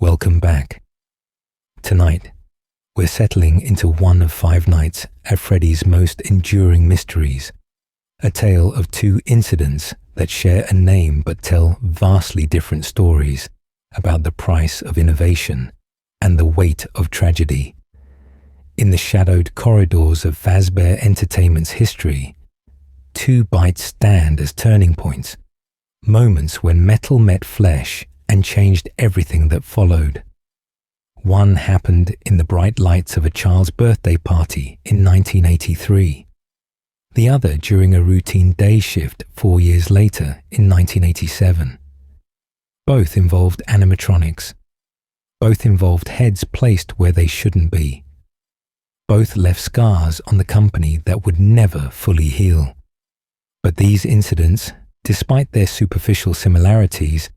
Welcome back. Tonight, we're settling into one of 5 nights at Freddy's most enduring mysteries, a tale of 2 incidents that share a name but tell vastly different stories about the price of innovation and the weight of tragedy. In the shadowed corridors of Fazbear Entertainment's history, 2 bites stand as turning points, moments when metal met flesh and changed everything that followed. One happened in the bright lights of a child's birthday party in 1983. The other during a routine day shift 4 years later in 1987. Both involved animatronics. Both involved heads placed where they shouldn't be. Both left scars on the company that would never fully heal. But these incidents, despite their superficial similarities,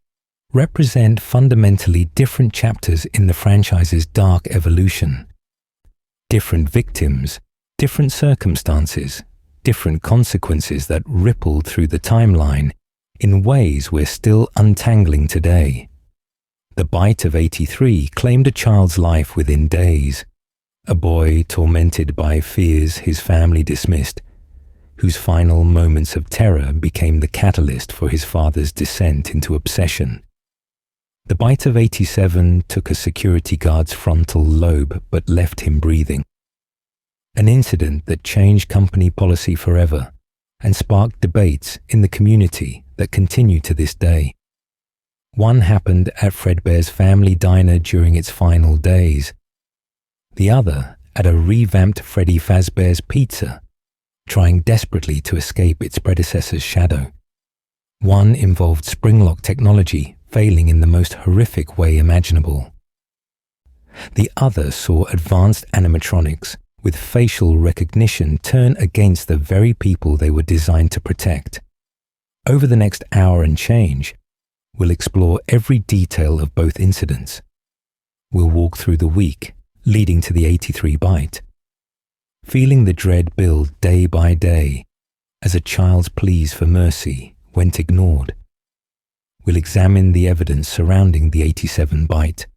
represent fundamentally different chapters in the franchise's dark evolution. Different victims, different circumstances, different consequences that rippled through the timeline in ways we're still untangling today. The bite of 83 claimed a child's life within days, a boy tormented by fears his family dismissed, whose final moments of terror became the catalyst for his father's descent into obsession. The bite of 87 took a security guard's frontal lobe but left him breathing. An incident that changed company policy forever and sparked debates in the community that continue to this day. One happened at Fredbear's family diner during its final days. The other at a revamped Freddy Fazbear's Pizza, trying desperately to escape its predecessor's shadow. One involved springlock technology failing in the most horrific way imaginable. The other saw advanced animatronics with facial recognition turn against the very people they were designed to protect. Over the next hour and change, we'll explore every detail of both incidents. We'll walk through the week leading to the 83 bite, feeling the dread build day by day as a child's pleas for mercy went ignored. We'll examine the evidence surrounding the 87 bite,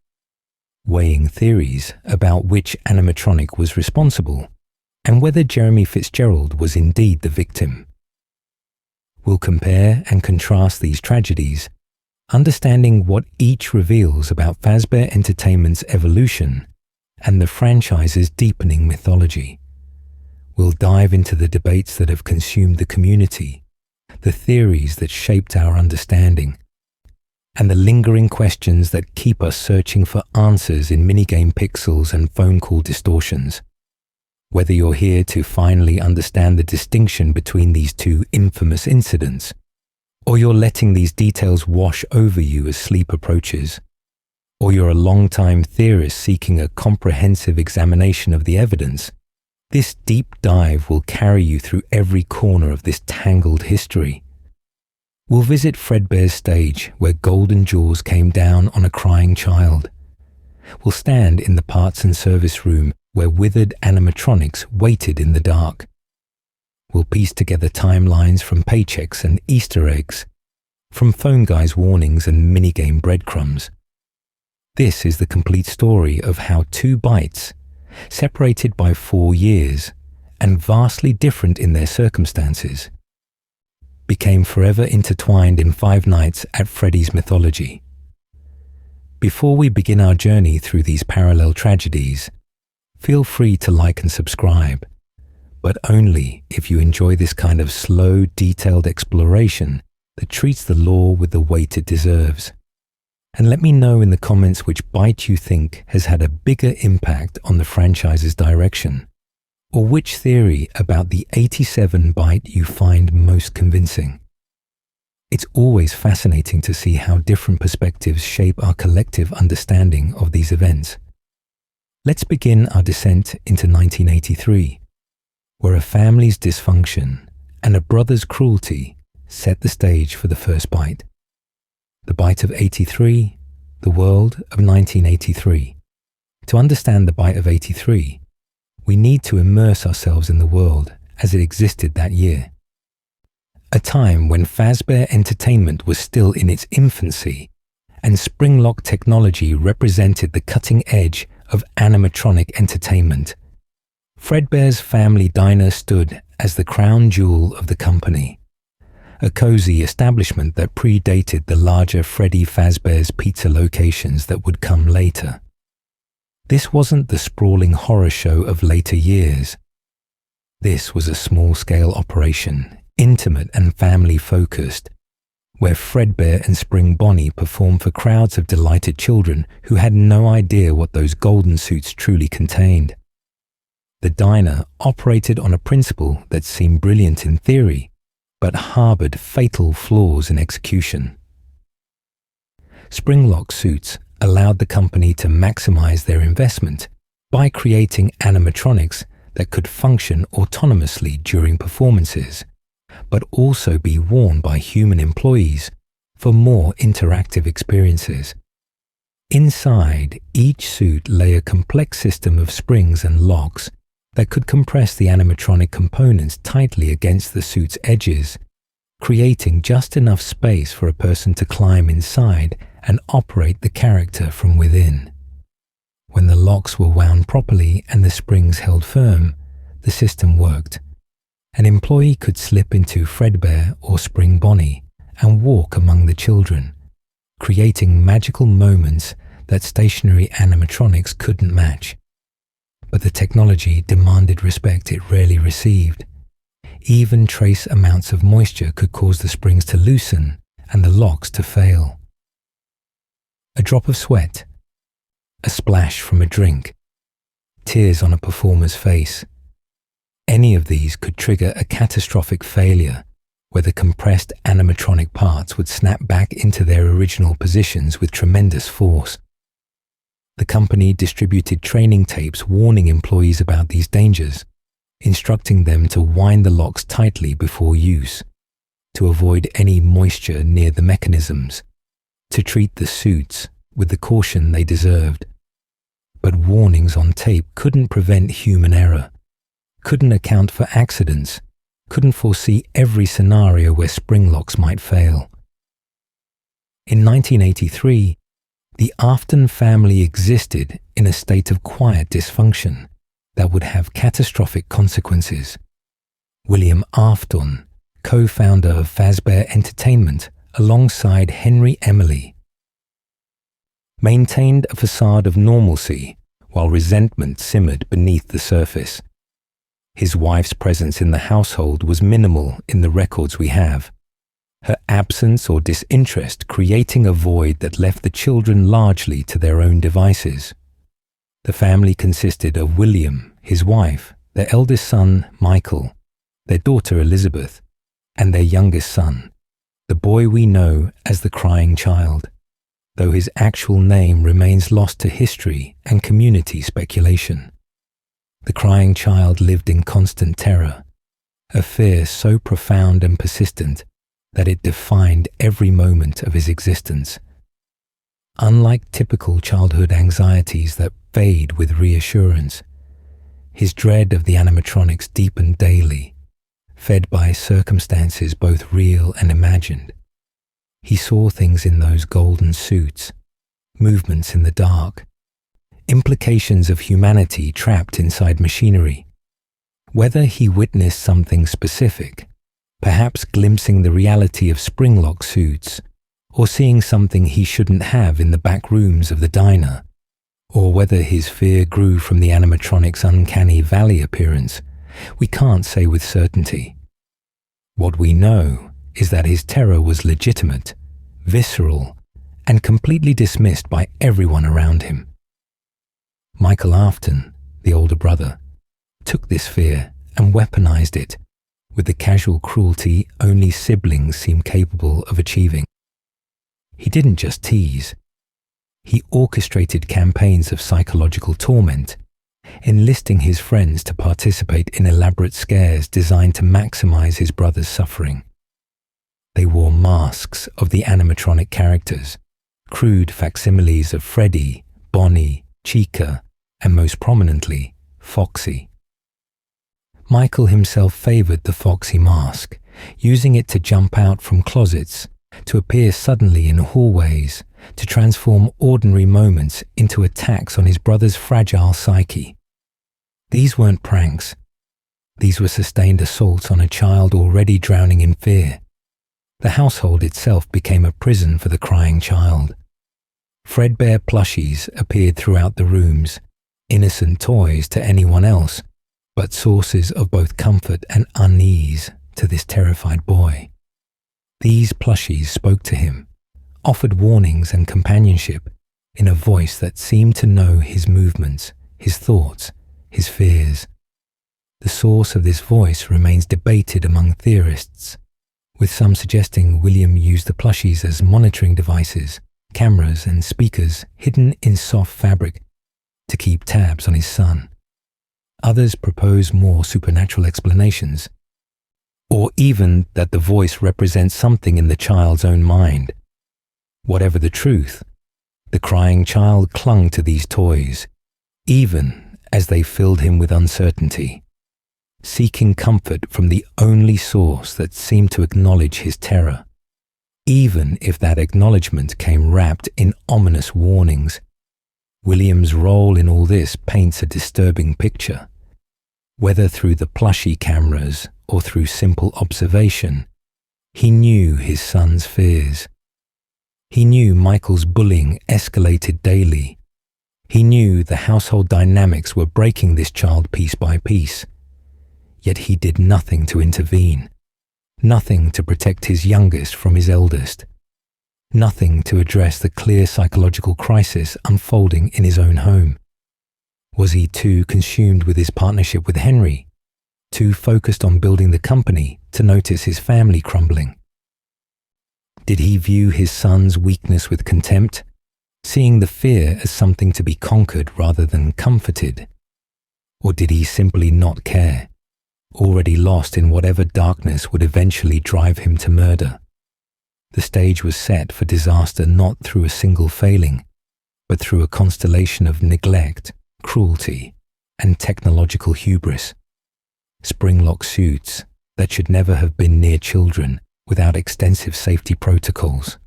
weighing theories about which animatronic was responsible and whether Jeremy Fitzgerald was indeed the victim. We'll compare and contrast these tragedies, understanding what each reveals about Fazbear Entertainment's evolution and the franchise's deepening mythology. We'll dive into the debates that have consumed the community, the theories that shaped our understanding, and the lingering questions that keep us searching for answers in minigame pixels and phone call distortions. Whether you're here to finally understand the distinction between these 2 infamous incidents, or you're letting these details wash over you as sleep approaches, or you're a long-time theorist seeking a comprehensive examination of the evidence, this deep dive will carry you through every corner of this tangled history. We'll visit Fredbear's stage where golden jaws came down on a crying child. We'll stand in the parts and service room where withered animatronics waited in the dark. We'll piece together timelines from paychecks and Easter eggs, from phone guys' warnings and minigame breadcrumbs. This is the complete story of how 2 bites, separated by 4 years and vastly different in their circumstances, became forever intertwined in 5 nights at Freddy's mythology. Before we begin our journey through these parallel tragedies, feel free to like and subscribe, but only if you enjoy this kind of slow, detailed exploration that treats the lore with the weight it deserves. And let me know in the comments which bite you think has had a bigger impact on the franchise's direction, or which theory about the 87 bite you find most convincing. It's always fascinating to see how different perspectives shape our collective understanding of these events. Let's begin our descent into 1983, where a family's dysfunction and a brother's cruelty set the stage for the first bite. The bite of 83, the world of 1983. To understand the bite of 83, we need to immerse ourselves in the world as it existed that year. A time when Fazbear Entertainment was still in its infancy and springlock technology represented the cutting edge of animatronic entertainment. Fredbear's family diner stood as the crown jewel of the company, a cozy establishment that predated the larger Freddy Fazbear's pizza locations that would come later. This wasn't the sprawling horror show of later years. This was a small-scale operation, intimate and family-focused, where Fredbear and Spring Bonnie performed for crowds of delighted children who had no idea what those golden suits truly contained. The diner operated on a principle that seemed brilliant in theory, but harbored fatal flaws in execution. Springlock suits allowed the company to maximize their investment by creating animatronics that could function autonomously during performances, but also be worn by human employees for more interactive experiences. Inside each suit lay a complex system of springs and locks that could compress the animatronic components tightly against the suit's edges, creating just enough space for a person to climb inside and operate the character from within. When the locks were wound properly and the springs held firm, the system worked. An employee could slip into Fredbear or Spring Bonnie and walk among the children, creating magical moments that stationary animatronics couldn't match. But the technology demanded respect it rarely received. Even trace amounts of moisture could cause the springs to loosen and the locks to fail. A drop of sweat, a splash from a drink, tears on a performer's face. Any of these could trigger a catastrophic failure where the compressed animatronic parts would snap back into their original positions with tremendous force. The company distributed training tapes warning employees about these dangers, instructing them to wind the locks tightly before use, to avoid any moisture near the mechanisms, to treat the suits with the caution they deserved. But warnings on tape couldn't prevent human error, couldn't account for accidents, couldn't foresee every scenario where spring locks might fail. In 1983, the Afton family existed in a state of quiet dysfunction that would have catastrophic consequences. William Afton, co-founder of Fazbear Entertainment alongside Henry Emily, maintained a facade of normalcy while resentment simmered beneath the surface. His wife's presence in the household was minimal in the records we have, her absence or disinterest creating a void that left the children largely to their own devices. The family consisted of William, his wife, their eldest son, Michael, their daughter, Elizabeth, and their youngest son, the boy we know as the crying child, though his actual name remains lost to history and community speculation. The crying child lived in constant terror, a fear so profound and persistent that it defined every moment of his existence. Unlike typical childhood anxieties that fade with reassurance, his dread of the animatronics deepened daily, fed by circumstances both real and imagined. He saw things in those golden suits, movements in the dark, implications of humanity trapped inside machinery. Whether he witnessed something specific, perhaps glimpsing the reality of springlock suits, or seeing something he shouldn't have in the back rooms of the diner, or whether his fear grew from the animatronic's uncanny valley appearance, we can't say with certainty. What we know is that his terror was legitimate, visceral, and completely dismissed by everyone around him. Michael Afton, the older brother, took this fear and weaponized it with the casual cruelty only siblings seem capable of achieving. He didn't just tease. He orchestrated campaigns of psychological torment, enlisting his friends to participate in elaborate scares designed to maximize his brother's suffering. They wore masks of the animatronic characters, crude facsimiles of Freddy, Bonnie, Chica, and most prominently, Foxy. Michael himself favored the Foxy mask, using it to jump out from closets, to appear suddenly in hallways, to transform ordinary moments into attacks on his brother's fragile psyche. These weren't pranks. These were sustained assaults on a child already drowning in fear. The household itself became a prison for the crying child. Fredbear plushies appeared throughout the rooms, innocent toys to anyone else, but sources of both comfort and unease to this terrified boy. These plushies spoke to him, offered warnings and companionship in a voice that seemed to know his movements, his thoughts, his fears. The source of this voice remains debated among theorists, with some suggesting William used the plushies as monitoring devices, cameras and speakers hidden in soft fabric to keep tabs on his son. Others propose more supernatural explanations, or even that the voice represents something in the child's own mind. Whatever the truth, the crying child clung to these toys, even as they filled him with uncertainty, seeking comfort from the only source that seemed to acknowledge his terror, even if that acknowledgement came wrapped in ominous warnings. William's role in all this paints a disturbing picture. Whether through the plushie cameras or through simple observation, he knew his son's fears. He knew Michael's bullying escalated daily. He knew the household dynamics were breaking this child piece by piece. Yet he did nothing to intervene, nothing to protect his youngest from his eldest, nothing to address the clear psychological crisis unfolding in his own home. Was he too consumed with his partnership with Henry, too focused on building the company to notice his family crumbling? Did he view his son's weakness with contempt, seeing the fear as something to be conquered rather than comforted? Or did he simply not care, already lost in whatever darkness would eventually drive him to murder? The stage was set for disaster not through a single failing, but through a constellation of neglect, cruelty, and technological hubris. Springlock suits that should never have been near children without extensive safety protocols.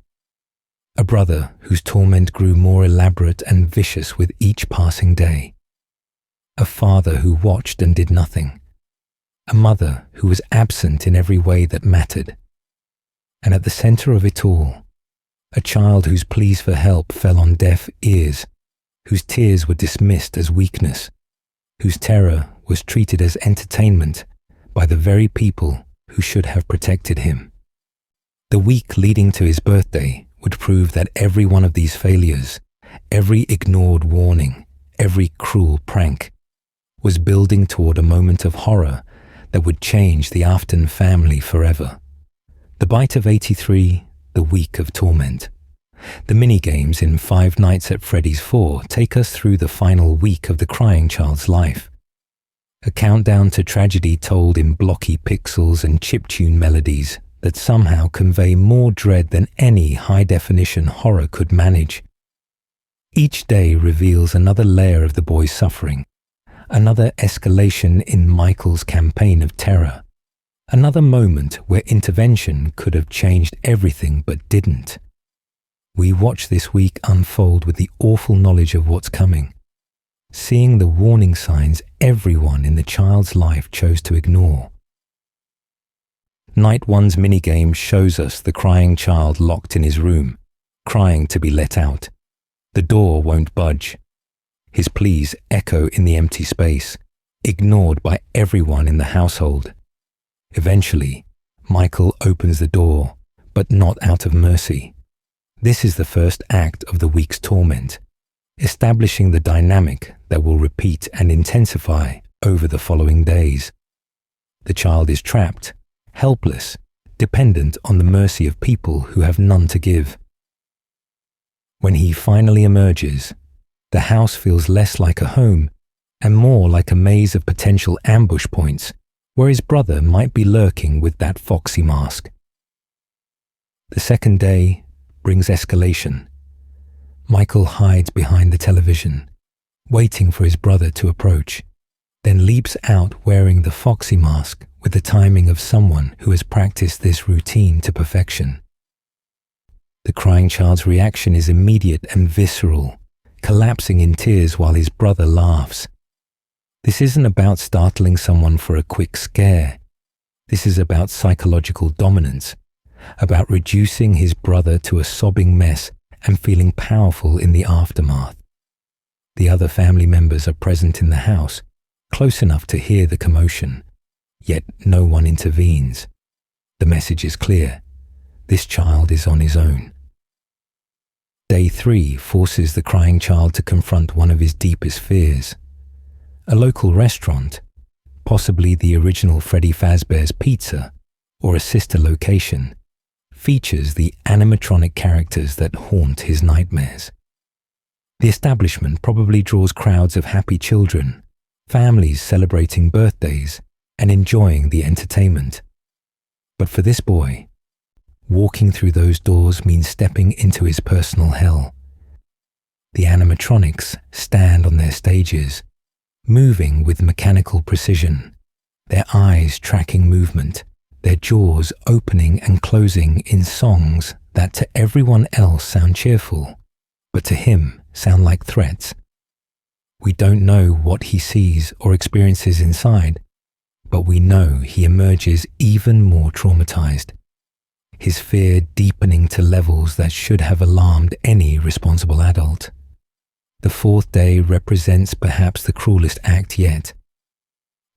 A brother whose torment grew more elaborate and vicious with each passing day. A father who watched and did nothing. A mother who was absent in every way that mattered. And at the center of it all, a child whose pleas for help fell on deaf ears, whose tears were dismissed as weakness, whose terror was treated as entertainment by the very people who should have protected him. The week leading to his birthday would prove that every one of these failures, every ignored warning, every cruel prank, was building toward a moment of horror that would change the Afton family forever. The Bite of 83, the week of torment. The minigames in Five Nights at Freddy's 4 take us through the final week of the crying child's life. A countdown to tragedy told in blocky pixels and chiptune melodies that somehow convey more dread than any high-definition horror could manage. Each day reveals another layer of the boy's suffering, another escalation in Michael's campaign of terror, another moment where intervention could have changed everything but didn't. We watch this week unfold with the awful knowledge of what's coming, seeing the warning signs everyone in the child's life chose to ignore. Night 1's minigame shows us the crying child locked in his room, crying to be let out. The door won't budge. His pleas echo in the empty space, ignored by everyone in the household. Eventually, Michael opens the door, but not out of mercy. This is the first act of the week's torment, establishing the dynamic that will repeat and intensify over the following days. The child is trapped, helpless, dependent on the mercy of people who have none to give. When he finally emerges, the house feels less like a home and more like a maze of potential ambush points where his brother might be lurking with that foxy mask. The second day brings escalation. Michael hides behind the television, waiting for his brother to approach, then leaps out wearing the foxy mask with the timing of someone who has practiced this routine to perfection. The crying child's reaction is immediate and visceral, collapsing in tears while his brother laughs. This isn't about startling someone for a quick scare. This is about psychological dominance, about reducing his brother to a sobbing mess and feeling powerful in the aftermath. The other family members are present in the house, close enough to hear the commotion, yet no one intervenes. The message is clear. This child is on his own. Day 3 forces the crying child to confront one of his deepest fears. A local restaurant, possibly the original Freddy Fazbear's Pizza or a sister location, features the animatronic characters that haunt his nightmares. The establishment probably draws crowds of happy children, families celebrating birthdays and enjoying the entertainment. But for this boy, walking through those doors means stepping into his personal hell. The animatronics stand on their stages, moving with mechanical precision, their eyes tracking movement, their jaws opening and closing in songs that to everyone else sound cheerful, but to him sound like threats. We don't know what he sees or experiences inside, but we know he emerges even more traumatized, his fear deepening to levels that should have alarmed any responsible adult. The 4th day represents perhaps the cruelest act yet.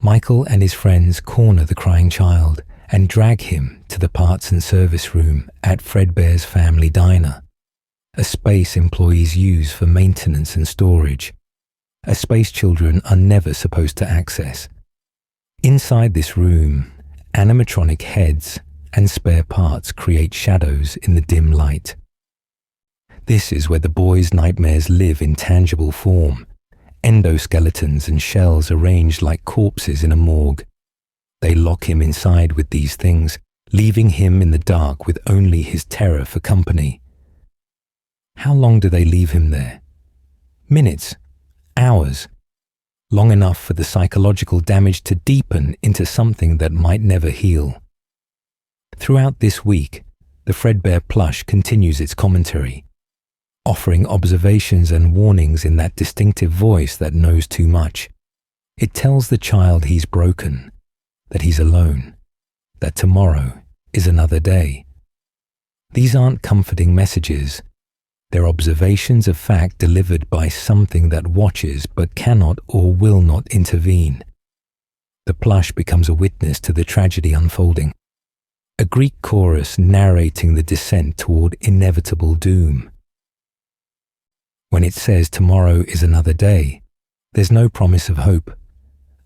Michael and his friends corner the crying child and drag him to the parts and service room at Fredbear's family diner, a space employees use for maintenance and storage, a space children are never supposed to access. Inside this room, animatronic heads and spare parts create shadows in the dim light. This is where the boy's nightmares live in tangible form, endoskeletons and shells arranged like corpses in a morgue. They lock him inside with these things, leaving him in the dark with only his terror for company. How long do they leave him there? Minutes? Hours? Long enough for the psychological damage to deepen into something that might never heal. Throughout this week, the Fredbear plush continues its commentary, offering observations and warnings in that distinctive voice that knows too much. It tells the child he's broken, that he's alone, that tomorrow is another day. These aren't comforting messages. They're observations of fact delivered by something that watches but cannot or will not intervene. The plush becomes a witness to the tragedy unfolding, a Greek chorus narrating the descent toward inevitable doom. When it says tomorrow is another day, there's no promise of hope,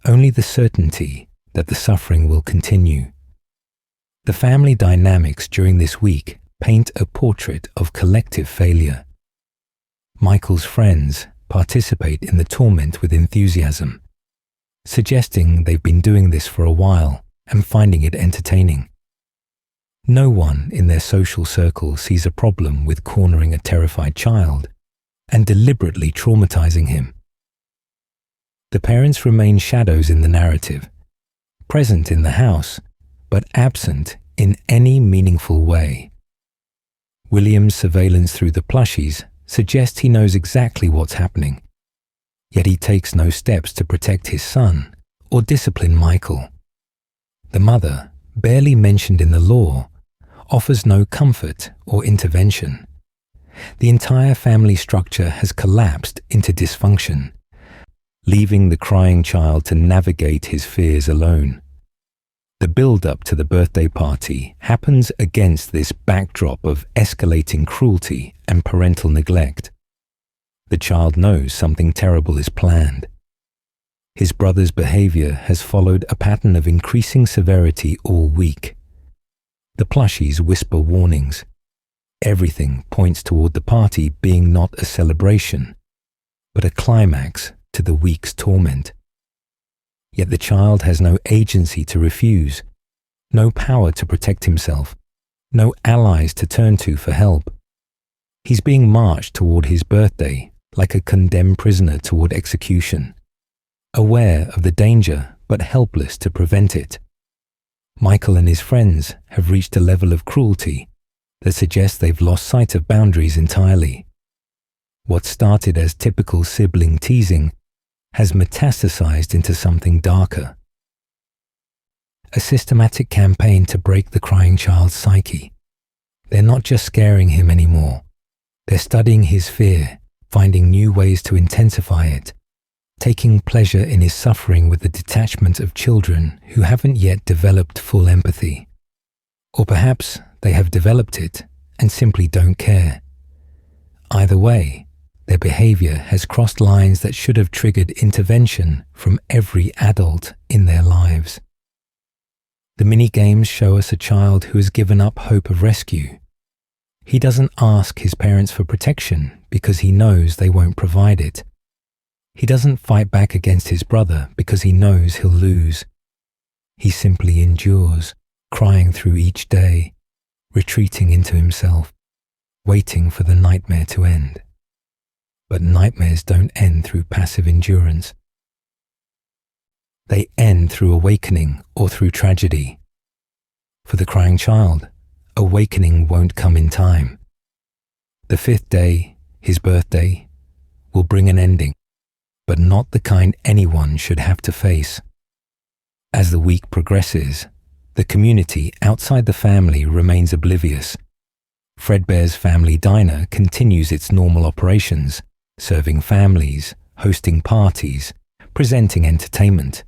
only the certainty that the suffering will continue. The family dynamics during this week paint a portrait of collective failure. Michael's friends participate in the torment with enthusiasm, suggesting they've been doing this for a while and finding it entertaining. No one in their social circle sees a problem with cornering a terrified child and deliberately traumatizing him. The parents remain shadows in the narrative, present in the house, but absent in any meaningful way. William's surveillance through the plushies suggests he knows exactly what's happening, yet he takes no steps to protect his son or discipline Michael. The mother, barely mentioned in the law, offers no comfort or intervention. The entire family structure has collapsed into dysfunction, leaving the crying child to navigate his fears alone. The build-up to the birthday party happens against this backdrop of escalating cruelty and parental neglect. The child knows something terrible is planned. His brother's behavior has followed a pattern of increasing severity all week. The plushies whisper warnings. Everything points toward the party being not a celebration, but a climax to the week's torment. Yet the child has no agency to refuse, no power to protect himself, no allies to turn to for help. He's being marched toward his birthday like a condemned prisoner toward execution, aware of the danger but helpless to prevent it. Michael and his friends have reached a level of cruelty that suggests they've lost sight of boundaries entirely. What started as typical sibling teasing has metastasized into something darker. A systematic campaign to break the crying child's psyche. They're not just scaring him anymore. They're studying his fear, finding new ways to intensify it, taking pleasure in his suffering with the detachment of children who haven't yet developed full empathy. Or perhaps they have developed it and simply don't care. Either way, their behavior has crossed lines that should have triggered intervention from every adult in their lives. The mini-games show us a child who has given up hope of rescue. He doesn't ask his parents for protection because he knows they won't provide it. He doesn't fight back against his brother because he knows he'll lose. He simply endures, crying through each day, retreating into himself, waiting for the nightmare to end. But nightmares don't end through passive endurance. They end through awakening or through tragedy. For the crying child, awakening won't come in time. The 5th day, his birthday, will bring an ending, but not the kind anyone should have to face. As the week progresses, the community outside the family remains oblivious. Fredbear's family diner continues its normal operations, serving families, hosting parties, presenting entertainment.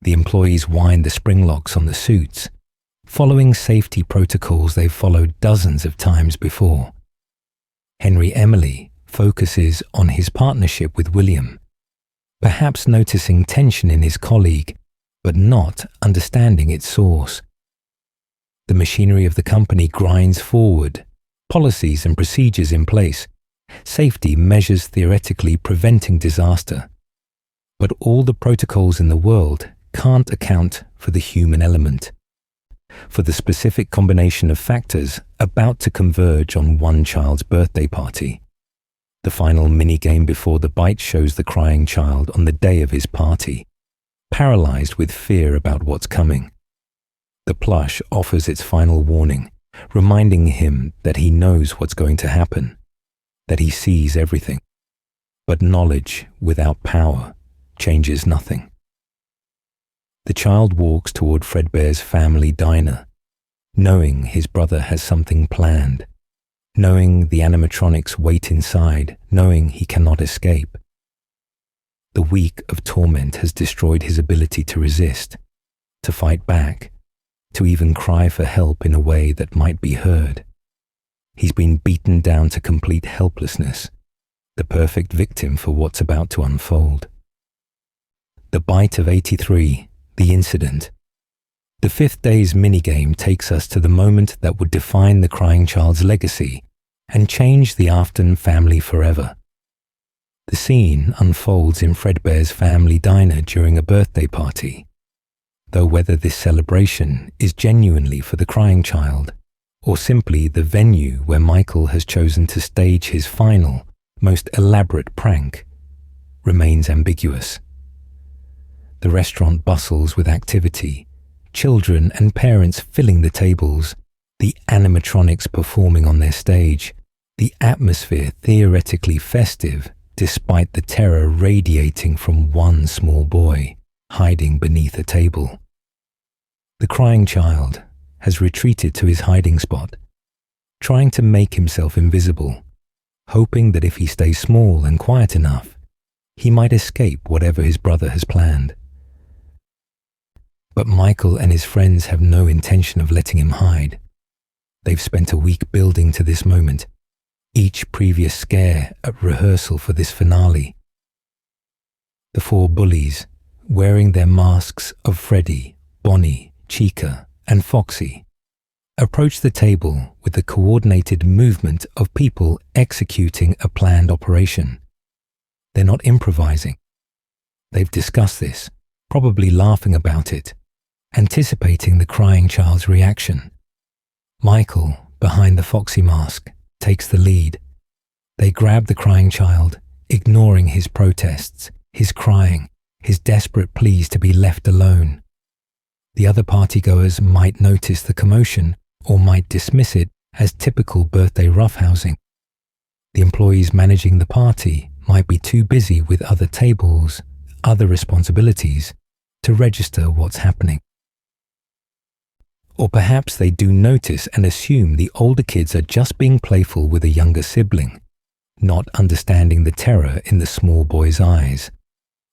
The employees wind the springlocks on the suits, following safety protocols they've followed dozens of times before. Henry Emily focuses on his partnership with William, perhaps noticing tension in his colleague, but not understanding its source. The machinery of the company grinds forward, policies and procedures in place, safety measures theoretically preventing disaster. But all the protocols in the world can't account for the human element, for the specific combination of factors about to converge on one child's birthday party. The final minigame before the bite shows the crying child on the day of his party, paralyzed with fear about what's coming. The plush offers its final warning, reminding him that he knows what's going to happen, that he sees everything. But knowledge without power changes nothing. The child walks toward Fredbear's family diner, knowing his brother has something planned, knowing the animatronics wait inside, knowing he cannot escape. The week of torment has destroyed his ability to resist, to fight back, to even cry for help in a way that might be heard. He's been beaten down to complete helplessness, the perfect victim for what's about to unfold. The bite of 83, the incident. The 5th day's minigame takes us to the moment that would define the crying child's legacy and change the Afton family forever. The scene unfolds in Fredbear's family diner during a birthday party, though whether this celebration is genuinely for the crying child or simply the venue where Michael has chosen to stage his final, most elaborate prank, remains ambiguous. The restaurant bustles with activity, children and parents filling the tables, the animatronics performing on their stage, the atmosphere theoretically festive despite the terror radiating from one small boy hiding beneath a table. The crying child has retreated to his hiding spot, trying to make himself invisible, hoping that if he stays small and quiet enough, he might escape whatever his brother has planned. But Michael and his friends have no intention of letting him hide. They've spent a week building to this moment, each previous scare at rehearsal for this finale. The 4 bullies, wearing their masks of Freddy, Bonnie, Chica, and Foxy, approach the table with the coordinated movement of people executing a planned operation. They're not improvising. They've discussed this, probably laughing about it, anticipating the crying child's reaction. Michael, behind the Foxy mask, takes the lead. They grab the crying child, ignoring his protests, his crying, his desperate pleas to be left alone. The other partygoers might notice the commotion or might dismiss it as typical birthday roughhousing. The employees managing the party might be too busy with other tables, other responsibilities, to register what's happening. Or perhaps they do notice and assume the older kids are just being playful with a younger sibling, not understanding the terror in the small boy's eyes.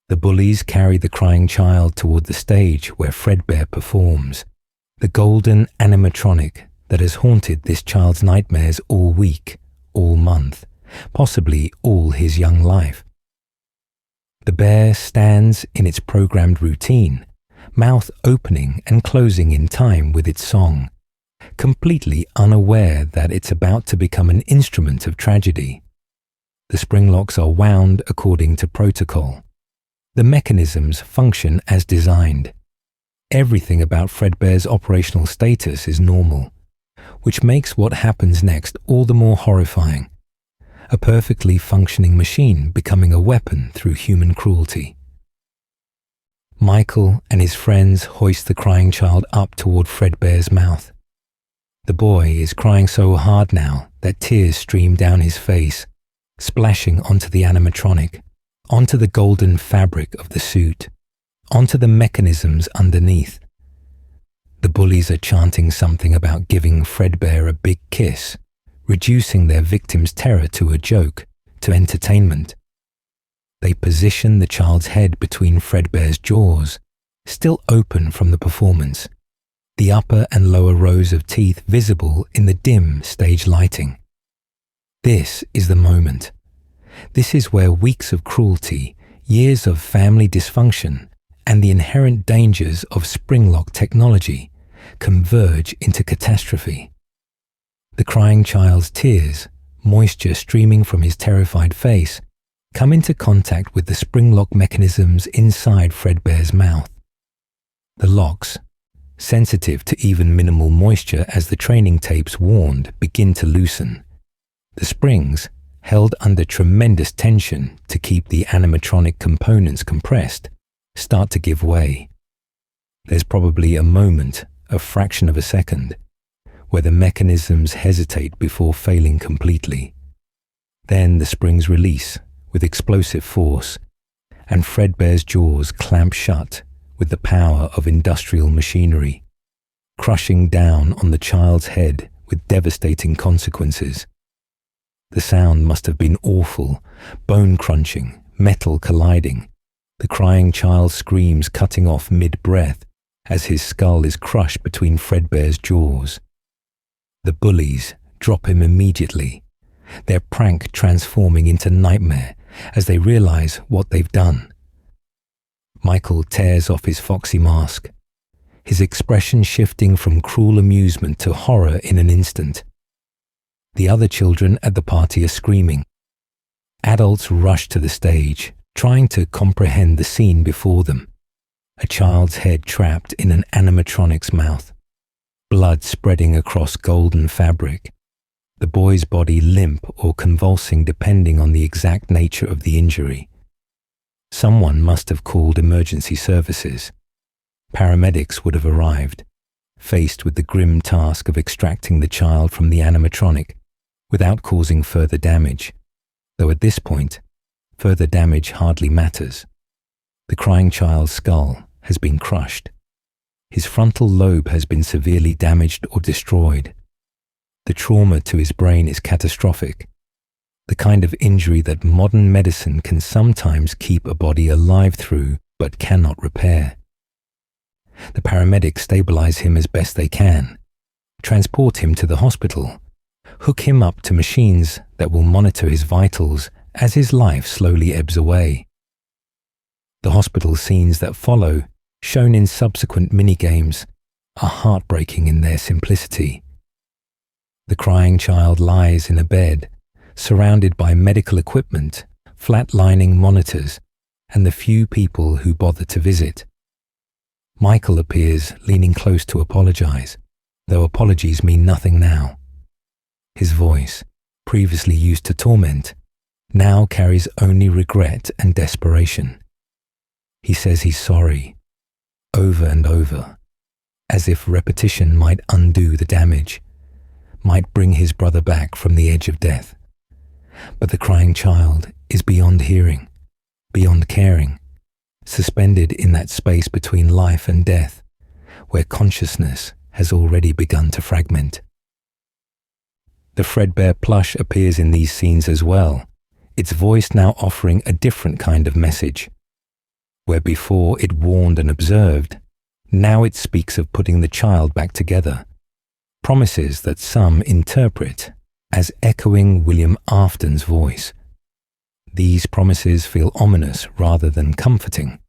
The bullies carry the crying child toward the stage where Fredbear performs, the golden animatronic that has haunted this child's nightmares all week, all month, possibly all his young life. The bear stands in its programmed routine, mouth opening and closing in time with its song, completely unaware that it's about to become an instrument of tragedy. The springlocks are wound according to protocol. The mechanisms function as designed. Everything about Fredbear's operational status is normal, which makes what happens next all the more horrifying. A perfectly functioning machine becoming a weapon through human cruelty. Michael and his friends hoist the crying child up toward Fredbear's mouth. The boy is crying so hard now that tears stream down his face, splashing onto the animatronic, onto the golden fabric of the suit, onto the mechanisms underneath. The bullies are chanting something about giving Fredbear a big kiss, reducing their victim's terror to a joke, to entertainment. They position the child's head between Fredbear's jaws, still open from the performance, the upper and lower rows of teeth visible in the dim stage lighting. This is the moment. This is where weeks of cruelty, years of family dysfunction, and the inherent dangers of springlock technology converge into catastrophe. The crying child's tears, moisture streaming from his terrified face, come into contact with the springlock mechanisms inside Fredbear's mouth. The locks, sensitive to even minimal moisture as the training tapes warned, begin to loosen. The springs, held under tremendous tension to keep the animatronic components compressed, start to give way. There's probably a moment, a fraction of a second, where the mechanisms hesitate before failing completely. Then the springs release with explosive force, and Fredbear's jaws clamp shut with the power of industrial machinery, crushing down on the child's head with devastating consequences. The sound must have been awful, bone-crunching, metal colliding, the crying child's screams cutting off mid-breath as his skull is crushed between Fredbear's jaws. The bullies drop him immediately, their prank transforming into nightmare as they realize what they've done. Michael tears off his foxy mask, his expression shifting from cruel amusement to horror in an instant. The other children at the party are screaming. Adults rush to the stage, trying to comprehend the scene before them. A child's head trapped in an animatronic's mouth, blood spreading across golden fabric, the boy's body limp or convulsing depending on the exact nature of the injury. Someone must have called emergency services. Paramedics would have arrived, faced with the grim task of extracting the child from the animatronic without causing further damage, though at this point, further damage hardly matters. The crying child's skull has been crushed. His frontal lobe has been severely damaged or destroyed. The trauma to his brain is catastrophic, the kind of injury that modern medicine can sometimes keep a body alive through but cannot repair. The paramedics stabilize him as best they can, transport him to the hospital, hook him up to machines that will monitor his vitals as his life slowly ebbs away. The hospital scenes that follow, shown in subsequent minigames, are heartbreaking in their simplicity. The crying child lies in a bed, surrounded by medical equipment, flatlining monitors, and the few people who bother to visit. Michael appears leaning close to apologize, though apologies mean nothing now. His voice, previously used to torment, now carries only regret and desperation. He says he's sorry, over and over, as if repetition might undo the damage. might bring his brother back from the edge of death. But the crying child is beyond hearing, beyond caring, suspended in that space between life and death, where consciousness has already begun to fragment. The Fredbear plush appears in these scenes as well, its voice now offering a different kind of message. Where before it warned and observed, now it speaks of putting the child back together, promises that some interpret as echoing William Afton's voice. These promises feel ominous rather than comforting,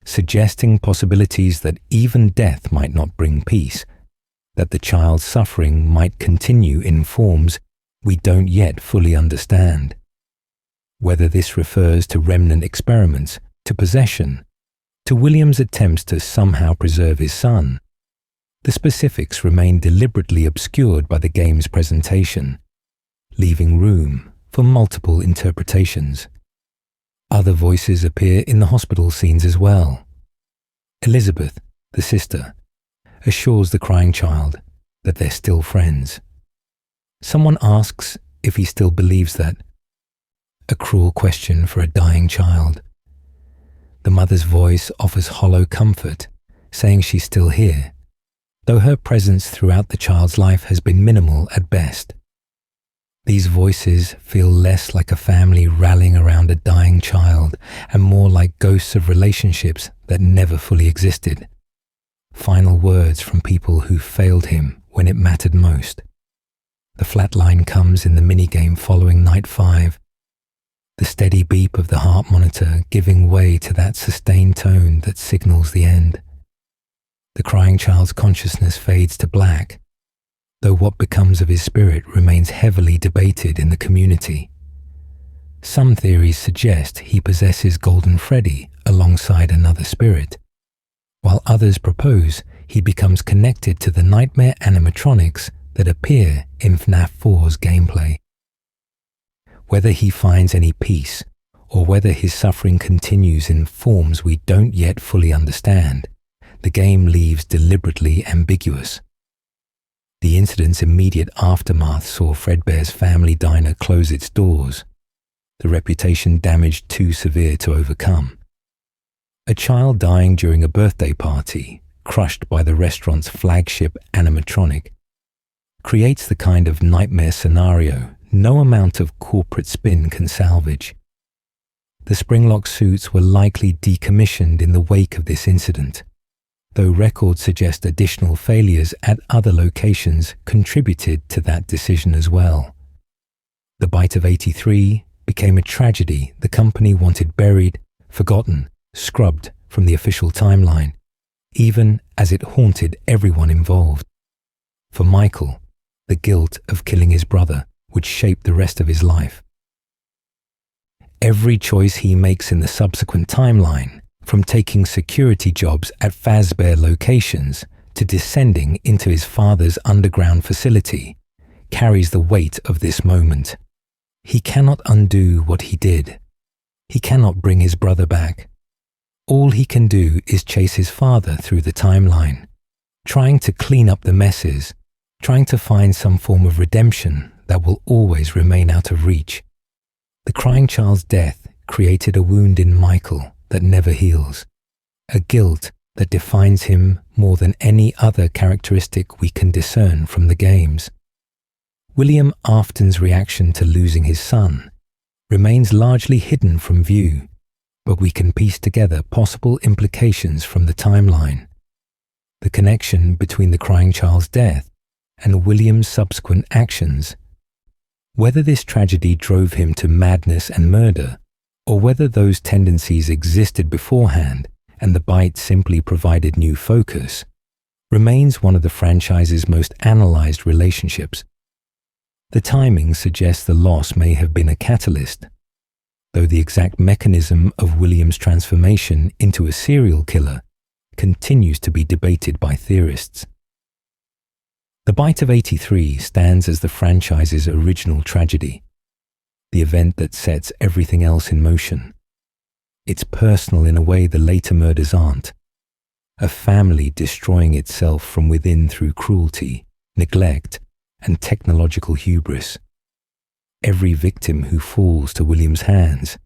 suggesting possibilities that even death might not bring peace, that the child's suffering might continue in forms we don't yet fully understand. Whether this refers to remnant experiments, to possession, to William's attempts to somehow preserve his son, the specifics remain deliberately obscured by the game's presentation, leaving room for multiple interpretations. Other voices appear in the hospital scenes as well. Elizabeth, the sister, assures the crying child that they're still friends. Someone asks if he still believes that. A cruel question for a dying child. The mother's voice offers hollow comfort, saying she's still here, though her presence throughout the child's life has been minimal at best. These voices feel less like a family rallying around a dying child and more like ghosts of relationships that never fully existed. Final words from people who failed him when it mattered most. The flatline comes in the minigame following night 5, the steady beep of the heart monitor giving way to that sustained tone that signals the end. The crying child's consciousness fades to black, though what becomes of his spirit remains heavily debated in the community. Some theories suggest he possesses Golden Freddy alongside another spirit, while others propose he becomes connected to the nightmare animatronics that appear in FNAF 4's gameplay. Whether he finds any peace, or whether his suffering continues in forms we don't yet fully understand, the game leaves deliberately ambiguous. The incident's immediate aftermath saw Fredbear's family diner close its doors, the reputation damage too severe to overcome. A child dying during a birthday party, crushed by the restaurant's flagship animatronic, creates the kind of nightmare scenario no amount of corporate spin can salvage. The springlock suits were likely decommissioned in the wake of this incident, though records suggest additional failures at other locations contributed to that decision as well. The Bite of 83 became a tragedy the company wanted buried, forgotten, scrubbed from the official timeline, even as it haunted everyone involved. For Michael, the guilt of killing his brother would shape the rest of his life. Every choice he makes in the subsequent timeline, from taking security jobs at Fazbear locations to descending into his father's underground facility, carries the weight of this moment. He cannot undo what he did. He cannot bring his brother back. All he can do is chase his father through the timeline, trying to clean up the messes, trying to find some form of redemption that will always remain out of reach. The crying child's death created a wound in Michael that never heals, a guilt that defines him more than any other characteristic we can discern from the games. William Afton's reaction to losing his son remains largely hidden from view, but we can piece together possible implications from the timeline. The connection between the crying child's death and William's subsequent actions. Whether this tragedy drove him to madness and murder, or whether those tendencies existed beforehand and the bite simply provided new focus, remains one of the franchise's most analyzed relationships. The timing suggests the loss may have been a catalyst, though the exact mechanism of William's transformation into a serial killer continues to be debated by theorists. The Bite of 83 stands as the franchise's original tragedy, the event that sets everything else in motion. It's personal in a way the later murders aren't. A family destroying itself from within through cruelty, neglect, and technological hubris. Every victim who falls to William's hands,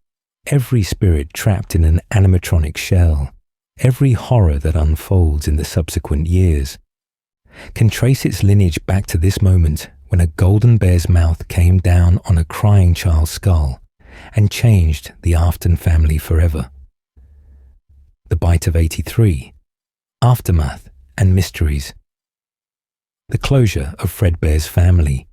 every spirit trapped in an animatronic shell, every horror that unfolds in the subsequent years, can trace its lineage back to this moment when a golden bear's mouth came down on a crying child's skull and changed the Afton family forever. The Bite of 83, Aftermath and Mysteries. The closure of Fredbear's family.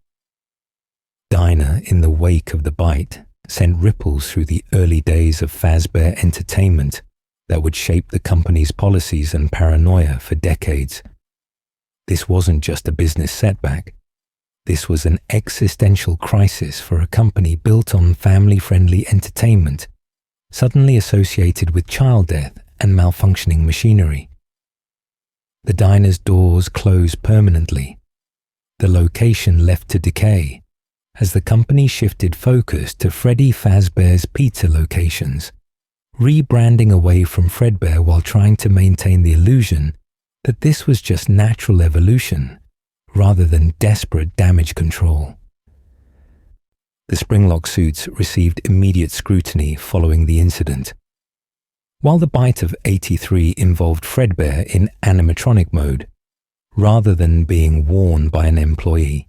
Dinah, in the wake of the bite, sent ripples through the early days of Fazbear Entertainment that would shape the company's policies and paranoia for decades. This wasn't just a business setback. This was an existential crisis for a company built on family-friendly entertainment, suddenly associated with child death and malfunctioning machinery. The diner's doors closed permanently, the location left to decay, as the company shifted focus to Freddy Fazbear's pizza locations, rebranding away from Fredbear while trying to maintain the illusion that this was just natural evolution rather than desperate damage control. The springlock suits received immediate scrutiny following the incident. While the Bite of 83 involved Fredbear in animatronic mode, rather than being worn by an employee,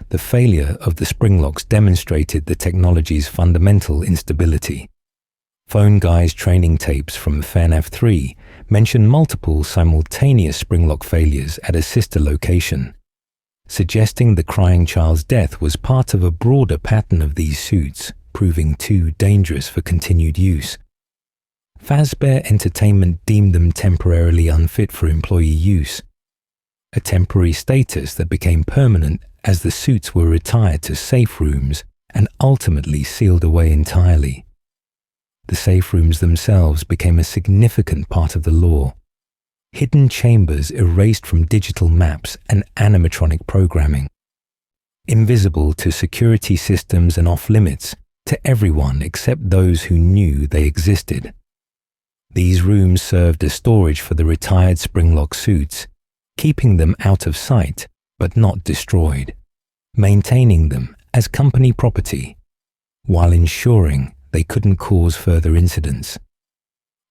the failure of the springlocks demonstrated the technology's fundamental instability. Phone Guy's training tapes from FNAF 3 mention multiple simultaneous springlock failures at a sister location, suggesting the crying child's death was part of a broader pattern of these suits proving too dangerous for continued use. Fazbear Entertainment deemed them temporarily unfit for employee use, a temporary status that became permanent as the suits were retired to safe rooms and ultimately sealed away entirely. The safe rooms themselves became a significant part of the lore, hidden chambers erased from digital maps and animatronic programming, invisible to security systems and off-limits to everyone except those who knew they existed. These rooms served as storage for the retired springlock suits, keeping them out of sight but not destroyed, maintaining them as company property, while ensuring they couldn't cause further incidents.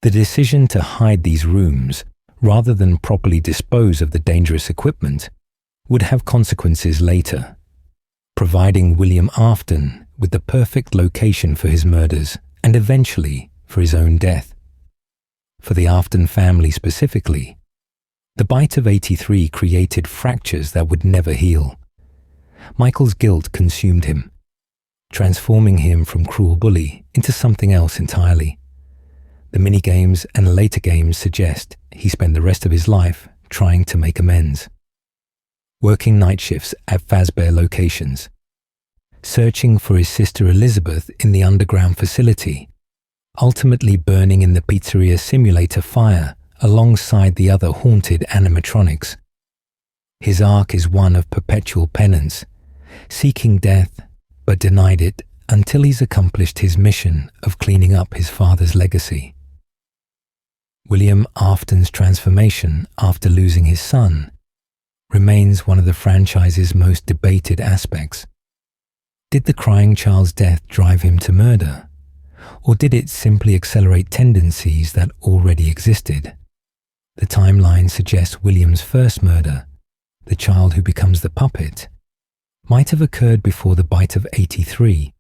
The decision to hide these rooms, rather than properly dispose of the dangerous equipment, would have consequences later, providing William Afton with the perfect location for his murders and eventually for his own death. For the Afton family specifically, the Bite of 83 created fractures that would never heal. Michael's guilt consumed him, transforming him from cruel bully into something else entirely. The minigames and later games suggest he spent the rest of his life trying to make amends. Working night shifts at Fazbear locations, searching for his sister Elizabeth in the underground facility, ultimately burning in the pizzeria simulator fire alongside the other haunted animatronics. His arc is one of perpetual penance, seeking death but denied it until he's accomplished his mission of cleaning up his father's legacy. William Afton's transformation after losing his son remains one of the franchise's most debated aspects. Did the crying child's death drive him to murder? Or did it simply accelerate tendencies that already existed? The timeline suggests William's first murder, the child who becomes the puppet, might have occurred before the Bite of 83,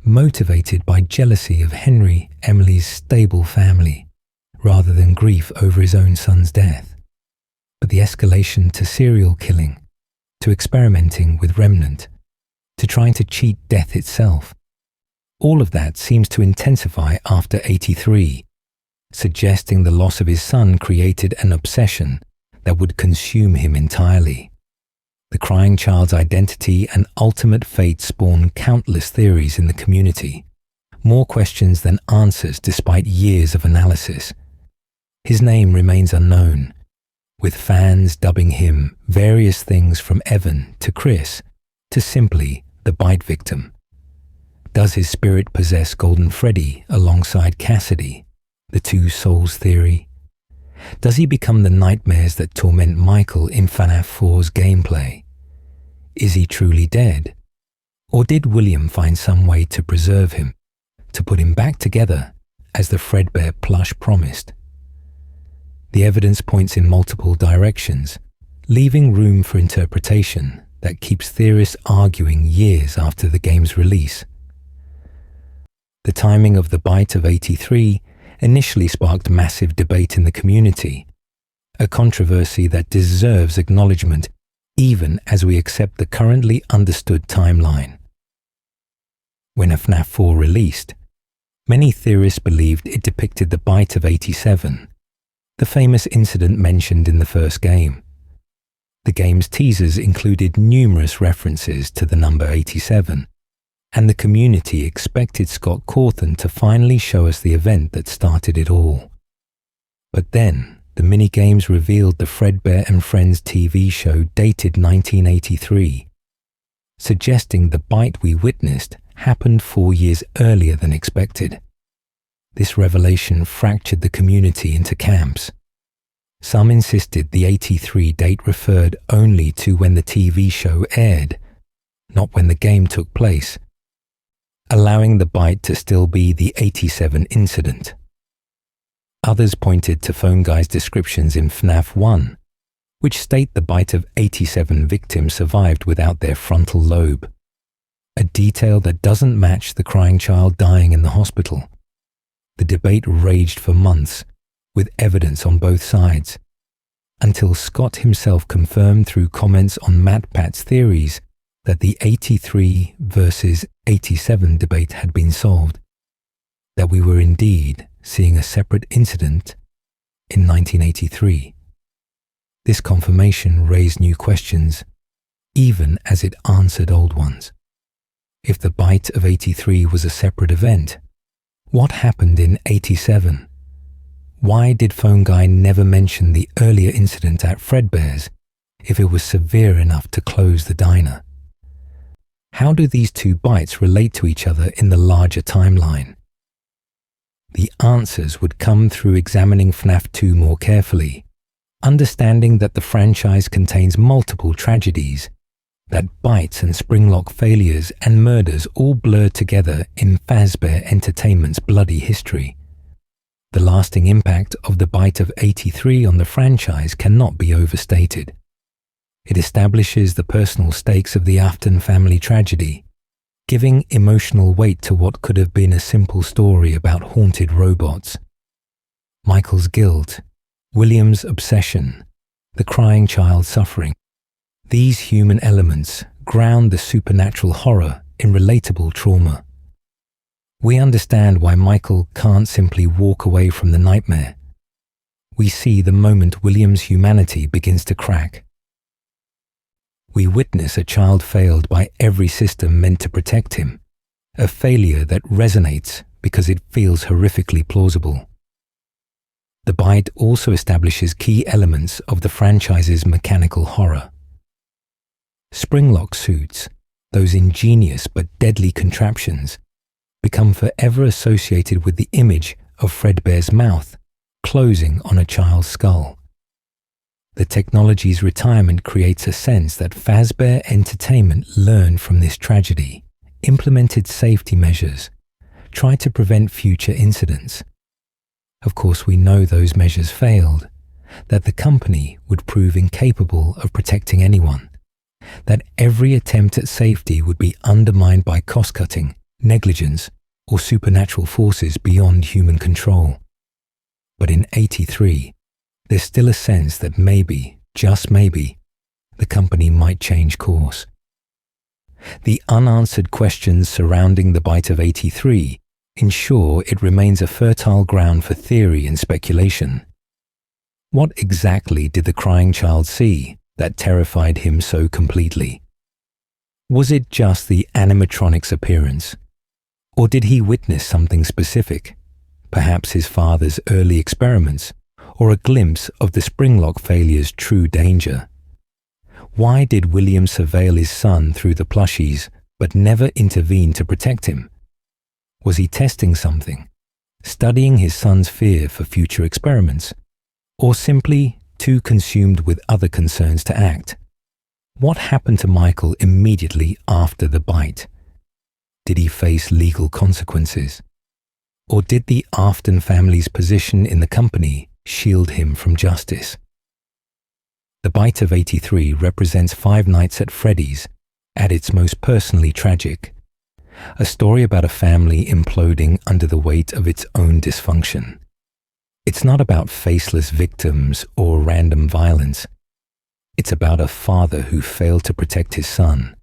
motivated by jealousy of Henry Emily's stable family, rather than grief over his own son's death. But the escalation to serial killing, to experimenting with Remnant, to trying to cheat death itself, all of that seems to intensify after 83, suggesting the loss of his son created an obsession that would consume him entirely. The crying child's identity and ultimate fate spawned countless theories in the community, more questions than answers despite years of analysis. His name remains unknown, with fans dubbing him various things from Evan to Chris to simply the Bite victim. Does his spirit possess Golden Freddy alongside Cassidy, the two souls theory? Does he become the nightmares that torment Michael in FNAF 4's gameplay? Is he truly dead? Or did William find some way to preserve him, to put him back together as the Fredbear plush promised? The evidence points in multiple directions, leaving room for interpretation that keeps theorists arguing years after the game's release. The timing of the bite of 83 initially sparked massive debate in the community, a controversy that deserves acknowledgement even as we accept the currently understood timeline. When FNAF 4 released, many theorists believed it depicted the bite of 87, the famous incident mentioned in the first game. The game's teasers included numerous references to the number 87, and the community expected Scott Cawthon to finally show us the event that started it all. But then, the minigames revealed the Fredbear and Friends TV show dated 1983, suggesting the bite we witnessed happened 4 years earlier than expected. This revelation fractured the community into camps. Some insisted the 83 date referred only to when the TV show aired, not when the game took place, allowing the bite to still be the 87 incident. Others pointed to Phone Guy's descriptions in FNAF 1, which state the bite of 87 victims survived without their frontal lobe, a detail that doesn't match the crying child dying in the hospital. The debate raged for months, with evidence on both sides, until Scott himself confirmed through comments on MatPat's theories that the 83 versus 87 debate had been solved, that we were indeed seeing a separate incident in 1983. This confirmation raised new questions, even as it answered old ones. If the bite of 83 was a separate event, what happened in 87? Why did Phone Guy never mention the earlier incident at Fredbear's if it was severe enough to close the diner? How do these two bites relate to each other in the larger timeline? The answers would come through examining FNAF 2 more carefully, understanding that the franchise contains multiple tragedies, that bites and springlock failures and murders all blur together in Fazbear Entertainment's bloody history. The lasting impact of the bite of 83 on the franchise cannot be overstated. It establishes the personal stakes of the Afton family tragedy, giving emotional weight to what could have been a simple story about haunted robots. Michael's guilt, William's obsession, the crying child's suffering. These human elements ground the supernatural horror in relatable trauma. We understand why Michael can't simply walk away from the nightmare. We see the moment William's humanity begins to crack. We witness a child failed by every system meant to protect him, a failure that resonates because it feels horrifically plausible. The bite also establishes key elements of the franchise's mechanical horror. Springlock suits, those ingenious but deadly contraptions, become forever associated with the image of Fredbear's mouth closing on a child's skull. The technology's retirement creates a sense that Fazbear Entertainment learned from this tragedy, implemented safety measures, tried to prevent future incidents. Of course, we know those measures failed, that the company would prove incapable of protecting anyone, that every attempt at safety would be undermined by cost-cutting, negligence, or supernatural forces beyond human control. But in 83, there's still a sense that maybe, just maybe, the company might change course. The unanswered questions surrounding the bite of 83 ensure it remains a fertile ground for theory and speculation. What exactly did the crying child see that terrified him so completely? Was it just the animatronic's appearance? Or did he witness something specific? Perhaps his father's early experiments, or a glimpse of the springlock failure's true danger? Why did William surveil his son through the plushies but never intervene to protect him? Was he testing something, studying his son's fear for future experiments, or simply too consumed with other concerns to act? What happened to Michael immediately after the bite? Did he face legal consequences? Or did the Afton family's position in the company shield him from justice? The Bite of 83 represents Five Nights at Freddy's at its most personally tragic. A story about a family imploding under the weight of its own dysfunction. It's not about faceless victims or random violence. It's about a father who failed to protect his son,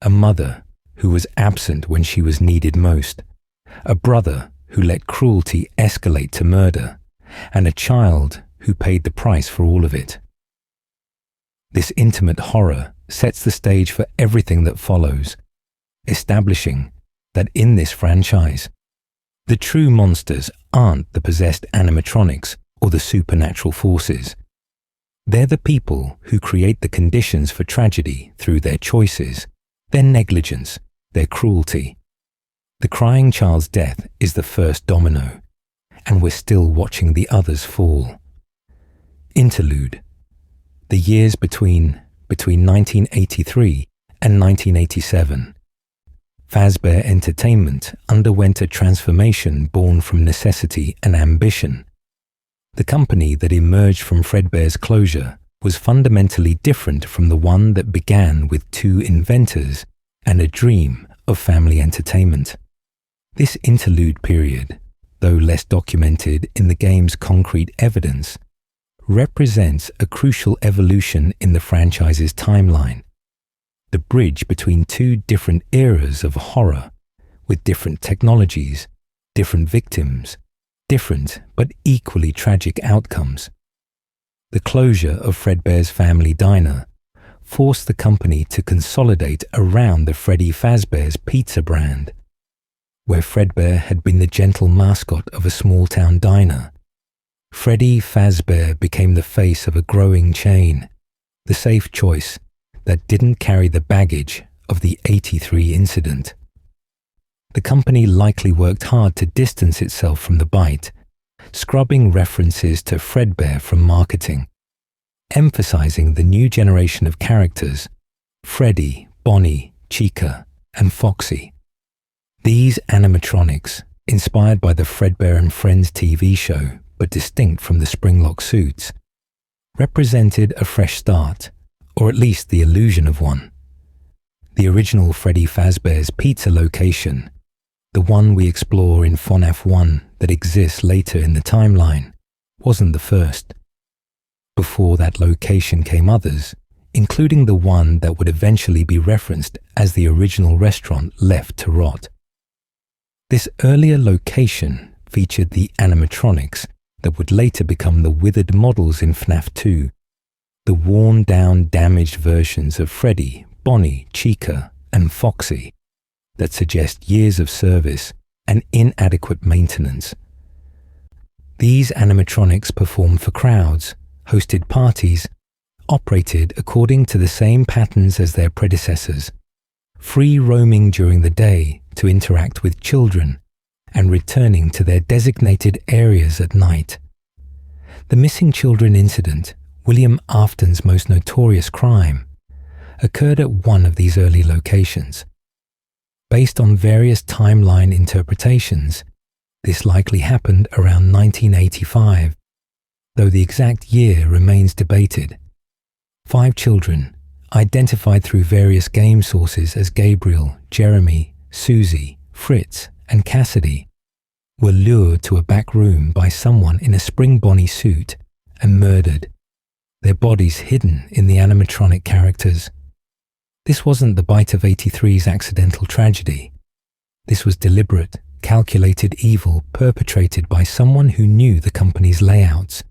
a mother who was absent when she was needed most, a brother who let cruelty escalate to murder, and a child who paid the price for all of it. This intimate horror sets the stage for everything that follows, establishing that in this franchise, the true monsters aren't the possessed animatronics or the supernatural forces. They're the people who create the conditions for tragedy through their choices, their negligence, their cruelty. The crying child's death is the first domino, and we're still watching the others fall. Interlude. The years between 1983 and 1987. Fazbear Entertainment underwent a transformation born from necessity and ambition. The company that emerged from Fredbear's closure was fundamentally different from the one that began with two inventors and a dream of family entertainment. This interlude period, though less documented in the game's concrete evidence, represents a crucial evolution in the franchise's timeline, the bridge between two different eras of horror, with different technologies, different victims, different but equally tragic outcomes. The closure of Fredbear's family diner forced the company to consolidate around the Freddy Fazbear's Pizza brand. Where Fredbear had been the gentle mascot of a small-town diner, Freddy Fazbear became the face of a growing chain, the safe choice that didn't carry the baggage of the 83 incident. The company likely worked hard to distance itself from the bite, scrubbing references to Fredbear from marketing, emphasizing the new generation of characters, Freddy, Bonnie, Chica, and Foxy. These animatronics, inspired by the Fredbear and Friends TV show, but distinct from the springlock suits, represented a fresh start, or at least the illusion of one. The original Freddy Fazbear's Pizza location, the one we explore in FNAF 1 that exists later in the timeline, wasn't the first. Before that location came others, including the one that would eventually be referenced as the original restaurant left to rot. This earlier location featured the animatronics that would later become the withered models in FNAF 2, the worn-down, damaged versions of Freddy, Bonnie, Chica, and Foxy that suggest years of service and inadequate maintenance. These animatronics performed for crowds, hosted parties, operated according to the same patterns as their predecessors, free roaming during the day to interact with children and returning to their designated areas at night. The missing children incident, William Afton's most notorious crime, occurred at one of these early locations. Based on various timeline interpretations, this likely happened around 1985, though the exact year remains debated. 5 children, identified through various game sources as Gabriel, Jeremy, Susie, Fritz, and Cassidy, were lured to a back room by someone in a Spring Bonnie suit and murdered, their bodies hidden in the animatronic characters. This wasn't the Bite of 83's accidental tragedy. This was deliberate, calculated evil perpetrated by someone who knew the company's layouts,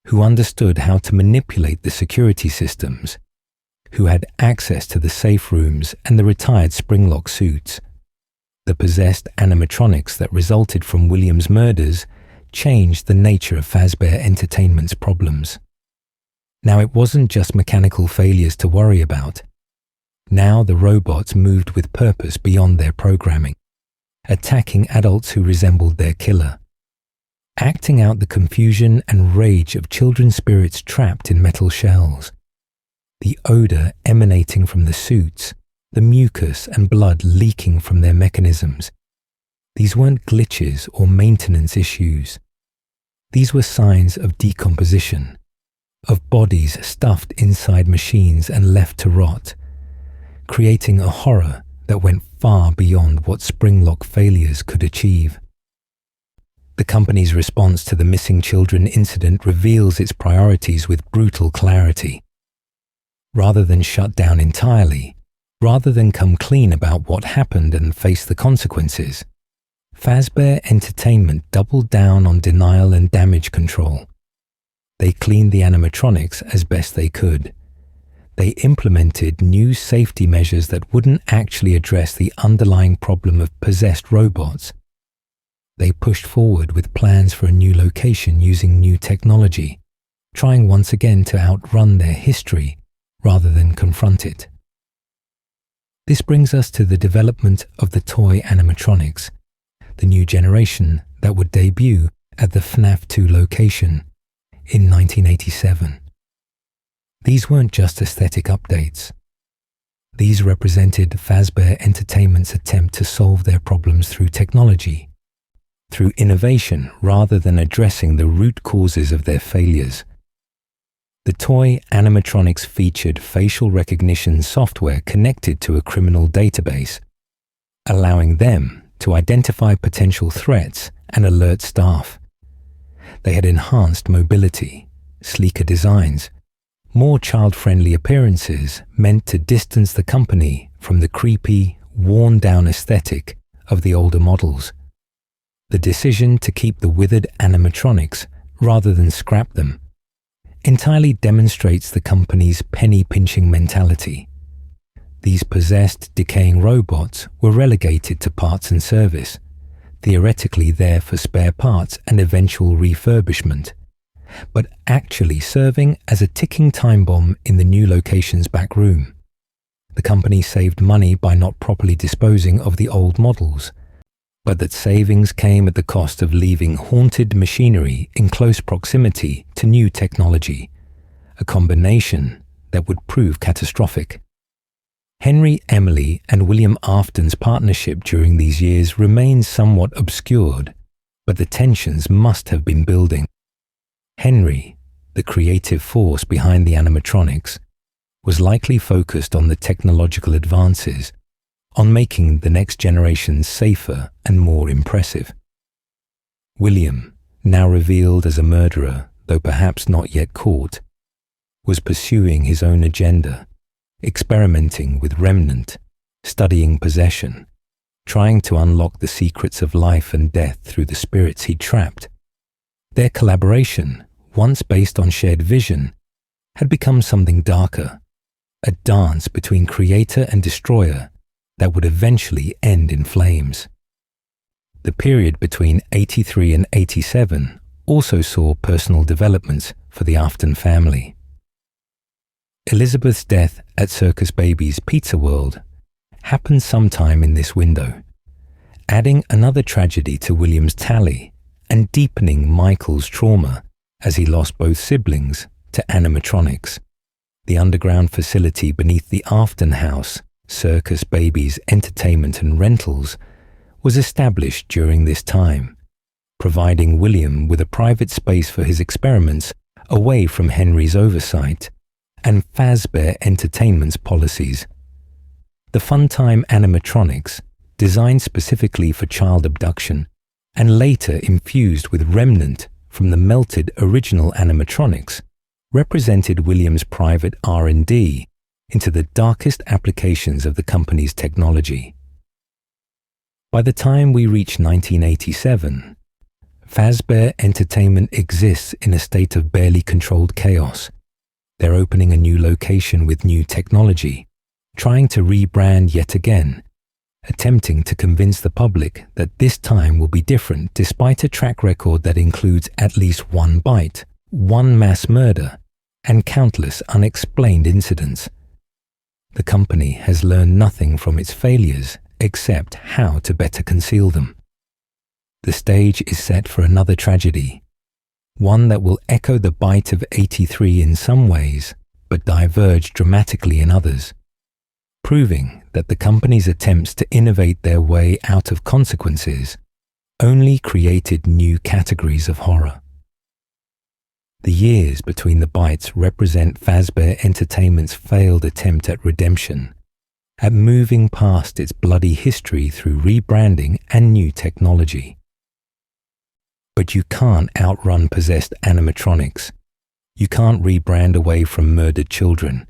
who understood how to manipulate the security systems, who had access to the safe rooms and the retired springlock suits. The possessed animatronics that resulted from William's murders changed the nature of Fazbear Entertainment's problems. Now it wasn't just mechanical failures to worry about. Now the robots moved with purpose beyond their programming, attacking adults who resembled their killer, acting out the confusion and rage of children's spirits trapped in metal shells. The odor emanating from the suits, the mucus and blood leaking from their mechanisms. These weren't glitches or maintenance issues. These were signs of decomposition, of bodies stuffed inside machines and left to rot, creating a horror that went far beyond what springlock failures could achieve. The company's response to the missing children incident reveals its priorities with brutal clarity. Rather than shut down entirely, rather than come clean about what happened and face the consequences, Fazbear Entertainment doubled down on denial and damage control. They cleaned the animatronics as best they could. They implemented new safety measures that wouldn't actually address the underlying problem of possessed robots. They pushed forward with plans for a new location using new technology, trying once again to outrun their history rather than confront it. This brings us to the development of the toy animatronics, the new generation that would debut at the FNAF 2 location in 1987. These weren't just aesthetic updates. These represented Fazbear Entertainment's attempt to solve their problems through technology, through innovation rather than addressing the root causes of their failures. The toy animatronics featured facial recognition software connected to a criminal database, allowing them to identify potential threats and alert staff. They had enhanced mobility, sleeker designs, more child-friendly appearances meant to distance the company from the creepy, worn-down aesthetic of the older models. The decision to keep the withered animatronics rather than scrap them entirely demonstrates the company's penny-pinching mentality. These possessed, decaying robots were relegated to parts and service, theoretically there for spare parts and eventual refurbishment, but actually serving as a ticking time bomb in the new location's back room. The company saved money by not properly disposing of the old models, but that savings came at the cost of leaving haunted machinery in close proximity to new technology, a combination that would prove catastrophic. Henry, Emily, and William Afton's partnership during these years remains somewhat obscured, but the tensions must have been building. Henry, the creative force behind the animatronics, was likely focused on the technological advances, on making the next generation safer and more impressive. William, now revealed as a murderer, though perhaps not yet caught, was pursuing his own agenda, experimenting with remnant, studying possession, trying to unlock the secrets of life and death through the spirits he trapped. Their collaboration, once based on shared vision, had become something darker, a dance between creator and destroyer that would eventually end in flames. The period between 83 and 87 also saw personal developments for the Afton family. Elizabeth's death at Circus Baby's Pizza World happened sometime in this window, adding another tragedy to William's tally and deepening Michael's trauma as he lost both siblings to animatronics. The underground facility beneath the Afton house, Circus Baby's Entertainment and Rentals, was established during this time, providing William with a private space for his experiments away from Henry's oversight and Fazbear Entertainment's policies. The Funtime animatronics, designed specifically for child abduction and later infused with remnant from the melted original animatronics, represented William's private R&D into the darkest applications of the company's technology. By the time we reach 1987, Fazbear Entertainment exists in a state of barely controlled chaos. They're opening a new location with new technology, trying to rebrand yet again, attempting to convince the public that this time will be different despite a track record that includes at least one bite, one mass murder, and countless unexplained incidents. The company has learned nothing from its failures except how to better conceal them. The stage is set for another tragedy, one that will echo the bite of 83 in some ways, but diverged dramatically in others, proving that the company's attempts to innovate their way out of consequences only created new categories of horror. The years between the bites represent Fazbear Entertainment's failed attempt at redemption, at moving past its bloody history through rebranding and new technology. But you can't outrun possessed animatronics. You can't rebrand away from murdered children.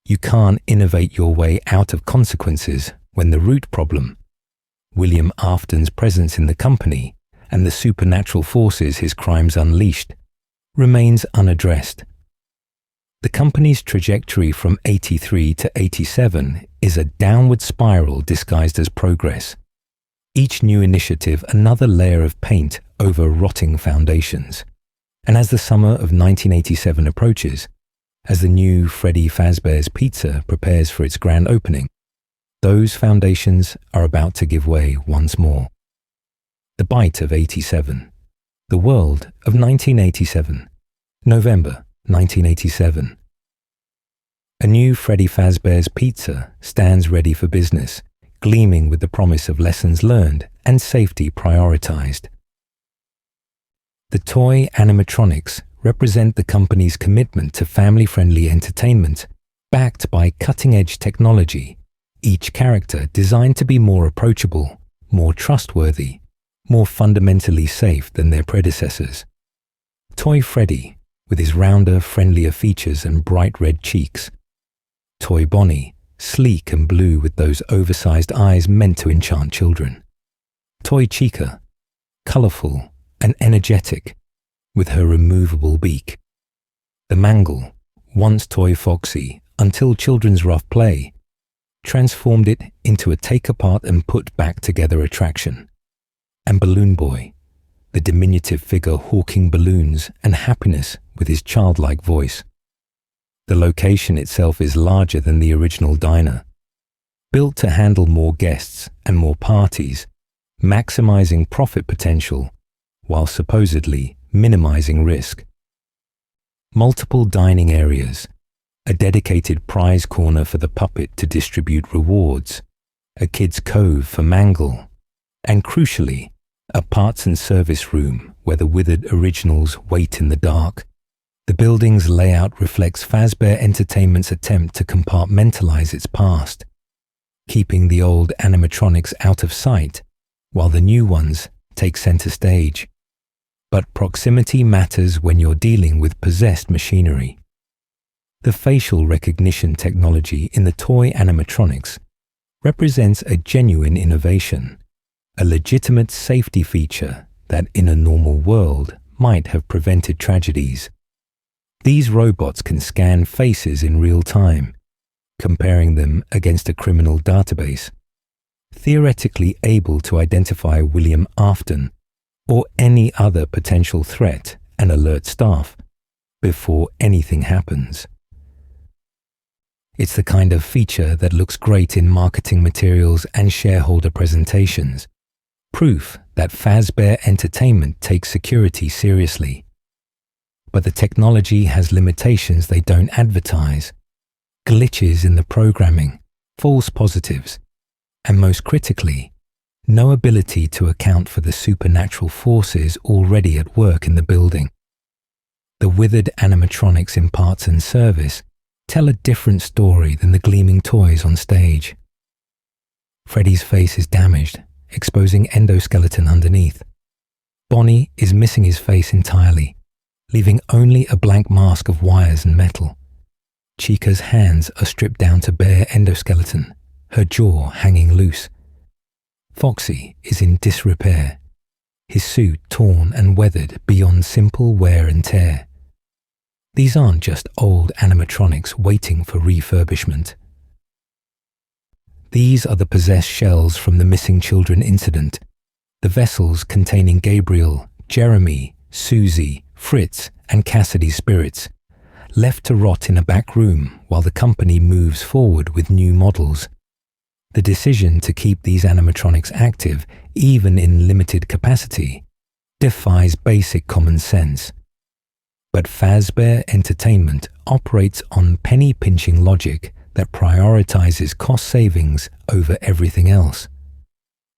You can't innovate your way out of consequences when the root problem, William Afton's presence in the company and the supernatural forces his crimes unleashed, remains unaddressed. The company's trajectory from 83 to 87 is a downward spiral disguised as progress. Each new initiative another layer of paint over rotting foundations. And as the summer of 1987 approaches, as the new Freddy Fazbear's Pizza prepares for its grand opening, those foundations are about to give way once more. The bite of 87. The world of 1987. November 1987. A new Freddy Fazbear's Pizza stands ready for business, gleaming with the promise of lessons learned and safety prioritized. The toy animatronics represent the company's commitment to family-friendly entertainment, backed by cutting-edge technology, each character designed to be more approachable, more trustworthy, more fundamentally safe than their predecessors. Toy Freddy, with his rounder, friendlier features and bright red cheeks. Toy Bonnie, sleek and blue with those oversized eyes meant to enchant children. Toy Chica, colorful and energetic, with her removable beak. The Mangle, once Toy Foxy until children's rough play, transformed it into a take-apart and put-back-together attraction. And Balloon Boy, the diminutive figure hawking balloons and happiness with his childlike voice. The location itself is larger than the original diner, built to handle more guests and more parties, maximizing profit potential while supposedly minimizing risk. Multiple dining areas, a dedicated prize corner for the puppet to distribute rewards, a kid's cove for Mangle, and crucially, a parts and service room where the withered originals wait in the dark. The building's layout reflects Fazbear Entertainment's attempt to compartmentalize its past, keeping the old animatronics out of sight while the new ones take center stage. But proximity matters when you're dealing with possessed machinery. The facial recognition technology in the toy animatronics represents a genuine innovation, a legitimate safety feature that in a normal world might have prevented tragedies. These robots can scan faces in real time, comparing them against a criminal database, theoretically able to identify William Afton or any other potential threat and alert staff before anything happens. It's the kind of feature that looks great in marketing materials and shareholder presentations, proof that Fazbear Entertainment takes security seriously. But the technology has limitations they don't advertise, glitches in the programming, false positives, and most critically, no ability to account for the supernatural forces already at work in the building. The withered animatronics in parts and service tell a different story than the gleaming toys on stage. Freddy's face is damaged, exposing endoskeleton underneath. Bonnie is missing his face entirely, leaving only a blank mask of wires and metal. Chica's hands are stripped down to bare endoskeleton, her jaw hanging loose. Foxy is in disrepair, his suit torn and weathered beyond simple wear and tear. These aren't just old animatronics waiting for refurbishment. These are the possessed shells from the missing children incident, the vessels containing Gabriel, Jeremy, Susie, Fritz, and Cassidy's spirits, left to rot in a back room while the company moves forward with new models. The decision to keep these animatronics active, even in limited capacity, defies basic common sense. But Fazbear Entertainment operates on penny-pinching logic that prioritizes cost savings over everything else.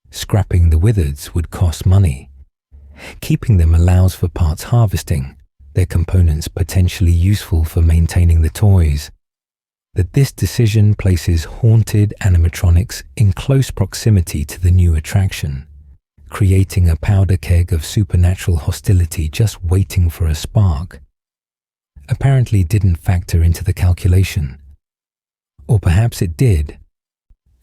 Scrapping the wizards would cost money. Keeping them allows for parts harvesting, their components potentially useful for maintaining the toys. That this decision places haunted animatronics in close proximity to the new attraction, creating a powder keg of supernatural hostility just waiting for a spark, apparently didn't factor into the calculation. Or perhaps it did,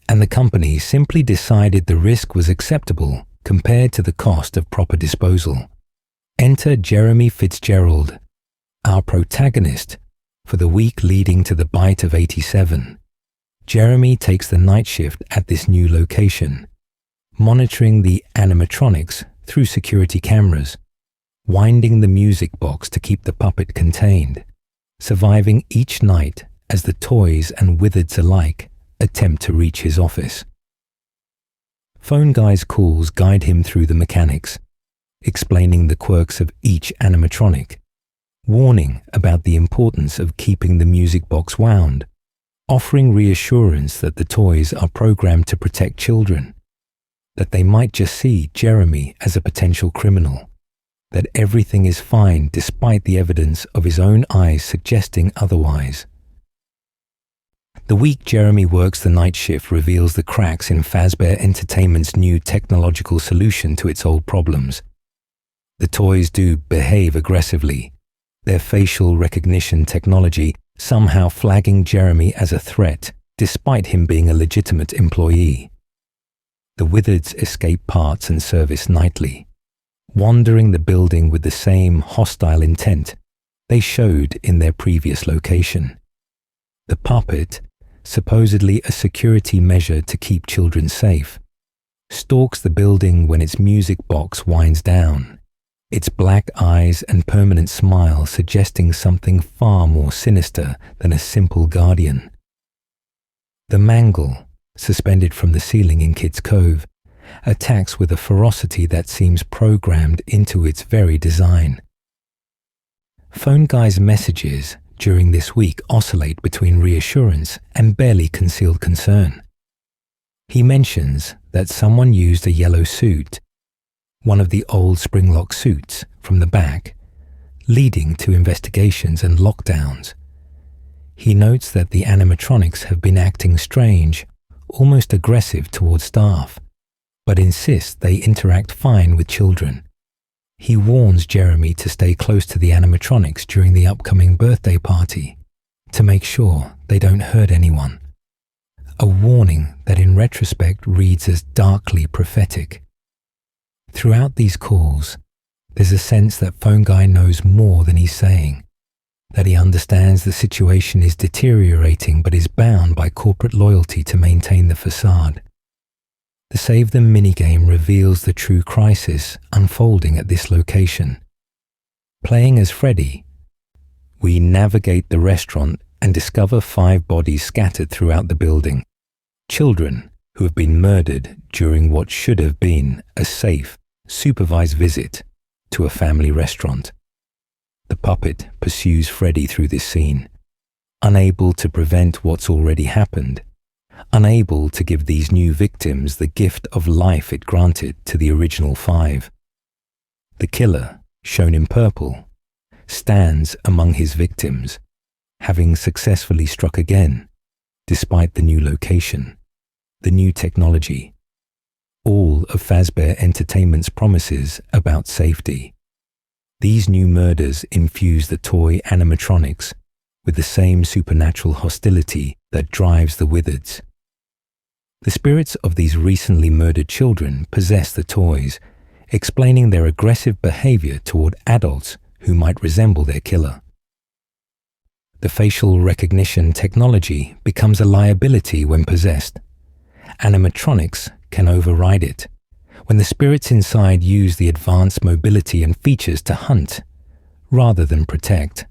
and the company simply decided the risk was acceptable compared to the cost of proper disposal. Enter Jeremy Fitzgerald, our protagonist for the week leading to the bite of 87. Jeremy takes the night shift at this new location, monitoring the animatronics through security cameras, winding the music box to keep the puppet contained, surviving each night as the toys and wizards alike attempt to reach his office. Phone Guy's calls guide him through the mechanics, explaining the quirks of each animatronic, warning about the importance of keeping the music box wound, offering reassurance that the toys are programmed to protect children, that they might just see Jeremy as a potential criminal, that everything is fine despite the evidence of his own eyes suggesting otherwise. The week Jeremy works the night shift reveals the cracks in Fazbear Entertainment's new technological solution to its old problems. The toys do behave aggressively, their facial recognition technology somehow flagging Jeremy as a threat despite him being a legitimate employee. The wizards escape parts and service nightly, wandering the building with the same hostile intent they showed in their previous location. The puppet, supposedly a security measure to keep children safe, stalks the building when its music box winds down, its black eyes and permanent smile suggesting something far more sinister than a simple guardian. The Mangle, suspended from the ceiling in Kid's Cove, attacks with a ferocity that seems programmed into its very design. Phone Guy's messages during this week oscillate between reassurance and barely concealed concern. He mentions that someone used a yellow suit, one of the old springlock suits, from the back, leading to investigations and lockdowns. He notes that the animatronics have been acting strange, almost aggressive towards staff, but insists they interact fine with children. He warns Jeremy to stay close to the animatronics during the upcoming birthday party, to make sure they don't hurt anyone. A warning that in retrospect reads as darkly prophetic. Throughout these calls, there's a sense that Phone Guy knows more than he's saying, that he understands the situation is deteriorating but is bound by corporate loyalty to maintain the facade. The Save Them minigame reveals the true crisis unfolding at this location. Playing as Freddy, we navigate the restaurant and discover 5 bodies scattered throughout the building. Children who have been murdered during what should have been a safe, supervised visit to a family restaurant. The puppet pursues Freddy through this scene, unable to prevent what's already happened, unable to give these new victims the gift of life it granted to the original 5. The killer, shown in purple, stands among his victims, having successfully struck again, despite the new location, the new technology, all of Fazbear Entertainment's promises about safety. These new murders infuse the toy animatronics with the same supernatural hostility that drives the wizards. The spirits of these recently murdered children possess the toys, explaining their aggressive behavior toward adults who might resemble their killer. The facial recognition technology becomes a liability when possessed. Animatronics can override it, when the spirits inside use the advanced mobility and features to hunt, rather than protect.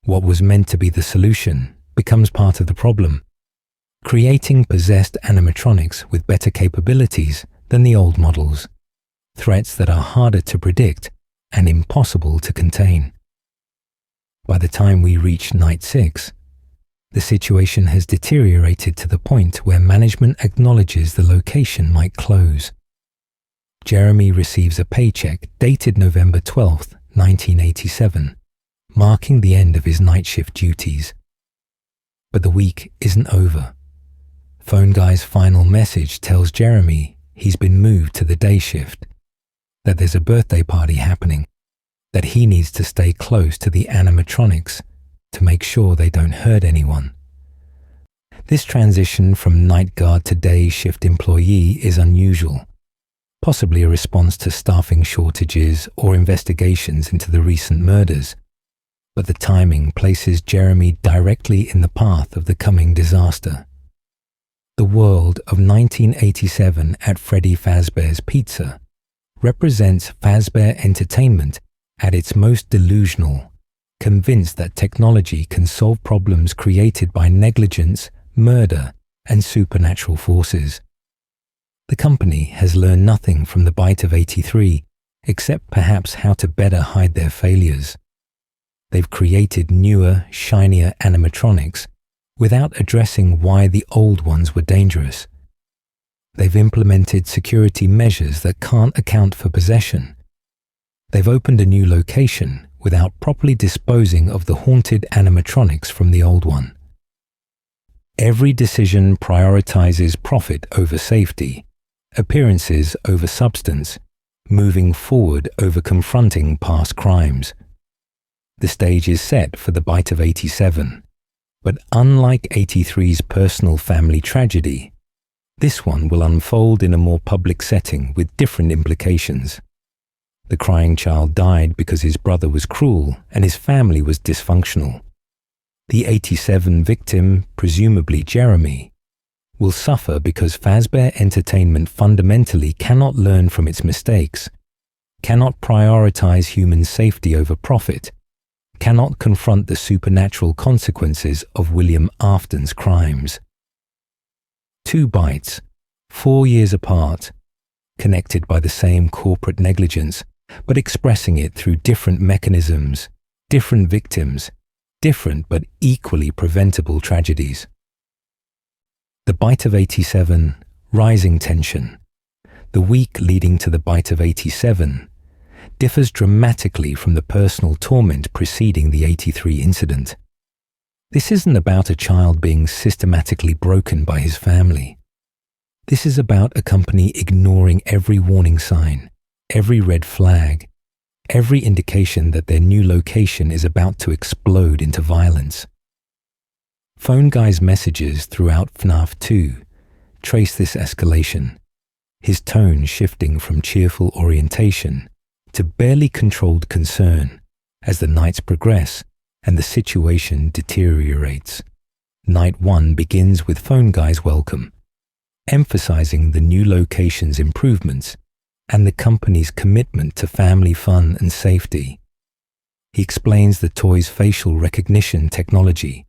What was meant to be the solution becomes part of the problem, creating possessed animatronics with better capabilities than the old models, threats that are harder to predict and impossible to contain. By the time we reach night 6, the situation has deteriorated to the point where management acknowledges the location might close. Jeremy receives a paycheck dated November 12th, 1987, marking the end of his night shift duties. But the week isn't over. Phone Guy's final message tells Jeremy he's been moved to the day shift, that there's a birthday party happening, that he needs to stay close to the animatronics to make sure they don't hurt anyone. This transition from night guard to day shift employee is unusual, possibly a response to staffing shortages or investigations into the recent murders, but the timing places Jeremy directly in the path of the coming disaster. The world of 1987 at Freddy Fazbear's Pizza represents Fazbear Entertainment at its most delusional, convinced that technology can solve problems created by negligence, murder, and supernatural forces. The company has learned nothing from the bite of 83, except perhaps how to better hide their failures. They've created newer, shinier animatronics without addressing why the old ones were dangerous. They've implemented security measures that can't account for possession. They've opened a new location without properly disposing of the haunted animatronics from the old one. Every decision prioritizes profit over safety, appearances over substance, moving forward over confronting past crimes. The stage is set for the bite of 87, but unlike 83's personal family tragedy, this one will unfold in a more public setting with different implications. The crying child died because his brother was cruel and his family was dysfunctional. The 87 victim, presumably Jeremy, will suffer because Fazbear Entertainment fundamentally cannot learn from its mistakes, cannot prioritize human safety over profit, cannot confront the supernatural consequences of William Afton's crimes. 2 bites, 4 years apart, connected by the same corporate negligence, but expressing it through different mechanisms, different victims, different but equally preventable tragedies. The bite of 87, rising tension. The week leading to the bite of 87 differs dramatically from the personal torment preceding the 83 incident. This isn't about a child being systematically broken by his family. This is about a company ignoring every warning sign, every red flag, every indication that their new location is about to explode into violence. Phone Guy's messages throughout FNAF 2 trace this escalation, his tone shifting from cheerful orientation to barely controlled concern as the nights progress and the situation deteriorates. Night 1 begins with Phone Guy's welcome, emphasizing the new location's improvements and the company's commitment to family fun and safety. He explains the toy's facial recognition technology,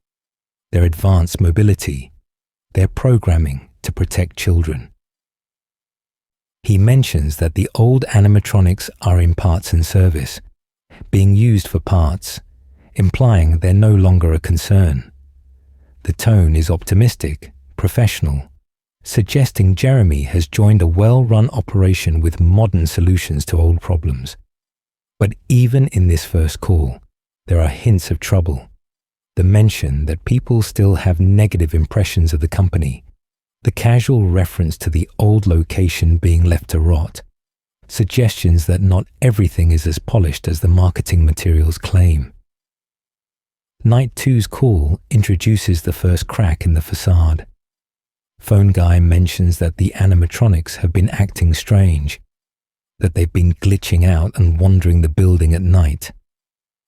their advanced mobility, their programming to protect children. He mentions that the old animatronics are in parts and service, being used for parts, implying they're no longer a concern. The tone is optimistic, professional, suggesting Jeremy has joined a well-run operation with modern solutions to old problems. But even in this first call, there are hints of trouble. The mention that people still have negative impressions of the company, the casual reference to the old location being left to rot, suggestions that not everything is as polished as the marketing materials claim. Night 2's call introduces the first crack in the facade. Phone Guy mentions that the animatronics have been acting strange, that they've been glitching out and wandering the building at night.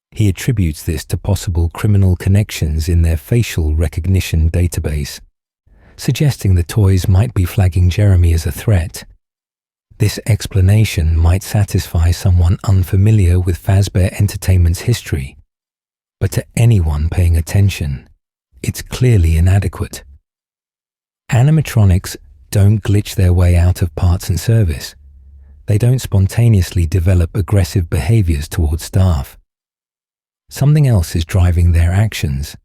He attributes this to possible criminal connections in their facial recognition database, suggesting the toys might be flagging Jeremy as a threat. This explanation might satisfy someone unfamiliar with Fazbear Entertainment's history, but to anyone paying attention, it's clearly inadequate. Animatronics don't glitch their way out of parts and service. They don't spontaneously develop aggressive behaviors towards staff. Something else is driving their actions,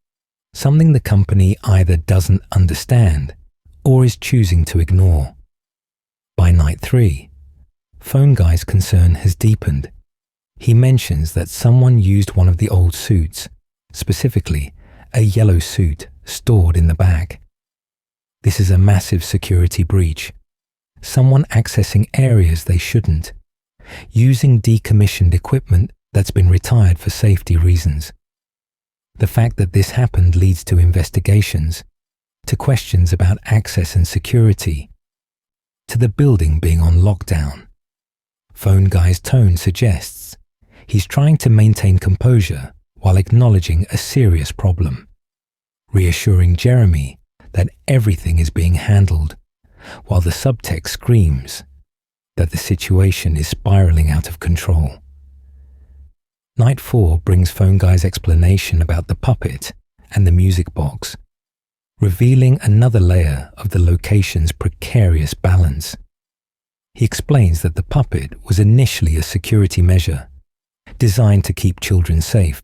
something the company either doesn't understand or is choosing to ignore. By night 3, Phone Guy's concern has deepened. He mentions that someone used one of the old suits, specifically a yellow suit stored in the back. This is a massive security breach. Someone accessing areas they shouldn't, using decommissioned equipment that's been retired for safety reasons. The fact that this happened leads to investigations, to questions about access and security, to the building being on lockdown. Phone Guy's tone suggests he's trying to maintain composure while acknowledging a serious problem, reassuring Jeremy that everything is being handled, while the subtext screams that the situation is spiraling out of control. Night 4 brings Phone Guy's explanation about the puppet and the music box, revealing another layer of the location's precarious balance. He explains that the puppet was initially a security measure, designed to keep children safe,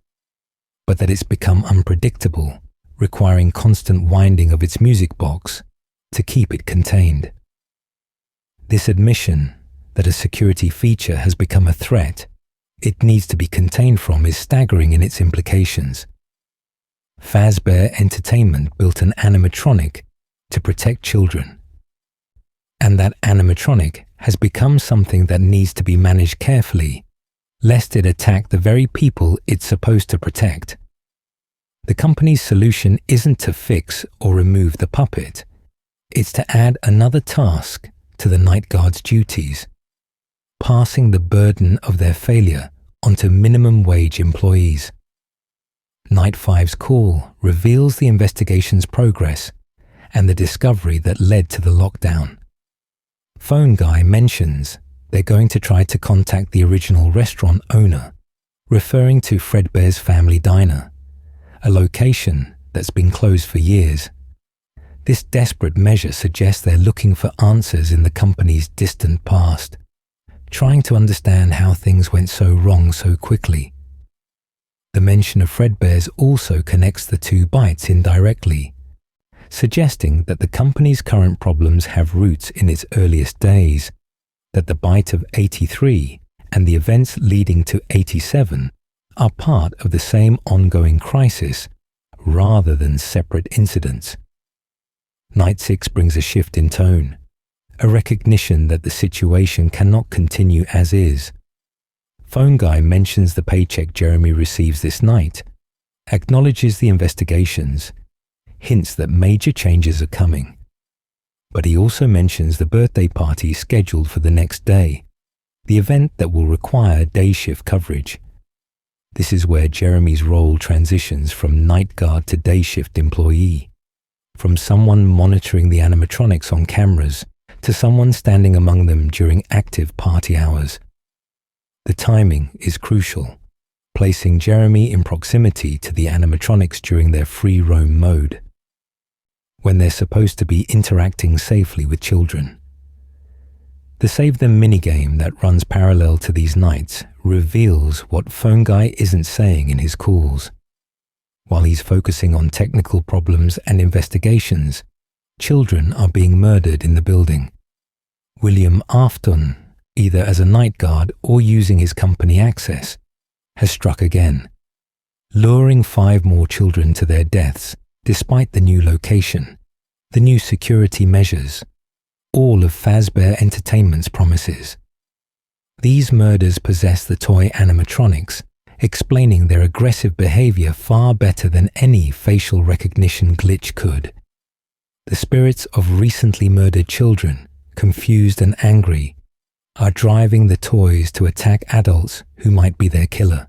but that it's become unpredictable, requiring constant winding of its music box to keep it contained. This admission that a security feature has become a threat it needs to be contained from is staggering in its implications. Fazbear Entertainment built an animatronic to protect children, and that animatronic has become something that needs to be managed carefully, lest it attack the very people it's supposed to protect. The company's solution isn't to fix or remove the puppet, it's to add another task to the night guard's duties, passing the burden of their failure onto minimum wage employees. Night 5's call reveals the investigation's progress and the discovery that led to the lockdown. Phone Guy mentions they're going to try to contact the original restaurant owner, referring to Fredbear's family diner, a location that's been closed for years. This desperate measure suggests they're looking for answers in the company's distant past, trying to understand how things went so wrong so quickly. The mention of Fredbear's also connects the two bites indirectly, suggesting that the company's current problems have roots in its earliest days, that the bite of 83 and the events leading to 87 are part of the same ongoing crisis rather than separate incidents. Night 6 brings a shift in tone, a recognition that the situation cannot continue as is. Phone Guy mentions the paycheck Jeremy receives this night, acknowledges the investigations, hints that major changes are coming. But he also mentions the birthday party scheduled for the next day, the event that will require day shift coverage. This is where Jeremy's role transitions from night guard to day shift employee, from someone monitoring the animatronics on cameras to someone standing among them during active party hours. The timing is crucial, placing Jeremy in proximity to the animatronics during their free roam mode, when they're supposed to be interacting safely with children. The Save Them minigame that runs parallel to these nights reveals what Phone Guy isn't saying in his calls. While he's focusing on technical problems and investigations, children are being murdered in the building. William Afton, either as a night guard or using his company access, has struck again, luring 5 more children to their deaths despite the new location, the new security measures, all of Fazbear Entertainment's promises. These murders possess the toy animatronics, explaining their aggressive behavior far better than any facial recognition glitch could. The spirits of recently murdered children, confused and angry, are driving the toys to attack adults who might be their killer.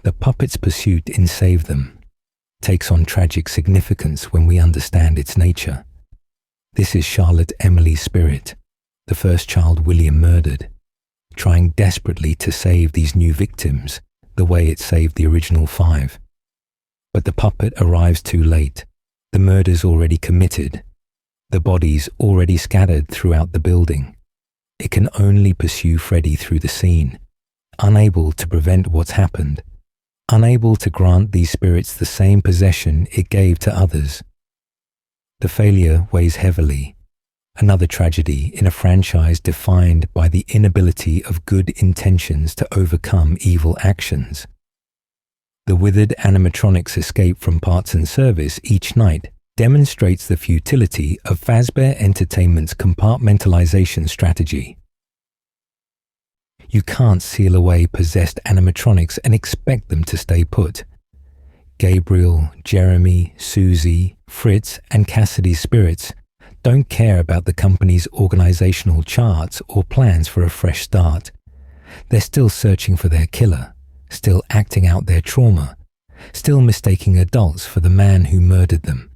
The puppet's pursuit in Save Them takes on tragic significance when we understand its nature. This is Charlotte Emily's spirit, the first child William murdered, trying desperately to save these new victims the way it saved the original 5. But the puppet arrives too late, the murders already committed, the bodies already scattered throughout the building. It can only pursue Freddy through the scene, unable to prevent what's happened, unable to grant these spirits the same possession it gave to others. The failure weighs heavily, another tragedy in a franchise defined by the inability of good intentions to overcome evil actions. The withered animatronics' escape from parts and service each night demonstrates the futility of Fazbear Entertainment's compartmentalization strategy. You can't seal away possessed animatronics and expect them to stay put. Gabriel, Jeremy, Susie, Fritz, and Cassidy's spirits don't care about the company's organizational charts or plans for a fresh start. They're still searching for their killer, still acting out their trauma, still mistaking adults for the man who murdered them.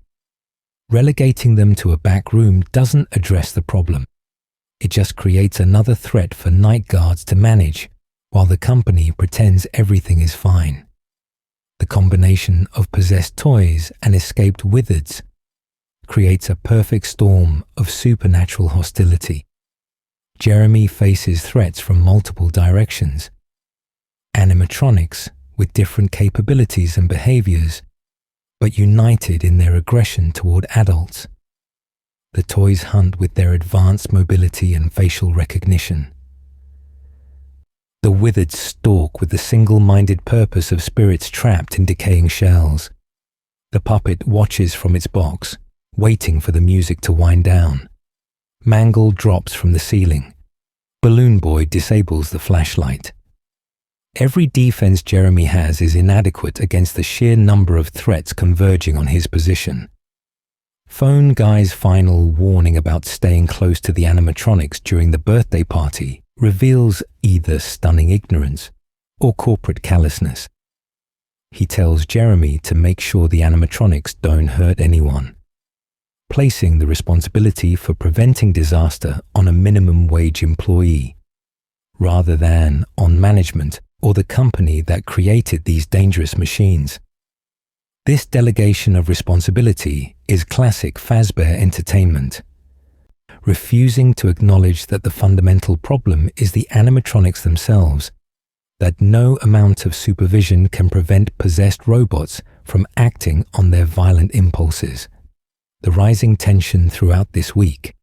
Relegating them to a back room doesn't address the problem. It just creates another threat for night guards to manage, while the company pretends everything is fine. The combination of possessed toys and escaped withereds creates a perfect storm of supernatural hostility. Jeremy faces threats from multiple directions. Animatronics with different capabilities and behaviors, but united in their aggression toward adults. The toys hunt with their advanced mobility and facial recognition. The withereds stalk with the single-minded purpose of spirits trapped in decaying shells. The puppet watches from its box, waiting for the music to wind down. Mangle drops from the ceiling. Balloon Boy disables the flashlight. Every defense Jeremy has is inadequate against the sheer number of threats converging on his position. Phone Guy's final warning about staying close to the animatronics during the birthday party reveals either stunning ignorance or corporate callousness. He tells Jeremy to make sure the animatronics don't hurt anyone, placing the responsibility for preventing disaster on a minimum wage employee, rather than on management or the company that created these dangerous machines. This delegation of responsibility is classic Fazbear Entertainment, refusing to acknowledge that the fundamental problem is the animatronics themselves, that no amount of supervision can prevent possessed robots from acting on their violent impulses. The rising tension throughout this week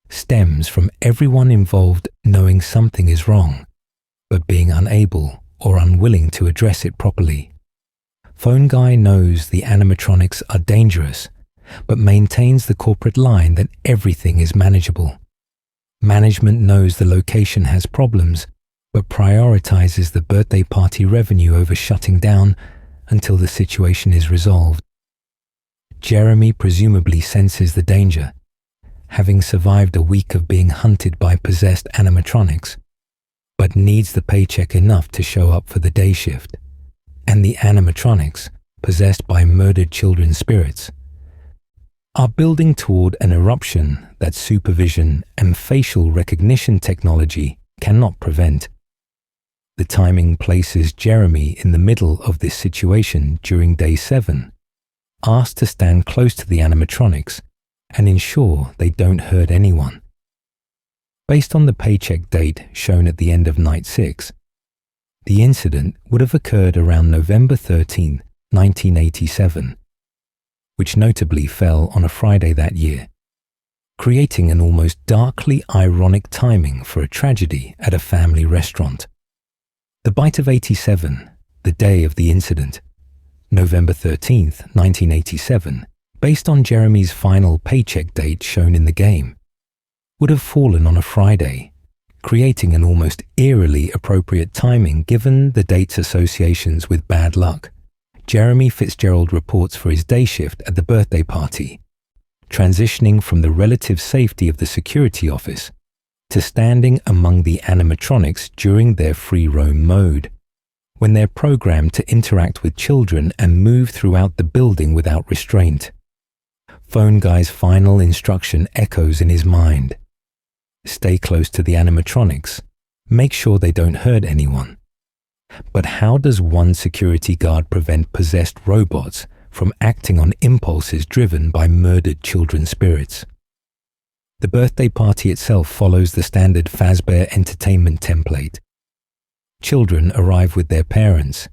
stems from everyone involved knowing something is wrong, but being unable or unwilling to address it properly. Phone Guy knows the animatronics are dangerous, but maintains the corporate line that everything is manageable. Management knows the location has problems, but prioritizes the birthday party revenue over shutting down until the situation is resolved. Jeremy presumably senses the danger, having survived a week of being hunted by possessed animatronics, but needs the paycheck enough to show up for the day shift. And the animatronics, possessed by murdered children's spirits, are building toward an eruption that supervision and facial recognition technology cannot prevent. The timing places Jeremy in the middle of this situation during Day 7, asked to stand close to the animatronics and ensure they don't hurt anyone. Based on the paycheck date shown at the end of Night 6, the incident would have occurred around November 13, 1987, which notably fell on a Friday that year, creating an almost darkly ironic timing for a tragedy at a family restaurant. The Bite of 87, the day of the incident, November 13, 1987, based on Jeremy's final paycheck date shown in the game, would have fallen on a Friday, creating an almost eerily appropriate timing given the date's associations with bad luck. Jeremy Fitzgerald reports for his day shift at the birthday party, transitioning from the relative safety of the security office to standing among the animatronics during their free roam mode, when they're programmed to interact with children and move throughout the building without restraint. Phone Guy's final instruction echoes in his mind. Stay close to the animatronics. Make sure they don't hurt anyone. But how does one security guard prevent possessed robots from acting on impulses driven by murdered children's spirits? The birthday party itself follows the standard Fazbear Entertainment template. Children arrive with their parents,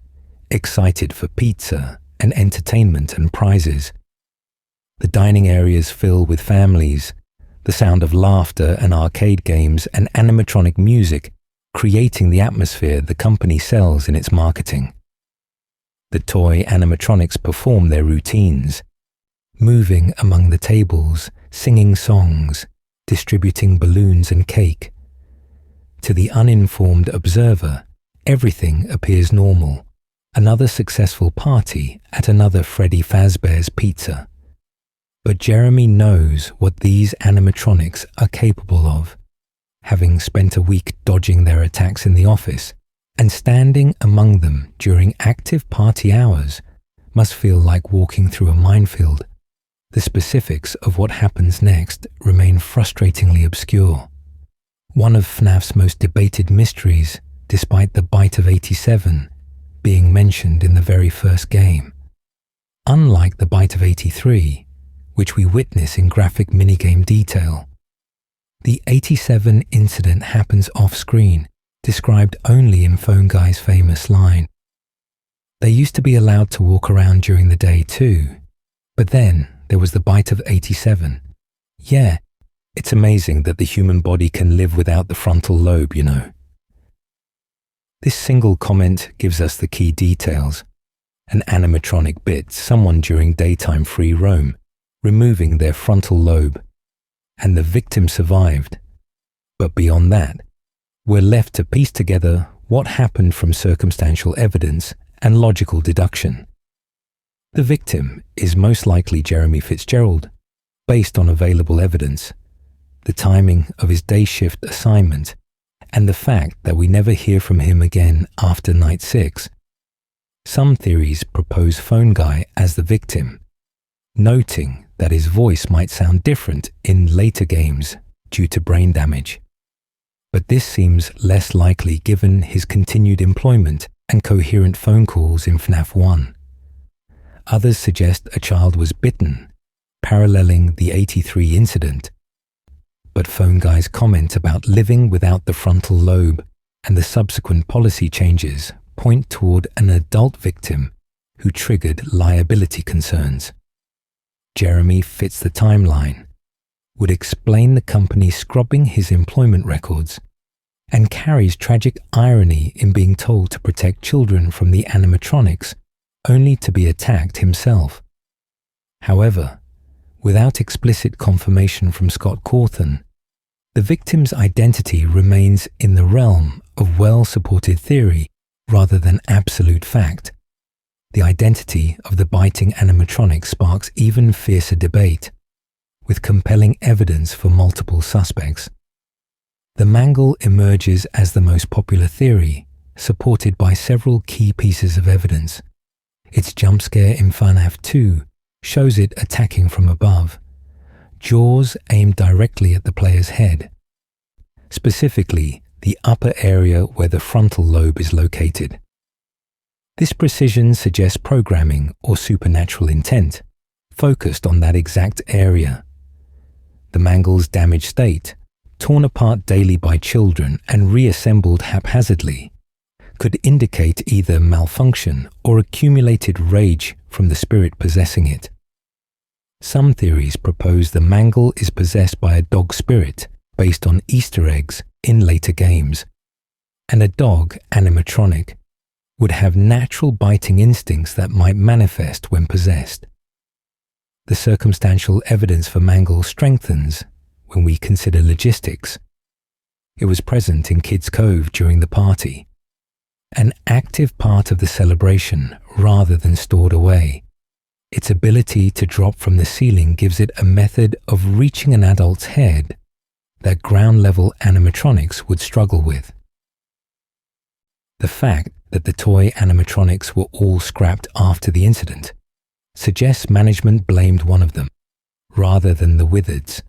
excited for pizza and entertainment and prizes. The dining areas fill with families, the sound of laughter and arcade games and animatronic music creating the atmosphere the company sells in its marketing. The toy animatronics perform their routines, moving among the tables, singing songs, distributing balloons and cake. To the uninformed observer, everything appears normal. Another successful party at another Freddy Fazbear's Pizza. But Jeremy knows what these animatronics are capable of, having spent a week dodging their attacks in the office, and standing among them during active party hours must feel like walking through a minefield. The specifics of what happens next remain frustratingly obscure. One of FNAF's most debated mysteries, despite the bite of 87 being mentioned in the very first game. Unlike the bite of 83, which we witness in graphic minigame detail, the 87 incident happens off-screen, described only in Phone Guy's famous line. They used to be allowed to walk around during the day too, but then there was the bite of 87. Yeah, it's amazing that the human body can live without the frontal lobe, you know. This single comment gives us the key details. An animatronic bit someone during daytime free roam, removing their frontal lobe, and the victim survived. But beyond that, we're left to piece together what happened from circumstantial evidence and logical deduction. The victim is most likely Jeremy Fitzgerald, based on available evidence, the timing of his day shift assignment, and the fact that we never hear from him again after night 6. Some theories propose Phone Guy as the victim, noting that his voice might sound different in later games due to brain damage. But this seems less likely given his continued employment and coherent phone calls in FNAF 1. Others suggest a child was bitten, paralleling the 83 incident. But Phone Guy's comment about living without the frontal lobe and the subsequent policy changes point toward an adult victim who triggered liability concerns. Jeremy fits the timeline, would explain the company scrubbing his employment records, and carries tragic irony in being told to protect children from the animatronics only to be attacked himself. However, without explicit confirmation from Scott Cawthon, the victim's identity remains in the realm of well-supported theory rather than absolute fact. The identity of the biting animatronic sparks even fiercer debate, with compelling evidence for multiple suspects. The Mangle emerges as the most popular theory, supported by several key pieces of evidence. Its jump scare in FNAF 2 shows it attacking from above, jaws aimed directly at the player's head, specifically the upper area where the frontal lobe is located. This precision suggests programming or supernatural intent, focused on that exact area. The Mangle's damaged state, torn apart daily by children and reassembled haphazardly, could indicate either malfunction or accumulated rage from the spirit possessing it. Some theories propose the Mangle is possessed by a dog spirit based on Easter eggs in later games, and a dog animatronic would have natural biting instincts that might manifest when possessed. The circumstantial evidence for Mangle strengthens when we consider logistics. It was present in Kids Cove during the party, an active part of the celebration rather than stored away. Its ability to drop from the ceiling gives it a method of reaching an adult's head that ground-level animatronics would struggle with. The fact that the toy animatronics were all scrapped after the incident suggests management blamed one of them, rather than the Wizards,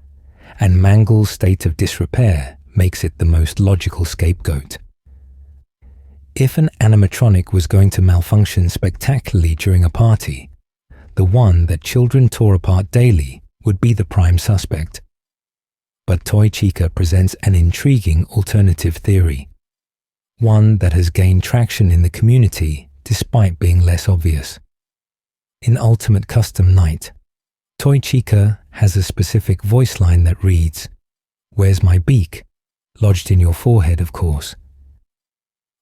and Mangle's state of disrepair makes it the most logical scapegoat. If an animatronic was going to malfunction spectacularly during a party, the one that children tore apart daily would be the prime suspect. But Toy Chica presents an intriguing alternative theory, one that has gained traction in the community despite being less obvious. In Ultimate Custom Night, Toy Chica has a specific voice line that reads, "Where's my beak?" lodged in your forehead, of course.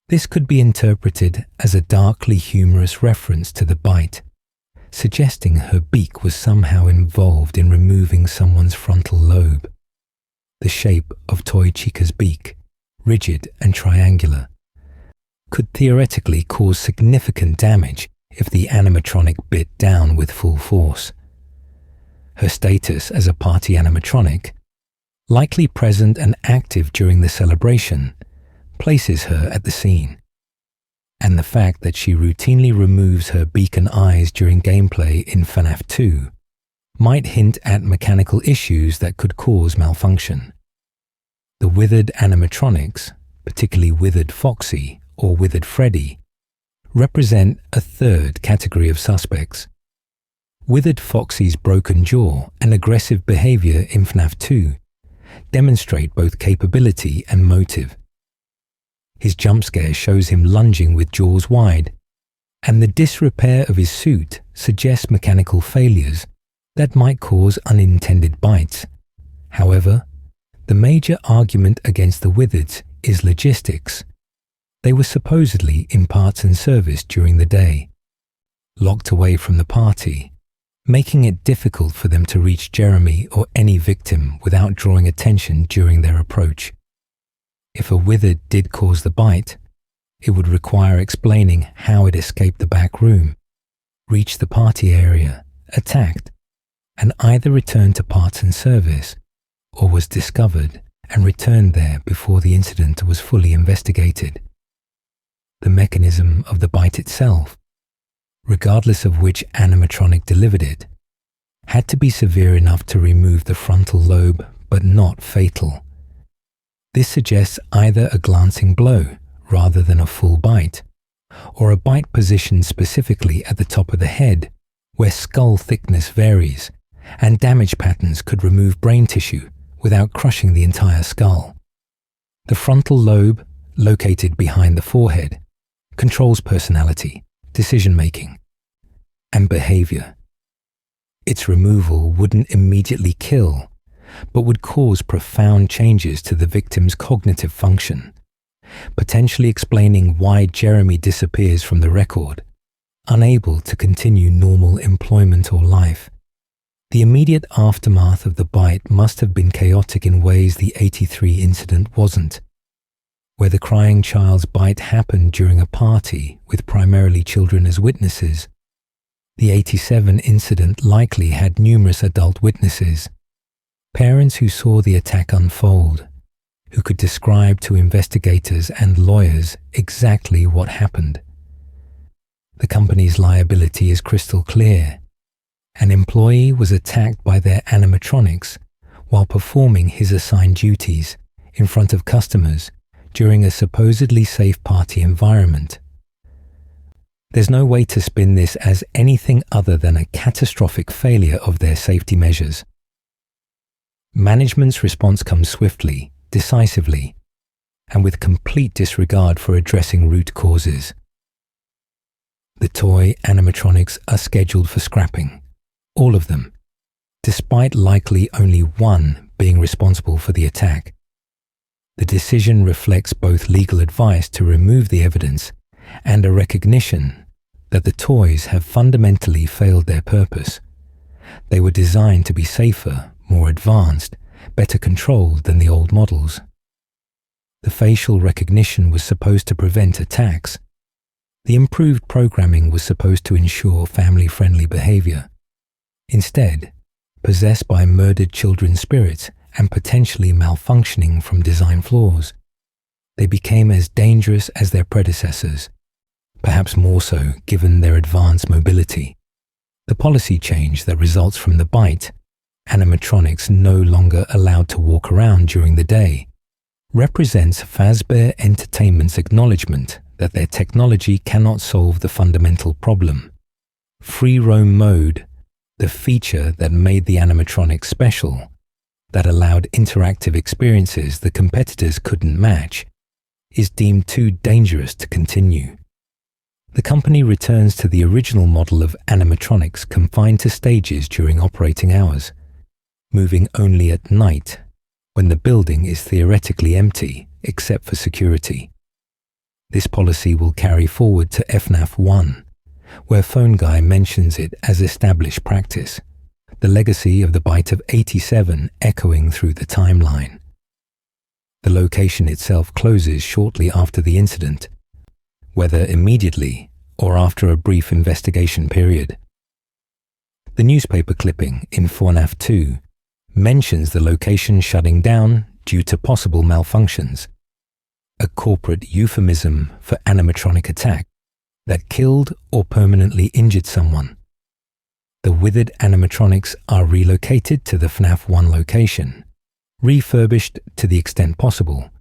This could be interpreted as a darkly humorous reference to the bite, suggesting her beak was somehow involved in removing someone's frontal lobe. The shape of Toy Chica's beak, rigid and triangular, could theoretically cause significant damage if the animatronic bit down with full force. Her status as a party animatronic, likely present and active during the celebration, places her at the scene. And the fact that she routinely removes her beak and eyes during gameplay in FNAF 2 might hint at mechanical issues that could cause malfunction. The withered animatronics, particularly Withered Foxy or Withered Freddy, represent a third category of suspects. Withered Foxy's broken jaw and aggressive behavior in FNAF 2 demonstrate both capability and motive. His jump scare shows him lunging with jaws wide, and the disrepair of his suit suggests mechanical failures that might cause unintended bites. However, the major argument against the Withereds is logistics. They were supposedly in parts and service during the day, locked away from the party, making it difficult for them to reach Jeremy or any victim without drawing attention during their approach. If a Withered did cause the bite, it would require explaining how it escaped the back room, reached the party area, attacked, and either returned to parts and service, or was discovered and returned there before the incident was fully investigated. The mechanism of the bite itself, regardless of which animatronic delivered it, had to be severe enough to remove the frontal lobe, but not fatal. This suggests either a glancing blow rather than a full bite, or a bite positioned specifically at the top of the head, where skull thickness varies, and damage patterns could remove brain tissue without crushing the entire skull. The frontal lobe, located behind the forehead, controls personality, decision-making, and behavior. Its removal wouldn't immediately kill, but would cause profound changes to the victim's cognitive function, potentially explaining why Jeremy disappears from the record, unable to continue normal employment or life. The immediate aftermath of the bite must have been chaotic in ways the 83 incident wasn't, where the crying child's bite happened during a party with primarily children as witnesses. The 87 incident likely had numerous adult witnesses, parents who saw the attack unfold, who could describe to investigators and lawyers exactly what happened. The company's liability is crystal clear. An employee was attacked by their animatronics while performing his assigned duties in front of customers during a supposedly safe party environment. There's no way to spin this as anything other than a catastrophic failure of their safety measures. Management's response comes swiftly, decisively, and with complete disregard for addressing root causes. The toy animatronics are scheduled for scrapping, all of them, despite likely only one being responsible for the attack. The decision reflects both legal advice to remove the evidence and a recognition that the toys have fundamentally failed their purpose. They were designed to be safer, more advanced, better controlled than the old models. The facial recognition was supposed to prevent attacks. The improved programming was supposed to ensure family-friendly behavior. Instead, possessed by murdered children's spirits and potentially malfunctioning from design flaws, they became as dangerous as their predecessors, perhaps more so given their advanced mobility. The policy change that results from the bite, animatronics no longer allowed to walk around during the day, represents Fazbear Entertainment's acknowledgement that their technology cannot solve the fundamental problem. Free roam mode, the feature that made the animatronics special, that allowed interactive experiences the competitors couldn't match, is deemed too dangerous to continue. The company returns to the original model of animatronics confined to stages during operating hours, moving only at night when the building is theoretically empty except for security. This policy will carry forward to FNAF 1, where Phone Guy mentions it as established practice, the legacy of the Bite of 87 echoing through the timeline. The location itself closes shortly after the incident, whether immediately or after a brief investigation period. The newspaper clipping in FNAF 2 mentions the location shutting down due to possible malfunctions, a corporate euphemism for animatronic attack that killed or permanently injured someone. The withered animatronics are relocated to the FNAF 1 location, refurbished to the extent possible,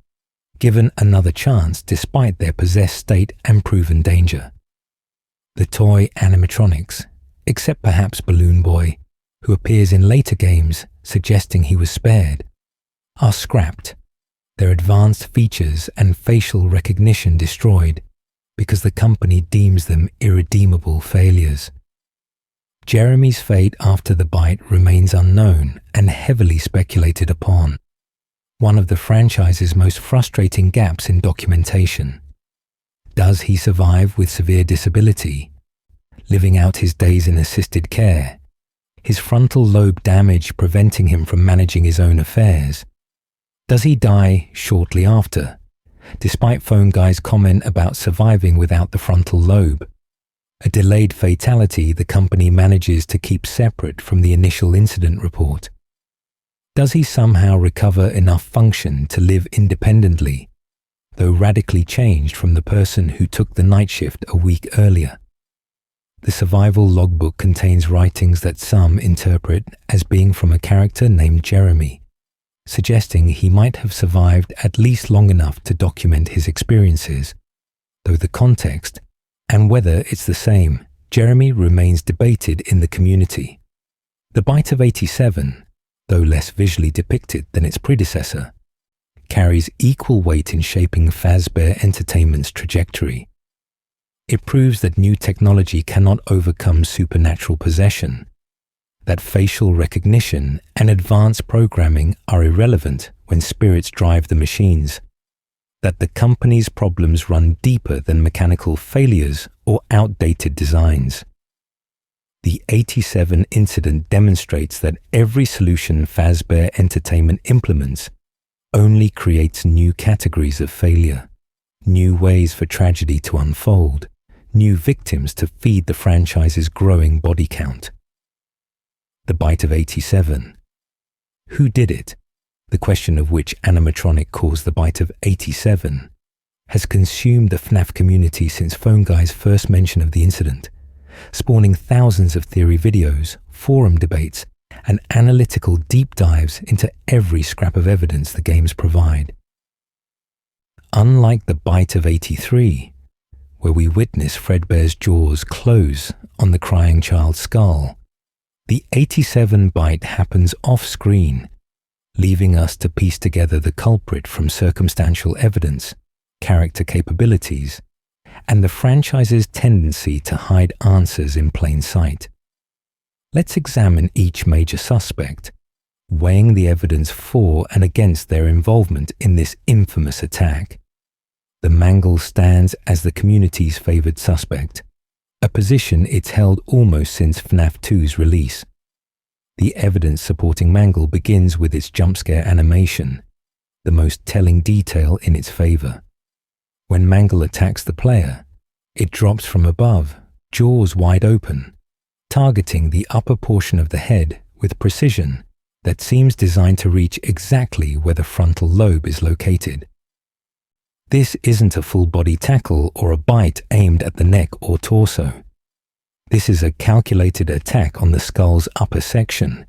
given another chance despite their possessed state and proven danger. The toy animatronics, except perhaps Balloon Boy, who appears in later games suggesting he was spared, are scrapped, their advanced features and facial recognition destroyed because the company deems them irredeemable failures. Jeremy's fate after the bite remains unknown and heavily speculated upon, one of the franchise's most frustrating gaps in documentation. Does he survive with severe disability, living out his days in assisted care, his frontal lobe damage preventing him from managing his own affairs? Does he die shortly after, despite Phone Guy's comment about surviving without the frontal lobe, a delayed fatality the company manages to keep separate from the initial incident report? Does he somehow recover enough function to live independently, though radically changed from the person who took the night shift a week earlier? The survival logbook contains writings that some interpret as being from a character named Jeremy, suggesting he might have survived at least long enough to document his experiences, though the context and whether it's the same Jeremy remains debated in the community. The Bite of 87, though less visually depicted than its predecessor, carries equal weight in shaping Fazbear Entertainment's trajectory. It proves that new technology cannot overcome supernatural possession, that facial recognition and advanced programming are irrelevant when spirits drive the machines, that the company's problems run deeper than mechanical failures or outdated designs. The 87 incident demonstrates that every solution Fazbear Entertainment implements only creates new categories of failure, new ways for tragedy to unfold, new victims to feed the franchise's growing body count. The Bite of 87. Who did it? The question of which animatronic caused the Bite of 87 has consumed the FNAF community since Phone Guy's first mention of the incident, spawning thousands of theory videos, forum debates, and analytical deep dives into every scrap of evidence the games provide. Unlike the Bite of 83, where we witness Fredbear's jaws close on the crying child's skull, the 87 bite happens off-screen, leaving us to piece together the culprit from circumstantial evidence, character capabilities, and the franchise's tendency to hide answers in plain sight. Let's examine each major suspect, weighing the evidence for and against their involvement in this infamous attack. The Mangle stands as the community's favoured suspect, a position it's held almost since FNAF 2's release. The evidence supporting Mangle begins with its jump-scare animation, the most telling detail in its favour. When Mangle attacks the player, it drops from above, jaws wide open, targeting the upper portion of the head with precision that seems designed to reach exactly where the frontal lobe is located. This isn't a full-body tackle or a bite aimed at the neck or torso. This is a calculated attack on the skull's upper section,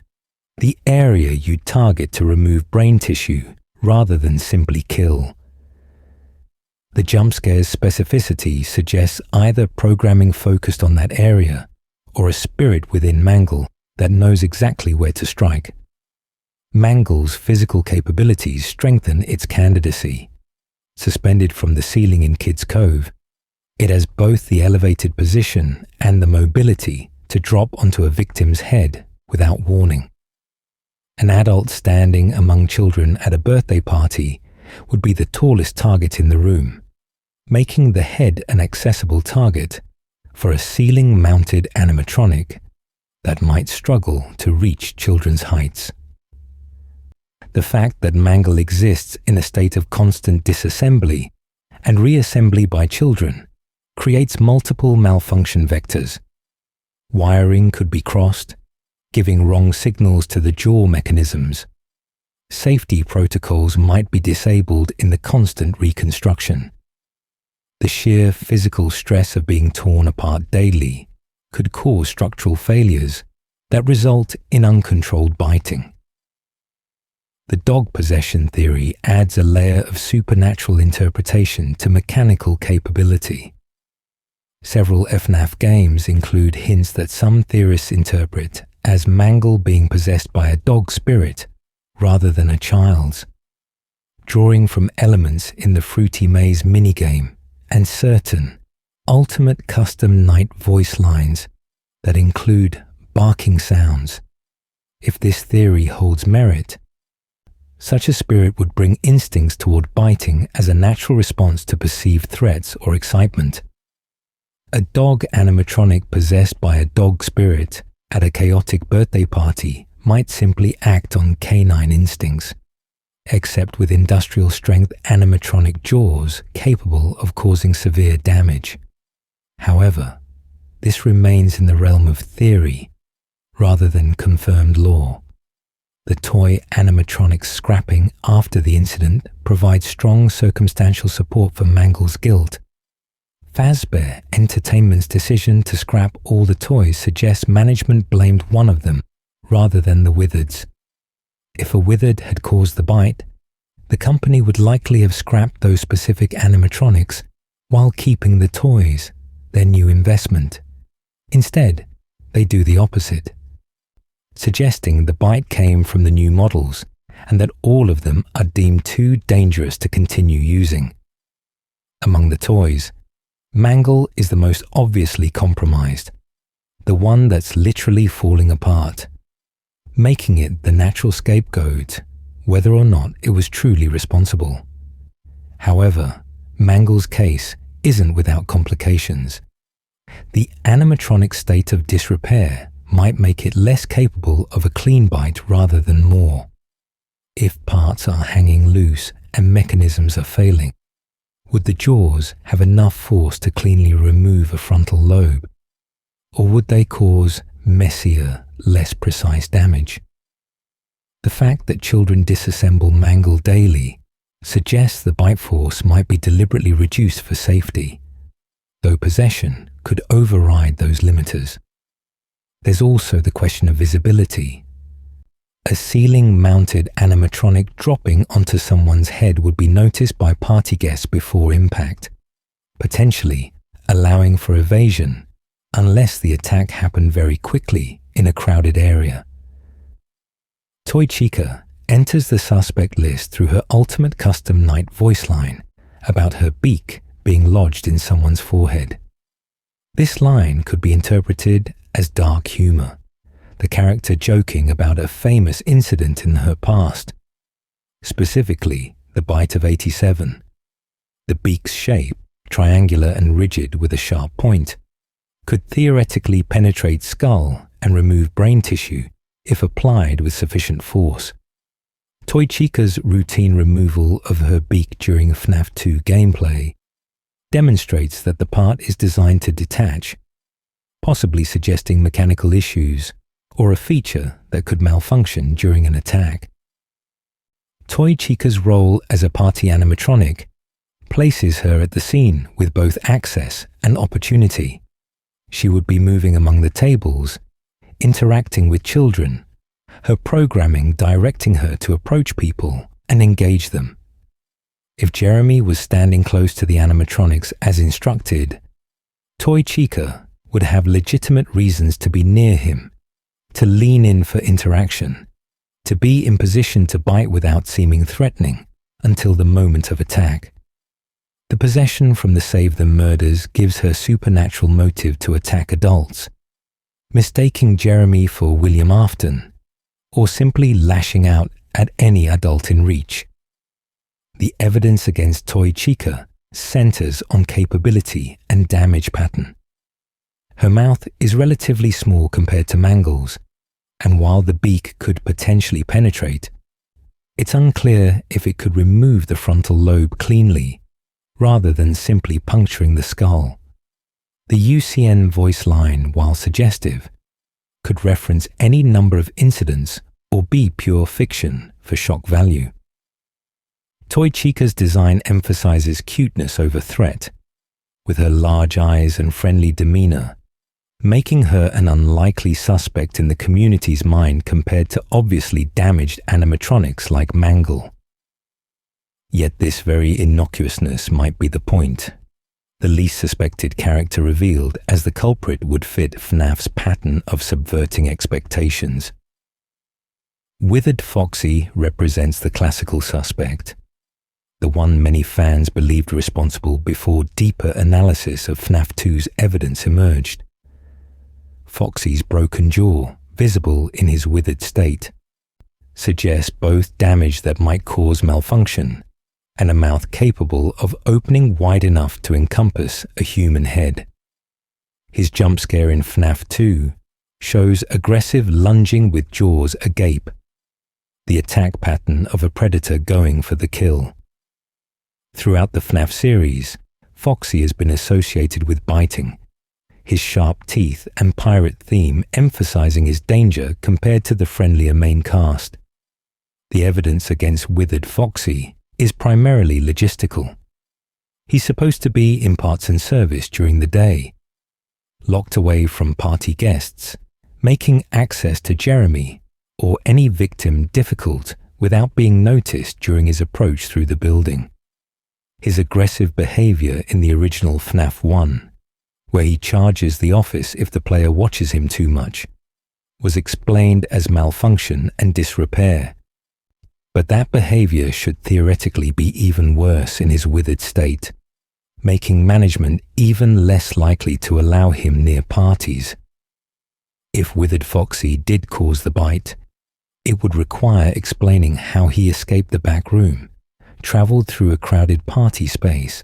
the area you target to remove brain tissue rather than simply kill. The jump scare's specificity suggests either programming focused on that area or a spirit within Mangle that knows exactly where to strike. Mangle's physical capabilities strengthen its candidacy. Suspended from the ceiling in Kid's Cove, It has both the elevated position and the mobility to drop onto a victim's head without warning. An adult standing among children at a birthday party would be the tallest target in the room, making the head an accessible target for a ceiling-mounted animatronic that might struggle to reach children's heights. The fact that Mangle exists in a state of constant disassembly and reassembly by children creates multiple malfunction vectors. Wiring could be crossed, giving wrong signals to the jaw mechanisms. Safety protocols might be disabled in the constant reconstruction. The sheer physical stress of being torn apart daily could cause structural failures that result in uncontrolled biting. The dog possession theory adds a layer of supernatural interpretation to mechanical capability. Several FNAF games include hints that some theorists interpret as Mangle being possessed by a dog spirit rather than a child's, drawing from elements in the Fruity Maze minigame and certain ultimate custom night voice lines that include barking sounds. If this theory holds merit, such a spirit would bring instincts toward biting as a natural response to perceived threats or excitement. A dog animatronic possessed by a dog spirit at a chaotic birthday party might simply act on canine instincts, except with industrial-strength animatronic jaws capable of causing severe damage. However, this remains in the realm of theory rather than confirmed law. The toy animatronic scrapping after the incident provides strong circumstantial support for Mangle's guilt. Fazbear Entertainment's decision to scrap all the toys suggests management blamed one of them rather than the Wizards. If a wizard had caused the bite, the company would likely have scrapped those specific animatronics while keeping the toys, their new investment. Instead, they do the opposite, suggesting the bite came from the new models and that all of them are deemed too dangerous to continue using. Among the toys, Mangle is the most obviously compromised, the one that's literally falling apart, making it the natural scapegoat, whether or not it was truly responsible. However, Mangle's case isn't without complications. The animatronic state of disrepair might make it less capable of a clean bite rather than more. If parts are hanging loose and mechanisms are failing, would the jaws have enough force to cleanly remove a frontal lobe? Or would they cause messier, less precise damage? The fact that children disassemble Mangle daily suggests the bite force might be deliberately reduced for safety, though possession could override those limiters. There's also the question of visibility. A ceiling-mounted animatronic dropping onto someone's head would be noticed by party guests before impact, potentially allowing for evasion unless the attack happened very quickly in a crowded area. Toy Chica enters the suspect list through her ultimate custom night voice line about her beak being lodged in someone's forehead. This line could be interpreted as dark humor, the character joking about a famous incident in her past, specifically the bite of 87. The beak's shape, triangular and rigid with a sharp point, could theoretically penetrate skull and remove brain tissue if applied with sufficient force. Toy Chica's routine removal of her beak during FNAF 2 gameplay demonstrates that the part is designed to detach, possibly suggesting mechanical issues or a feature that could malfunction during an attack. Toy Chica's role as a party animatronic places her at the scene with both access and opportunity. She would be moving among the tables, interacting with children, her programming directing her to approach people and engage them. If Jeremy was standing close to the animatronics as instructed, Toy Chica would have legitimate reasons to be near him, to lean in for interaction, to be in position to bite without seeming threatening until the moment of attack. The possession from the Save Them murders gives her supernatural motive to attack adults, mistaking Jeremy for William Afton, or simply lashing out at any adult in reach. The evidence against Toy Chica centers on capability and damage pattern. Her mouth is relatively small compared to Mangle's, and while the beak could potentially penetrate, it's unclear if it could remove the frontal lobe cleanly, rather than simply puncturing the skull. The UCN voice line, while suggestive, could reference any number of incidents or be pure fiction for shock value. Toy Chica's design emphasizes cuteness over threat, with her large eyes and friendly demeanor, making her an unlikely suspect in the community's mind compared to obviously damaged animatronics like Mangle. Yet this very innocuousness might be the point. The least suspected character revealed as the culprit would fit FNAF's pattern of subverting expectations. Withered Foxy represents the classical suspect, the one many fans believed responsible before deeper analysis of FNAF 2's evidence emerged. Foxy's broken jaw, visible in his withered state, suggests both damage that might cause malfunction and a mouth capable of opening wide enough to encompass a human head. His jump scare in FNAF 2 shows aggressive lunging with jaws agape, the attack pattern of a predator going for the kill. Throughout the FNAF series, Foxy has been associated with biting, his sharp teeth and pirate theme emphasizing his danger compared to the friendlier main cast. The evidence against Withered Foxy is primarily logistical. He's supposed to be in parts and service during the day, locked away from party guests, making access to Jeremy or any victim difficult without being noticed during his approach through the building. His aggressive behavior in the original FNAF 1, where he charges the office if the player watches him too much, was explained as malfunction and disrepair. But that behavior should theoretically be even worse in his withered state, making management even less likely to allow him near parties. If Withered Foxy did cause the bite, it would require explaining how he escaped the back room, traveled through a crowded party space,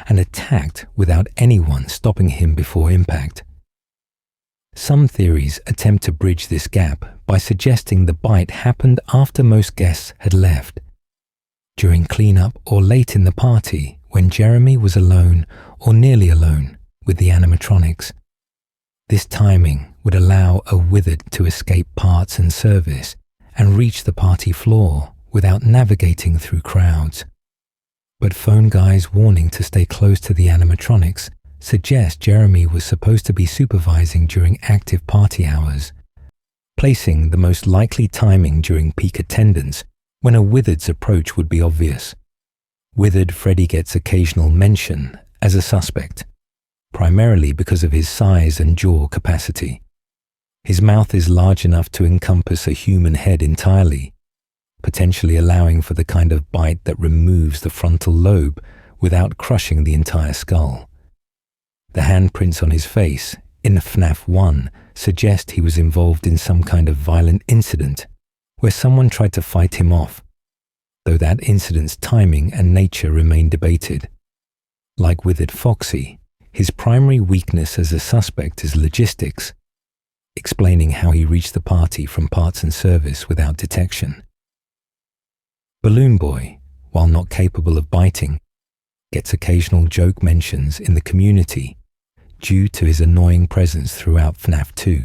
and attacked without anyone stopping him before impact. Some theories attempt to bridge this gap by suggesting the bite happened after most guests had left, during cleanup or late in the party when Jeremy was alone or nearly alone with the animatronics. This timing would allow a withered to escape parts and service and reach the party floor without navigating through crowds. But phone guys' warning to stay close to the animatronics suggest Jeremy was supposed to be supervising during active party hours, placing the most likely timing during peak attendance when a Withered's approach would be obvious. Withered Freddy gets occasional mention as a suspect, primarily because of his size and jaw capacity. His mouth is large enough to encompass a human head entirely, potentially allowing for the kind of bite that removes the frontal lobe without crushing the entire skull. The handprints on his face in FNAF 1 suggest he was involved in some kind of violent incident where someone tried to fight him off, though that incident's timing and nature remain debated. Like Withered Foxy, his primary weakness as a suspect is logistics, explaining how he reached the party from parts and service without detection. Balloon Boy, while not capable of biting, gets occasional joke mentions in the community due to his annoying presence throughout FNAF 2.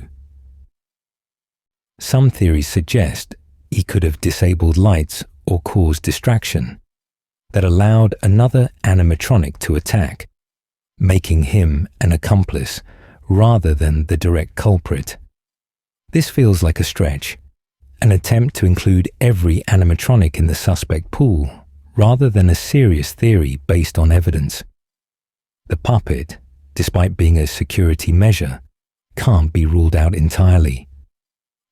Some theories suggest he could have disabled lights or caused distraction that allowed another animatronic to attack, making him an accomplice rather than the direct culprit. This feels like a stretch, an attempt to include every animatronic in the suspect pool rather than a serious theory based on evidence. The puppet, despite being a security measure, can't be ruled out entirely.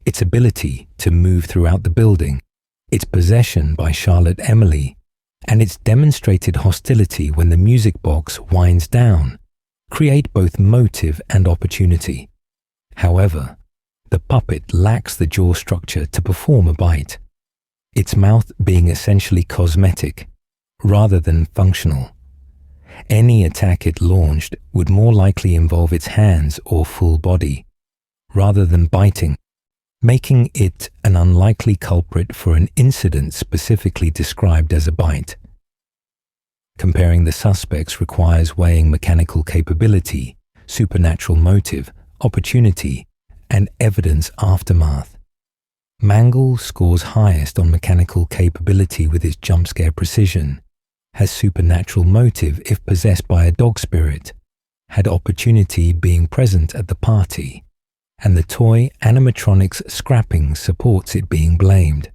Its ability to move throughout the building, its possession by Charlotte Emily, and its demonstrated hostility when the music box winds down create both motive and opportunity. However, the puppet lacks the jaw structure to perform a bite, its mouth being essentially cosmetic rather than functional. Any attack it launched would more likely involve its hands or full body, rather than biting, making it an unlikely culprit for an incident specifically described as a bite. Comparing the suspects requires weighing mechanical capability, supernatural motive, opportunity, and evidence aftermath. Mangle scores highest on mechanical capability with its jump scare precision, has supernatural motive if possessed by a dog spirit, had opportunity being present at the party, and the toy animatronics scrapping supports it being blamed.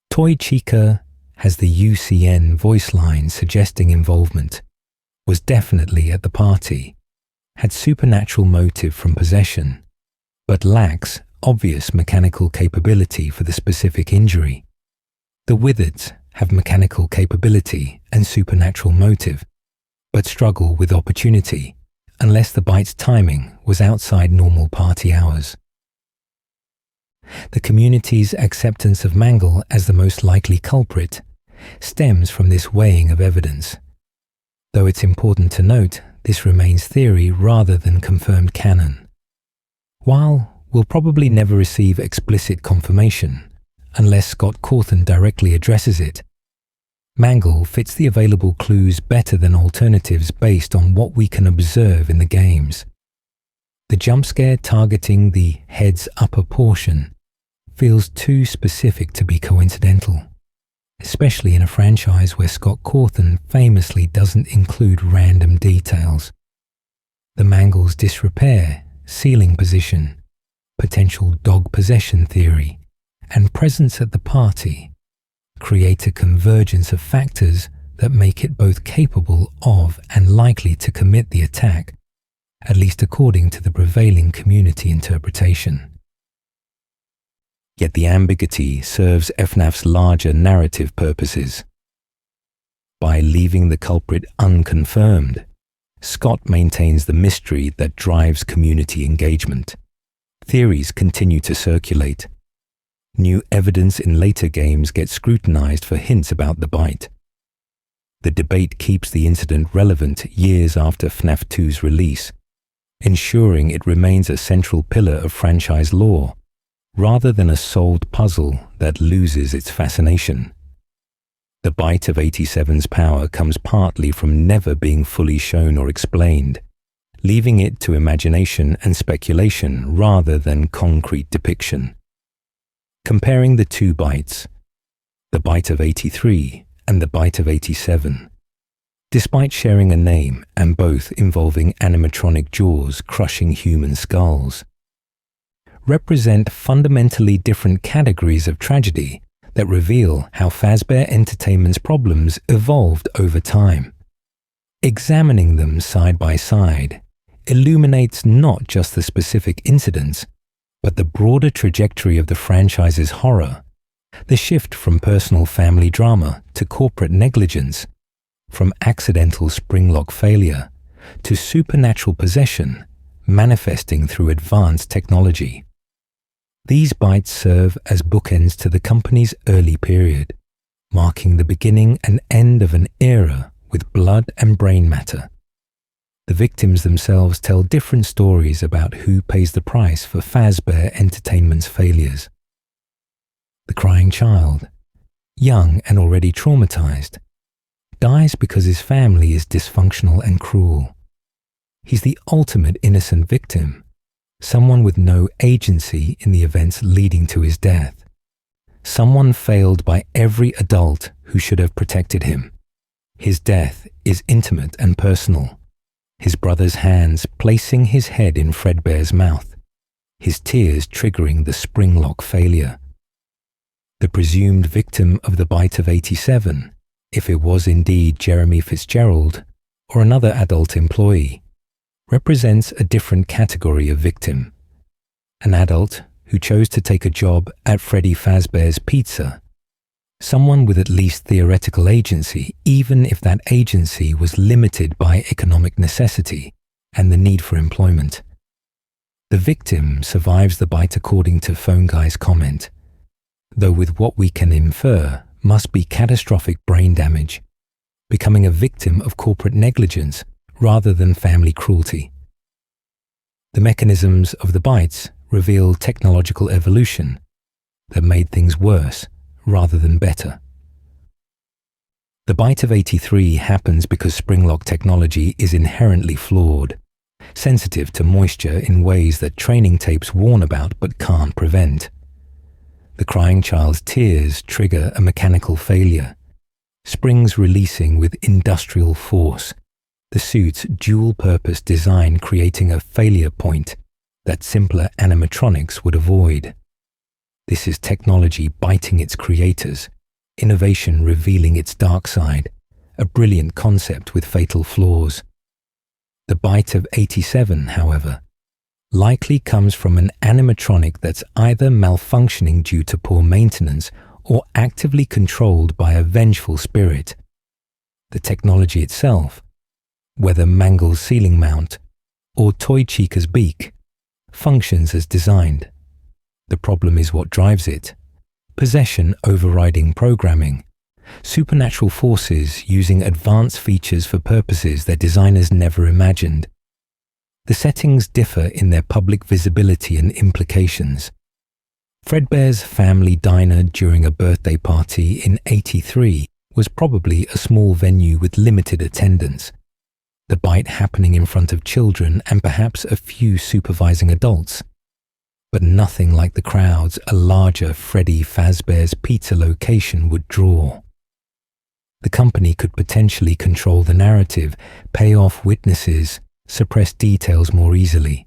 Toy Chica has the UCN voice line suggesting involvement, was definitely at the party, had supernatural motive from possession, but lacks obvious mechanical capability for the specific injury. The Wizards have mechanical capability and supernatural motive, but struggle with opportunity unless the bite's timing was outside normal party hours. The community's acceptance of Mangle as the most likely culprit stems from this weighing of evidence. Though it's important to note, this remains theory rather than confirmed canon. While we'll probably never receive explicit confirmation, unless Scott Cawthon directly addresses it, Mangle fits the available clues better than alternatives based on what we can observe in the games. The jump scare targeting the head's upper portion feels too specific to be coincidental, especially in a franchise where Scott Cawthon famously doesn't include random details. The Mangle's disrepair, ceiling position, potential dog possession theory, and presence at the party create a convergence of factors that make it both capable of and likely to commit the attack, at least according to the prevailing community interpretation. Yet the ambiguity serves FNAF's larger narrative purposes. By leaving the culprit unconfirmed, Scott maintains the mystery that drives community engagement. Theories continue to circulate. New evidence in later games gets scrutinized for hints about the bite. The debate keeps the incident relevant years after FNAF 2's release, ensuring it remains a central pillar of franchise lore, rather than a solved puzzle that loses its fascination. The bite of 87's power comes partly from never being fully shown or explained, leaving it to imagination and speculation rather than concrete depiction. Comparing the two bites, the bite of 83 and the bite of 87, despite sharing a name and both involving animatronic jaws crushing human skulls, represent fundamentally different categories of tragedy that reveal how Fazbear Entertainment's problems evolved over time. Examining them side by side illuminates not just the specific incidents, but the broader trajectory of the franchise's horror, the shift from personal family drama to corporate negligence, from accidental springlock failure to supernatural possession manifesting through advanced technology. These bites serve as bookends to the company's early period, marking the beginning and end of an era with blood and brain matter. The victims themselves tell different stories about who pays the price for Fazbear Entertainment's failures. The crying child, young and already traumatized, dies because his family is dysfunctional and cruel. He's the ultimate innocent victim, someone with no agency in the events leading to his death. Someone failed by every adult who should have protected him. His death is intimate and personal. His brother's hands placing his head in Fredbear's mouth, his tears triggering the springlock failure. The presumed victim of the bite of 87, if it was indeed Jeremy Fitzgerald or another adult employee, represents a different category of victim. An adult who chose to take a job at Freddy Fazbear's Pizza, someone with at least theoretical agency, even if that agency was limited by economic necessity and the need for employment. The victim survives the bite according to Phone Guy's comment, though with what we can infer must be catastrophic brain damage, becoming a victim of corporate negligence rather than family cruelty. The mechanisms of the bites reveal technological evolution that made things worse rather than better. The bite of 83 happens because springlock technology is inherently flawed, sensitive to moisture in ways that training tapes warn about but can't prevent. The crying child's tears trigger a mechanical failure, springs releasing with industrial force, the suit's dual-purpose design creating a failure point that simpler animatronics would avoid. This is technology biting its creators, innovation revealing its dark side, a brilliant concept with fatal flaws. The bite of 87, however, likely comes from an animatronic that's either malfunctioning due to poor maintenance or actively controlled by a vengeful spirit. The technology itself, whether Mangle's ceiling mount or Toy Chica's beak, functions as designed. The problem is what drives it. Possession overriding programming. Supernatural forces using advanced features for purposes their designers never imagined. The settings differ in their public visibility and implications. Fredbear's family diner during a birthday party in 83 was probably a small venue with limited attendance. The bite happening in front of children and perhaps a few supervising adults. But nothing like the crowds a larger Freddy Fazbear's Pizza location would draw. The company could potentially control the narrative, pay off witnesses, suppress details more easily.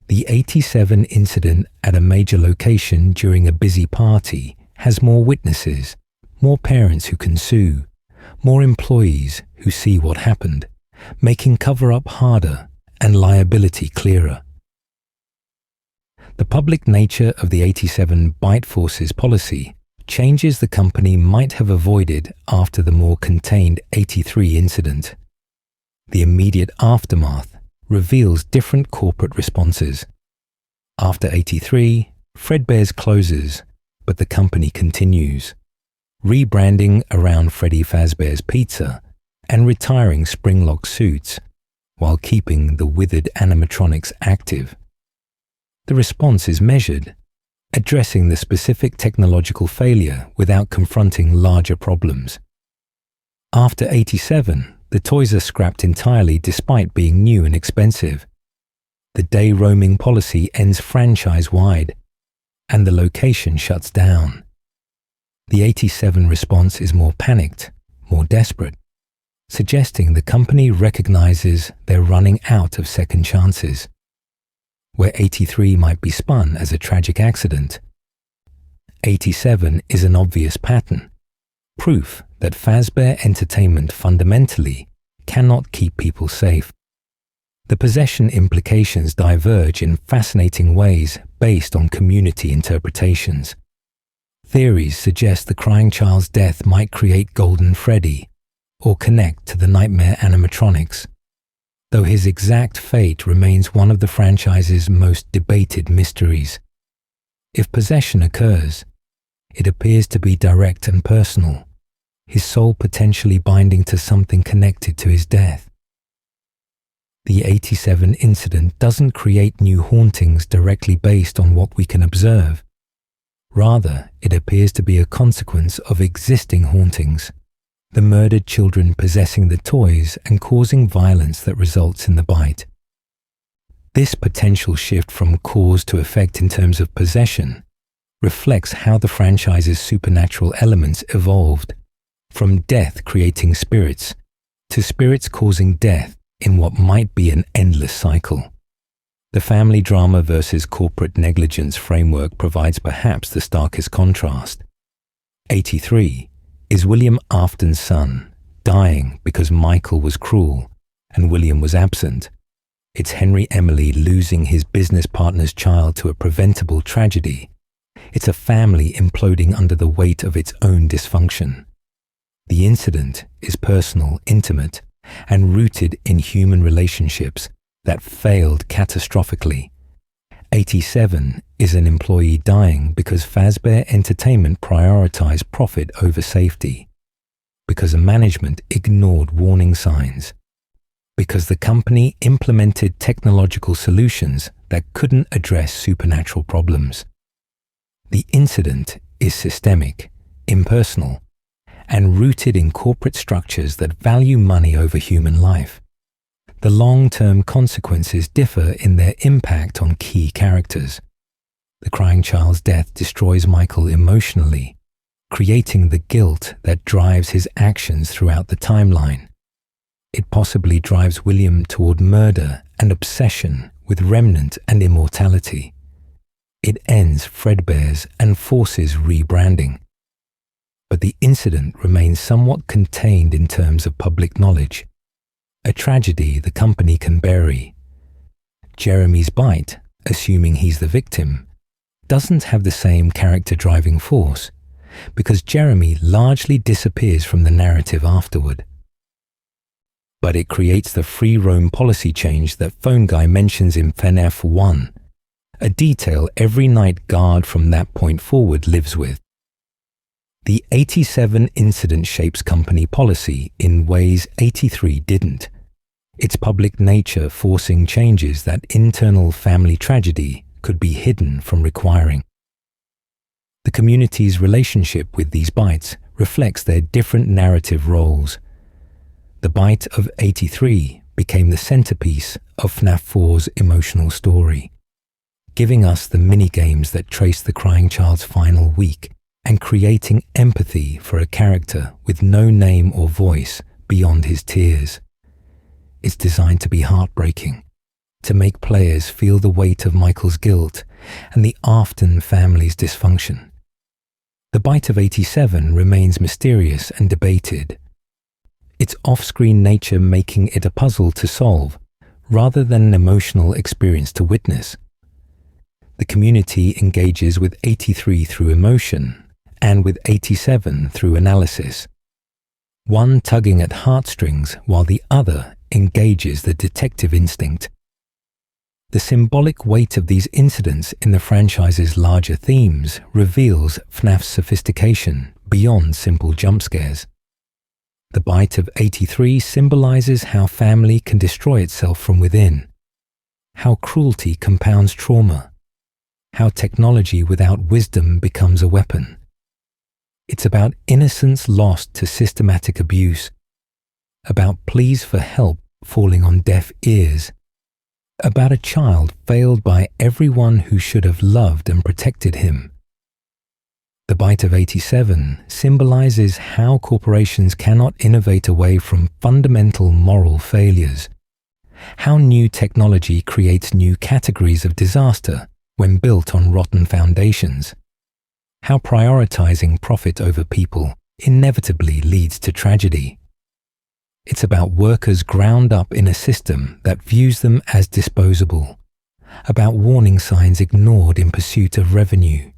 The 87 incident at a major location during a busy party has more witnesses, more parents who can sue, more employees who see what happened, making cover-up harder and liability clearer. The public nature of the 87 Bite Forces policy changes the company might have avoided after the more contained 83 incident. The immediate aftermath reveals different corporate responses. After 83, Fredbear's closes, but the company continues, rebranding around Freddy Fazbear's Pizza and retiring springlock suits, while keeping the withered animatronics active. The response is measured, addressing the specific technological failure without confronting larger problems. After 87, the toys are scrapped entirely despite being new and expensive. The day roaming policy ends franchise-wide, and the location shuts down. The 87 response is more panicked, more desperate, suggesting the company recognizes they're running out of second chances. Where 83 might be spun as a tragic accident, 87 is an obvious pattern, proof that Fazbear Entertainment fundamentally cannot keep people safe. The possession implications diverge in fascinating ways based on community interpretations. Theories suggest the crying child's death might create Golden Freddy or connect to the nightmare animatronics, though his exact fate remains one of the franchise's most debated mysteries. If possession occurs, it appears to be direct and personal, his soul potentially binding to something connected to his death. The 87 incident doesn't create new hauntings directly based on what we can observe. Rather, it appears to be a consequence of existing hauntings, the murdered children possessing the toys and causing violence that results in the bite. This potential shift from cause to effect in terms of possession reflects how the franchise's supernatural elements evolved, from death creating spirits to spirits causing death in what might be an endless cycle. The family drama versus corporate negligence framework provides perhaps the starkest contrast. 83 is William Afton's son, dying because Michael was cruel and William was absent. It's Henry Emily losing his business partner's child to a preventable tragedy. It's a family imploding under the weight of its own dysfunction. The incident is personal, intimate, and rooted in human relationships that failed catastrophically. 87 is an employee dying because Fazbear Entertainment prioritized profit over safety, because management ignored warning signs, because the company implemented technological solutions that couldn't address supernatural problems. The incident is systemic, impersonal, and rooted in corporate structures that value money over human life. The long-term consequences differ in their impact on key characters. The crying child's death destroys Michael emotionally, creating the guilt that drives his actions throughout the timeline. It possibly drives William toward murder and obsession with Remnant and immortality. It ends Fredbear's and forces rebranding. But the incident remains somewhat contained in terms of public knowledge, a tragedy the company can bury. Jeremy's bite, assuming he's the victim, doesn't have the same character-driving force, because Jeremy largely disappears from the narrative afterward. But it creates the free roam policy change that Phone Guy mentions in FNAF 1, a detail every night guard from that point forward lives with. The 87 incident shapes company policy in ways 83 didn't, its public nature forcing changes that internal family tragedy could be hidden from requiring. The community's relationship with these bites reflects their different narrative roles. The bite of 83 became the centerpiece of FNAF 4's emotional story, giving us the mini-games that trace the crying child's final week and creating empathy for a character with no name or voice beyond his tears. It's designed to be heartbreaking, to make players feel the weight of Michael's guilt and the Afton family's dysfunction. The bite of 87 remains mysterious and debated, its off-screen nature making it a puzzle to solve rather than an emotional experience to witness. The community engages with 83 through emotion and with 87 through analysis, one tugging at heartstrings while the other engages the detective instinct. The symbolic weight of these incidents in the franchise's larger themes reveals FNAF's sophistication beyond simple jump scares. The bite of 83 symbolizes how family can destroy itself from within, how cruelty compounds trauma, how technology without wisdom becomes a weapon. It's about innocence lost to systematic abuse, about pleas for help falling on deaf ears, about a child failed by everyone who should have loved and protected him. The bite of 87 symbolizes how corporations cannot innovate away from fundamental moral failures, how new technology creates new categories of disaster when built on rotten foundations, how prioritizing profit over people inevitably leads to tragedy. It's about workers ground up in a system that views them as disposable, about warning signs ignored in pursuit of revenue,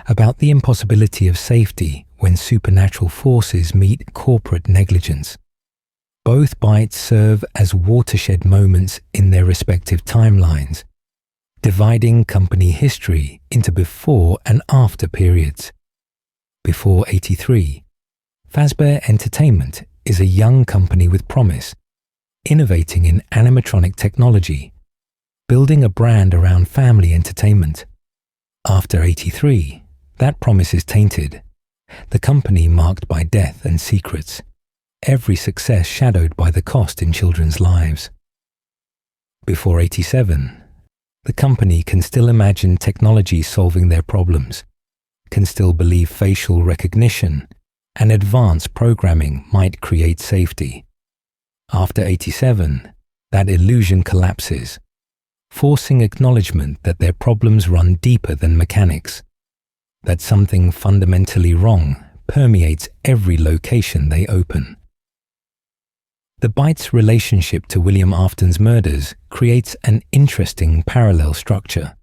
about the impossibility of safety when supernatural forces meet corporate negligence. Both bites serve as watershed moments in their respective timelines, dividing company history into before and after periods. Before 83, Fazbear Entertainment is a young company with promise, innovating in animatronic technology, building a brand around family entertainment. After 83, that promise is tainted, the company marked by death and secrets, every success shadowed by the cost in children's lives. Before 87, the company can still imagine technology solving their problems, can still believe facial recognition and advanced programming might create safety. After 87, that illusion collapses, forcing acknowledgement that their problems run deeper than mechanics, that something fundamentally wrong permeates every location they open. The bite's relationship to William Afton's murders creates an interesting parallel structure.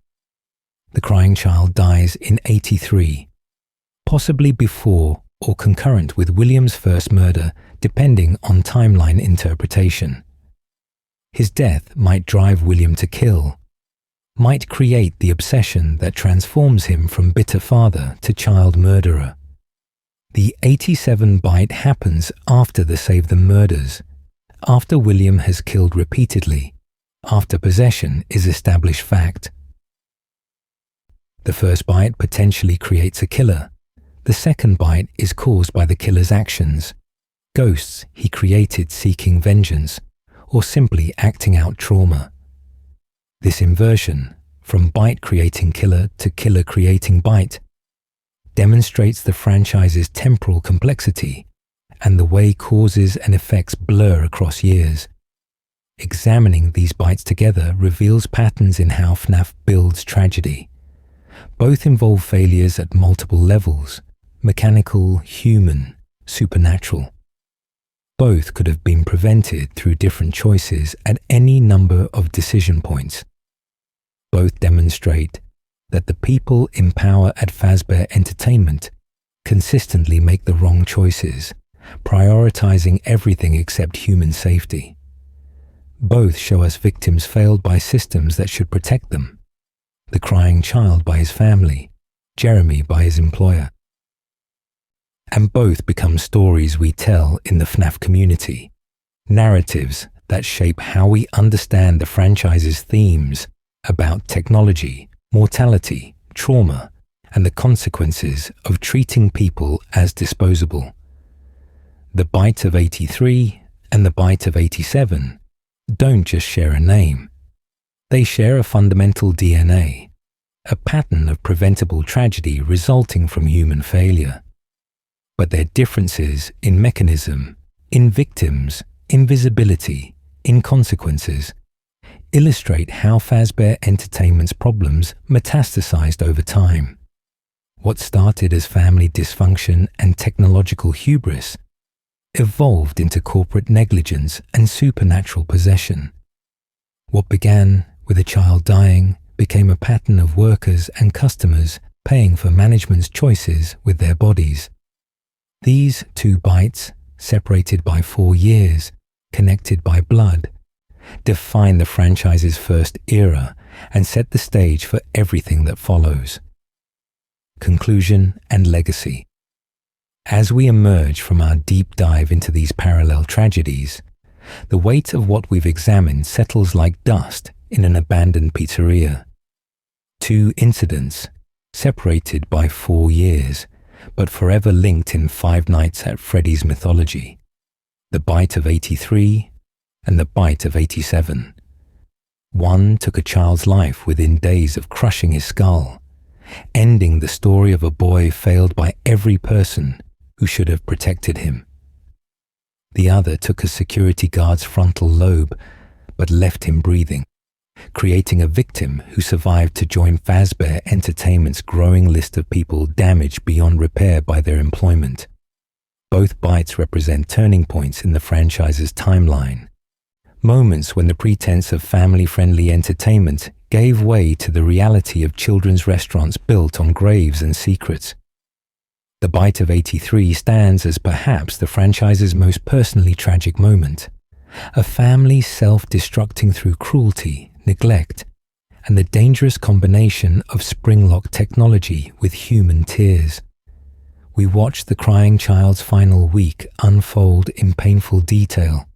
the crying child dies in 83, possibly before or concurrent with William's first murder, depending on timeline interpretation. His death might drive William to kill, might create the obsession that transforms him from bitter father to child murderer. The 87 bite happens after the Save Them murders, after William has killed repeatedly, after possession is established fact. The first bite potentially creates a killer. The second bite is caused by the killer's actions, ghosts he created seeking vengeance, or simply acting out trauma. This inversion, from bite creating killer to killer creating bite, demonstrates the franchise's temporal complexity and the way causes and effects blur across years. Examining these bites together reveals patterns in how FNAF builds tragedy. Both involve failures at multiple levels: mechanical, human, supernatural. Both could have been prevented through different choices at any number of decision points. Both demonstrate that the people in power at Fazbear Entertainment consistently make the wrong choices, prioritizing everything except human safety. Both show us victims failed by systems that should protect them. The crying child by his family, Jeremy by his employer. And both become stories we tell in the FNAF community, narratives that shape how we understand the franchise's themes about technology, mortality, trauma, and the consequences of treating people as disposable. The Bite of 83 and the Bite of 87 don't just share a name. They share a fundamental DNA, a pattern of preventable tragedy resulting from human failure. But their differences in mechanism, in victims, in visibility, in consequences, illustrate how Fazbear Entertainment's problems metastasized over time. What started as family dysfunction and technological hubris evolved into corporate negligence and supernatural possession. What began with a child dying became a pattern of workers and customers paying for management's choices with their bodies. These two bites, separated by 4 years, connected by blood, define the franchise's first era and set the stage for everything that follows. Conclusion and legacy. As we emerge from our deep dive into these parallel tragedies, the weight of what we've examined settles like dust in an abandoned pizzeria. 2 incidents, separated by 4 years, but forever linked in Five Nights at Freddy's mythology. The Bite of 83 and the Bite of 87. One took a child's life within days of crushing his skull, ending the story of a boy failed by every person who should have protected him. The other took a security guard's frontal lobe, but left him breathing, creating a victim who survived to join Fazbear Entertainment's growing list of people damaged beyond repair by their employment. Both bites represent turning points in the franchise's timeline, moments when the pretense of family-friendly entertainment gave way to the reality of children's restaurants built on graves and secrets. The Bite of 83 stands as perhaps the franchise's most personally tragic moment, a family self-destructing through cruelty, neglect, and the dangerous combination of springlock technology with human tears. We watch the crying child's final week unfold in painful detail,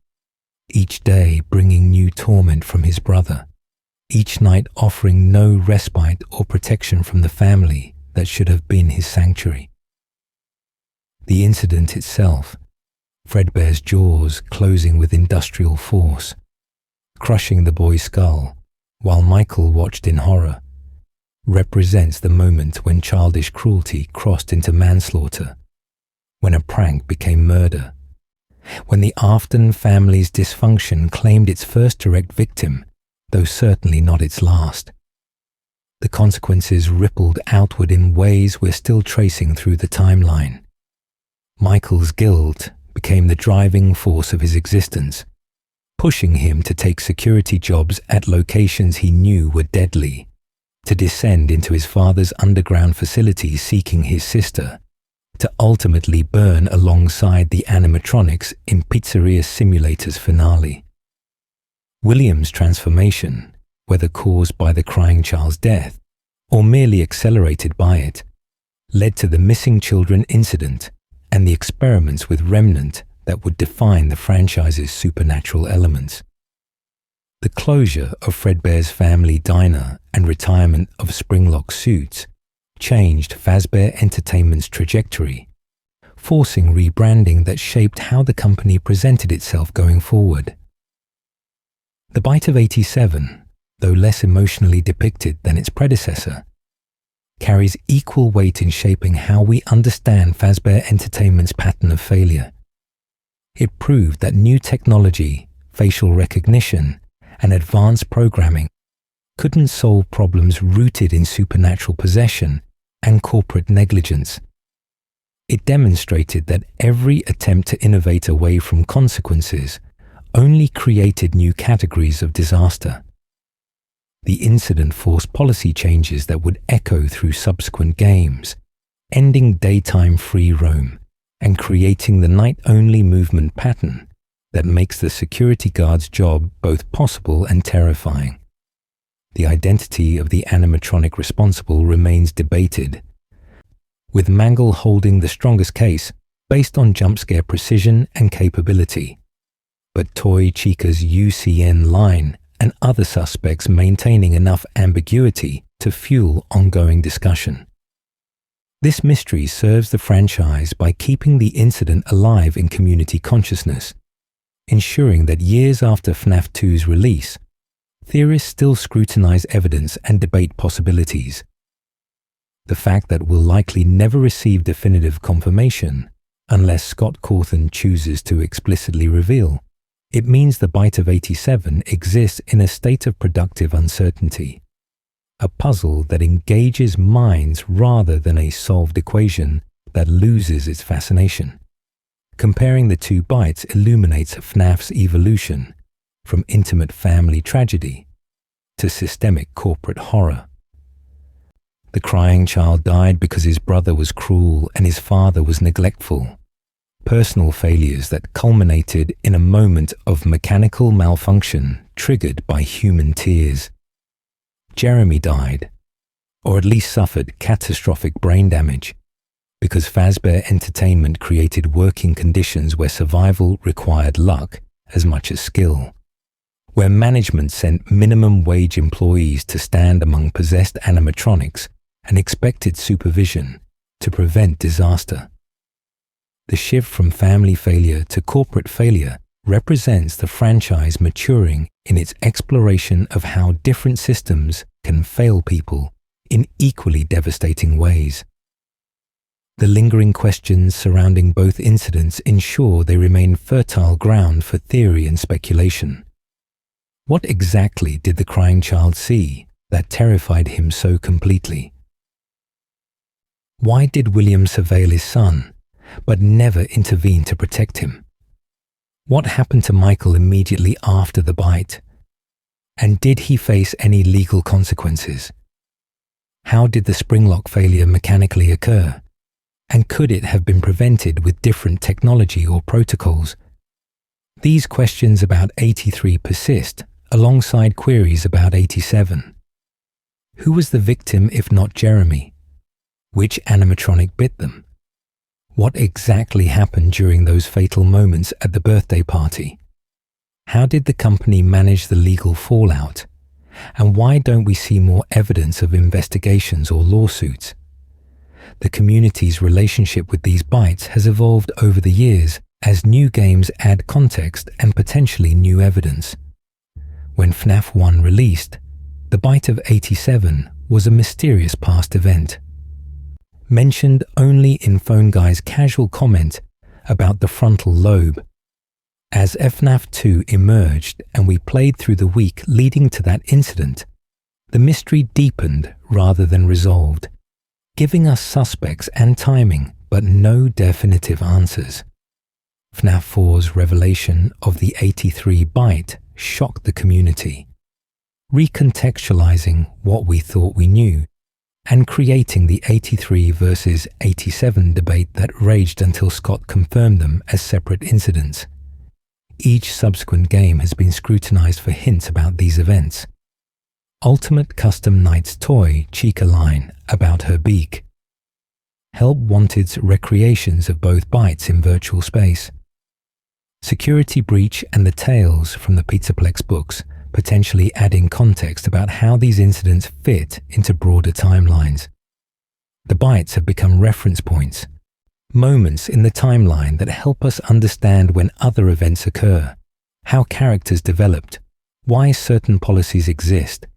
each day bringing new torment from his brother, each night offering no respite or protection from the family that should have been his sanctuary. The incident itself, Fredbear's jaws closing with industrial force, crushing the boy's skull while Michael watched in horror, represents the moment when childish cruelty crossed into manslaughter, when a prank became murder, when the Afton family's dysfunction claimed its first direct victim, though certainly not its last. The consequences rippled outward in ways we're still tracing through the timeline. Michael's guilt became the driving force of his existence, pushing him to take security jobs at locations he knew were deadly, to descend into his father's underground facility seeking his sister, to ultimately burn alongside the animatronics in Pizzeria Simulator's finale. William's transformation, whether caused by the crying child's death or merely accelerated by it, led to the missing children incident and the experiments with Remnant that would define the franchise's supernatural elements. The closure of Fredbear's family diner and retirement of springlock suits changed Fazbear Entertainment's trajectory, forcing rebranding that shaped how the company presented itself going forward. The Bite of 87, though less emotionally depicted than its predecessor, carries equal weight in shaping how we understand Fazbear Entertainment's pattern of failure. It proved that new technology, facial recognition, and advanced programming couldn't solve problems rooted in supernatural possession and corporate negligence. It demonstrated that every attempt to innovate away from consequences only created new categories of disaster. The incident forced policy changes that would echo through subsequent games, ending daytime free roam and creating the night-only movement pattern that makes the security guard's job both possible and terrifying. The identity of the animatronic responsible remains debated, with Mangle holding the strongest case based on jump-scare precision and capability, but Toy Chica's UCN line and other suspects maintaining enough ambiguity to fuel ongoing discussion. This mystery serves the franchise by keeping the incident alive in community consciousness, ensuring that years after FNAF 2's release, theorists still scrutinize evidence and debate possibilities. The fact that we'll likely never receive definitive confirmation, unless Scott Cawthon chooses to explicitly reveal, it means the Bite of 87 exists in a state of productive uncertainty, a puzzle that engages minds rather than a solved equation that loses its fascination. Comparing the two bites illuminates FNAF's evolution from intimate family tragedy to systemic corporate horror. The crying child died because his brother was cruel and his father was neglectful. Personal failures that culminated in a moment of mechanical malfunction triggered by human tears. Jeremy died, or at least suffered catastrophic brain damage, because Fazbear Entertainment created working conditions where survival required luck as much as skill, where management sent minimum wage employees to stand among possessed animatronics and expected supervision to prevent disaster. The shift from family failure to corporate failure represents the franchise maturing in its exploration of how different systems can fail people in equally devastating ways. The lingering questions surrounding both incidents ensure they remain fertile ground for theory and speculation. What exactly did the crying child see that terrified him so completely? Why did William surveil his son, but never intervene to protect him? What happened to Michael immediately after the bite? And did he face any legal consequences? How did the springlock failure mechanically occur? And could it have been prevented with different technology or protocols? These questions about 83 persist alongside queries about 87. Who was the victim if not Jeremy? Which animatronic bit them? What exactly happened during those fatal moments at the birthday party? How did the company manage the legal fallout? And why don't we see more evidence of investigations or lawsuits? The community's relationship with these bites has evolved over the years as new games add context and potentially new evidence. When FNAF 1 released, the Bite of 87 was a mysterious past event, mentioned only in Phone Guy's casual comment about the frontal lobe. As FNAF 2 emerged and we played through the week leading to that incident, the mystery deepened rather than resolved, giving us suspects and timing but no definitive answers. FNAF 4's revelation of the 83 bite shocked the community, recontextualizing what we thought we knew, and creating the 83 versus 87 debate that raged until Scott confirmed them as separate incidents. Each subsequent game has been scrutinized for hints about these events. Ultimate Custom Night's Toy Chica line about her beak. Help Wanted's recreations of both bites in virtual space. Security Breach and the Tales from the Pizzaplex books, potentially adding context about how these incidents fit into broader timelines. The bites have become reference points, moments in the timeline that help us understand when other events occur, how characters developed, why certain policies exist.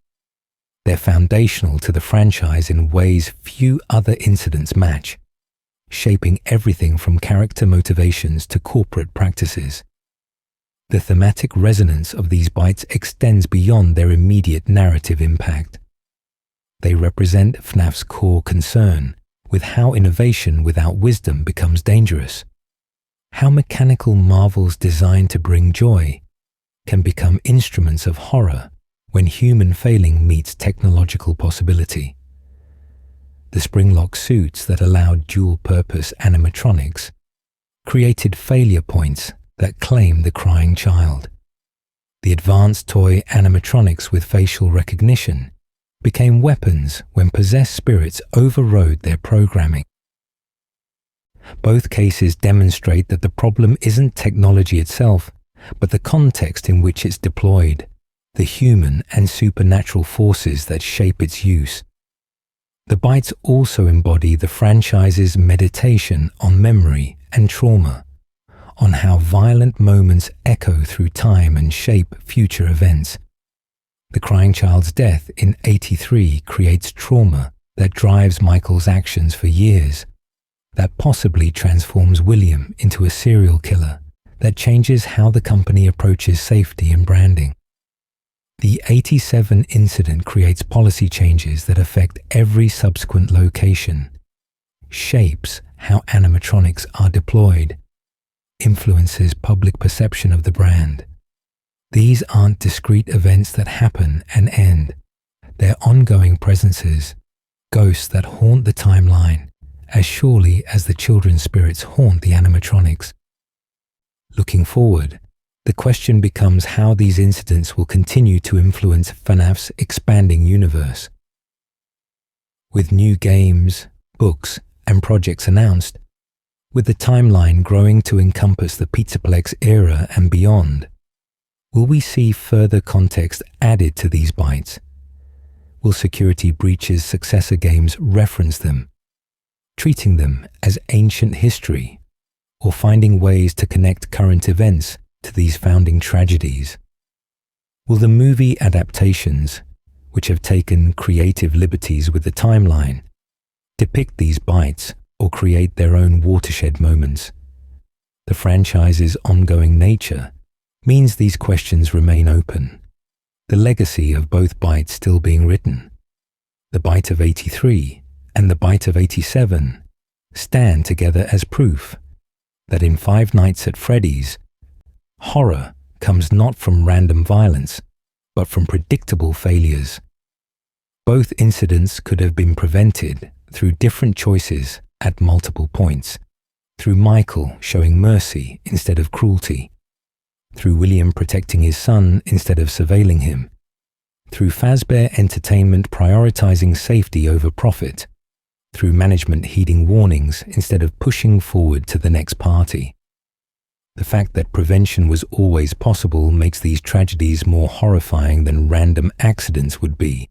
They're foundational to the franchise in ways few other incidents match, shaping everything from character motivations to corporate practices. The thematic resonance of these bites extends beyond their immediate narrative impact. They represent FNAF's core concern with how innovation without wisdom becomes dangerous, how mechanical marvels designed to bring joy can become instruments of horror when human failing meets technological possibility. The springlock suits that allowed dual-purpose animatronics created failure points that claim the crying child. The advanced toy animatronics with facial recognition became weapons when possessed spirits overrode their programming. Both cases demonstrate that the problem isn't technology itself, but the context in which it's deployed, the human and supernatural forces that shape its use. The bites also embody the franchise's meditation on memory and trauma, on how violent moments echo through time and shape future events. The crying child's death in 83 creates trauma that drives Michael's actions for years, that possibly transforms William into a serial killer, that changes how the company approaches safety and branding. The 87 incident creates policy changes that affect every subsequent location, shapes how animatronics are deployed, influences public perception of the brand. These aren't discrete events that happen and end. They're ongoing presences, ghosts that haunt the timeline, as surely as the children's spirits haunt the animatronics. Looking forward, the question becomes how these incidents will continue to influence FNAF's expanding universe. With new games, books, and projects announced, with the timeline growing to encompass the Pizzaplex era and beyond, will we see further context added to these bites? Will Security Breach's successor games reference them, treating them as ancient history, or finding ways to connect current events to these founding tragedies? Will the movie adaptations, which have taken creative liberties with the timeline, depict these bites or create their own watershed moments? The franchise's ongoing nature means these questions remain open, the legacy of both bites still being written. The bite of 83 and the bite of 87 stand together as proof that in Five Nights at Freddy's, horror comes not from random violence, but from predictable failures. Both incidents could have been prevented through different choices at multiple points, through Michael showing mercy instead of cruelty, through William protecting his son instead of surveilling him, through Fazbear Entertainment prioritizing safety over profit, through management heeding warnings instead of pushing forward to the next party. The fact that prevention was always possible makes these tragedies more horrifying than random accidents would be.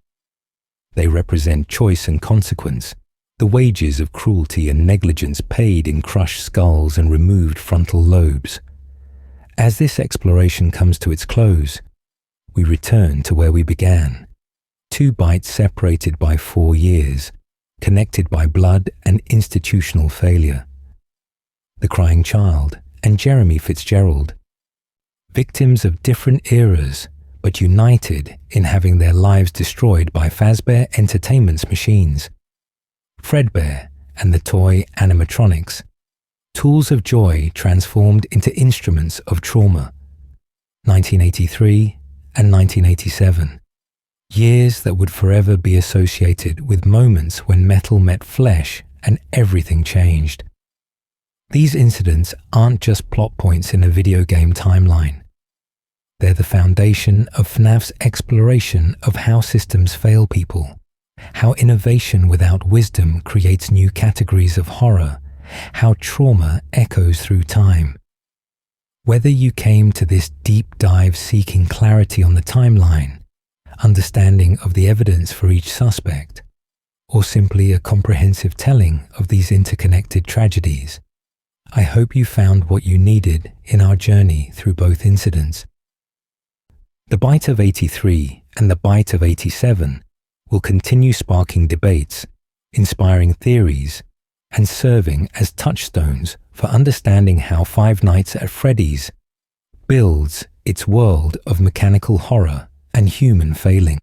They represent choice and consequence, the wages of cruelty and negligence paid in crushed skulls and removed frontal lobes. As this exploration comes to its close, we return to where we began. Two bites separated by 4 years, connected by blood and institutional failure. The crying child and Jeremy Fitzgerald, victims of different eras, but united in having their lives destroyed by Fazbear Entertainment's machines. Fredbear and the toy animatronics, tools of joy transformed into instruments of trauma. 1983 and 1987, Years that would forever be associated with moments when metal met flesh and everything changed. These incidents aren't just plot points in a video game timeline. They're the foundation of FNAF's exploration of how systems fail people, how innovation without wisdom creates new categories of horror, how trauma echoes through time. Whether you came to this deep dive seeking clarity on the timeline, understanding of the evidence for each suspect, or simply a comprehensive telling of these interconnected tragedies, I hope you found what you needed in our journey through both incidents. The Bite of 83 and the Bite of 87 will continue sparking debates, inspiring theories, and serving as touchstones for understanding how Five Nights at Freddy's builds its world of mechanical horror and human failing.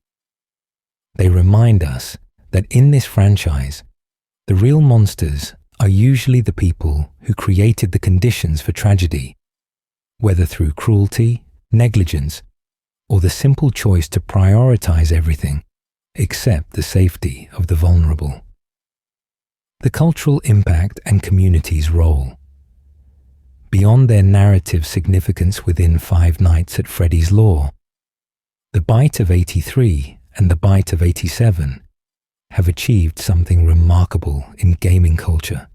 They remind us that in this franchise, the real monsters are usually the people who created the conditions for tragedy, whether through cruelty, negligence, or the simple choice to prioritize everything except the safety of the vulnerable. The cultural impact and community's role. Beyond their narrative significance within Five Nights at Freddy's lore, the Bite of 83 and the Bite of 87 have achieved something remarkable in gaming culture.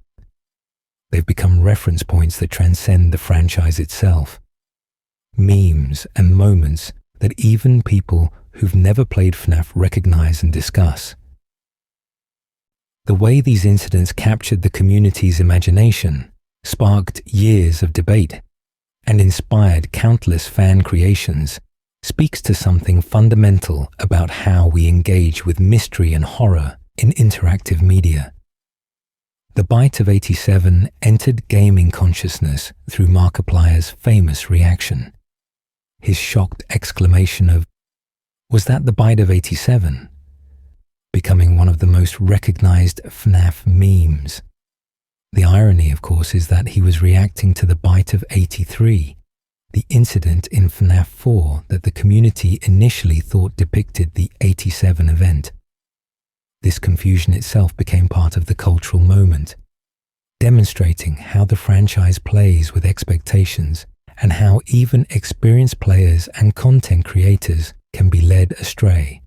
They've become reference points that transcend the franchise itself. Memes and moments that even people who've never played FNAF recognize and discuss. The way these incidents captured the community's imagination sparked years of debate and inspired countless fan creations speaks to something fundamental about how we engage with mystery and horror in interactive media. The Bite of 87 entered gaming consciousness through Markiplier's famous reaction. His shocked exclamation of, "Was that the Bite of 87?" becoming one of the most recognized FNAF memes. The irony, of course, is that he was reacting to the Bite of 83, the incident in FNAF 4 that the community initially thought depicted the 87 event. This confusion itself became part of the cultural moment, demonstrating how the franchise plays with expectations and how even experienced players and content creators can be led astray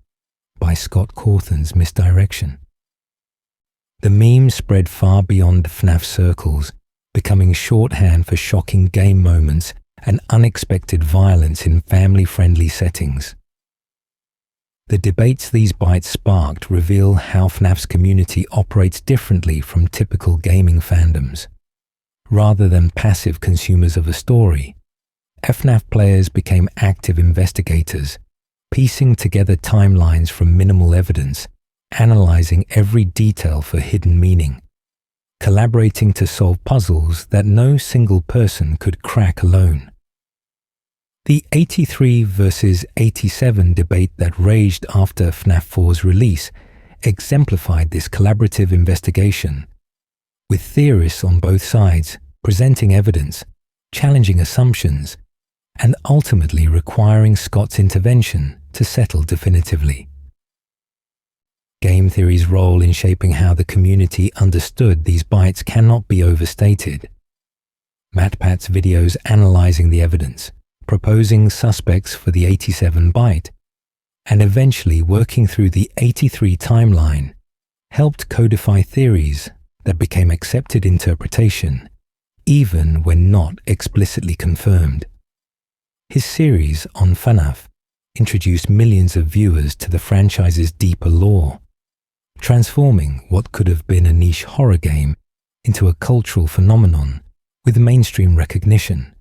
by Scott Cawthon's misdirection. The meme spread far beyond FNAF circles, becoming shorthand for shocking game moments and unexpected violence in family-friendly settings. The debates these bites sparked reveal how FNAF's community operates differently from typical gaming fandoms. Rather than passive consumers of a story, FNAF players became active investigators, piecing together timelines from minimal evidence, analyzing every detail for hidden meaning, collaborating to solve puzzles that no single person could crack alone. The 83 versus 87 debate that raged after FNAF 4's release exemplified this collaborative investigation, with theorists on both sides presenting evidence, challenging assumptions, and ultimately requiring Scott's intervention to settle definitively. Game theory's role in shaping how the community understood these bites cannot be overstated. MatPat's videos analyzing the evidence, proposing suspects for the 87 bite, and eventually working through the 83 timeline helped codify theories that became accepted interpretation, even when not explicitly confirmed. His series on FNAF introduced millions of viewers to the franchise's deeper lore, transforming what could have been a niche horror game into a cultural phenomenon with mainstream recognition.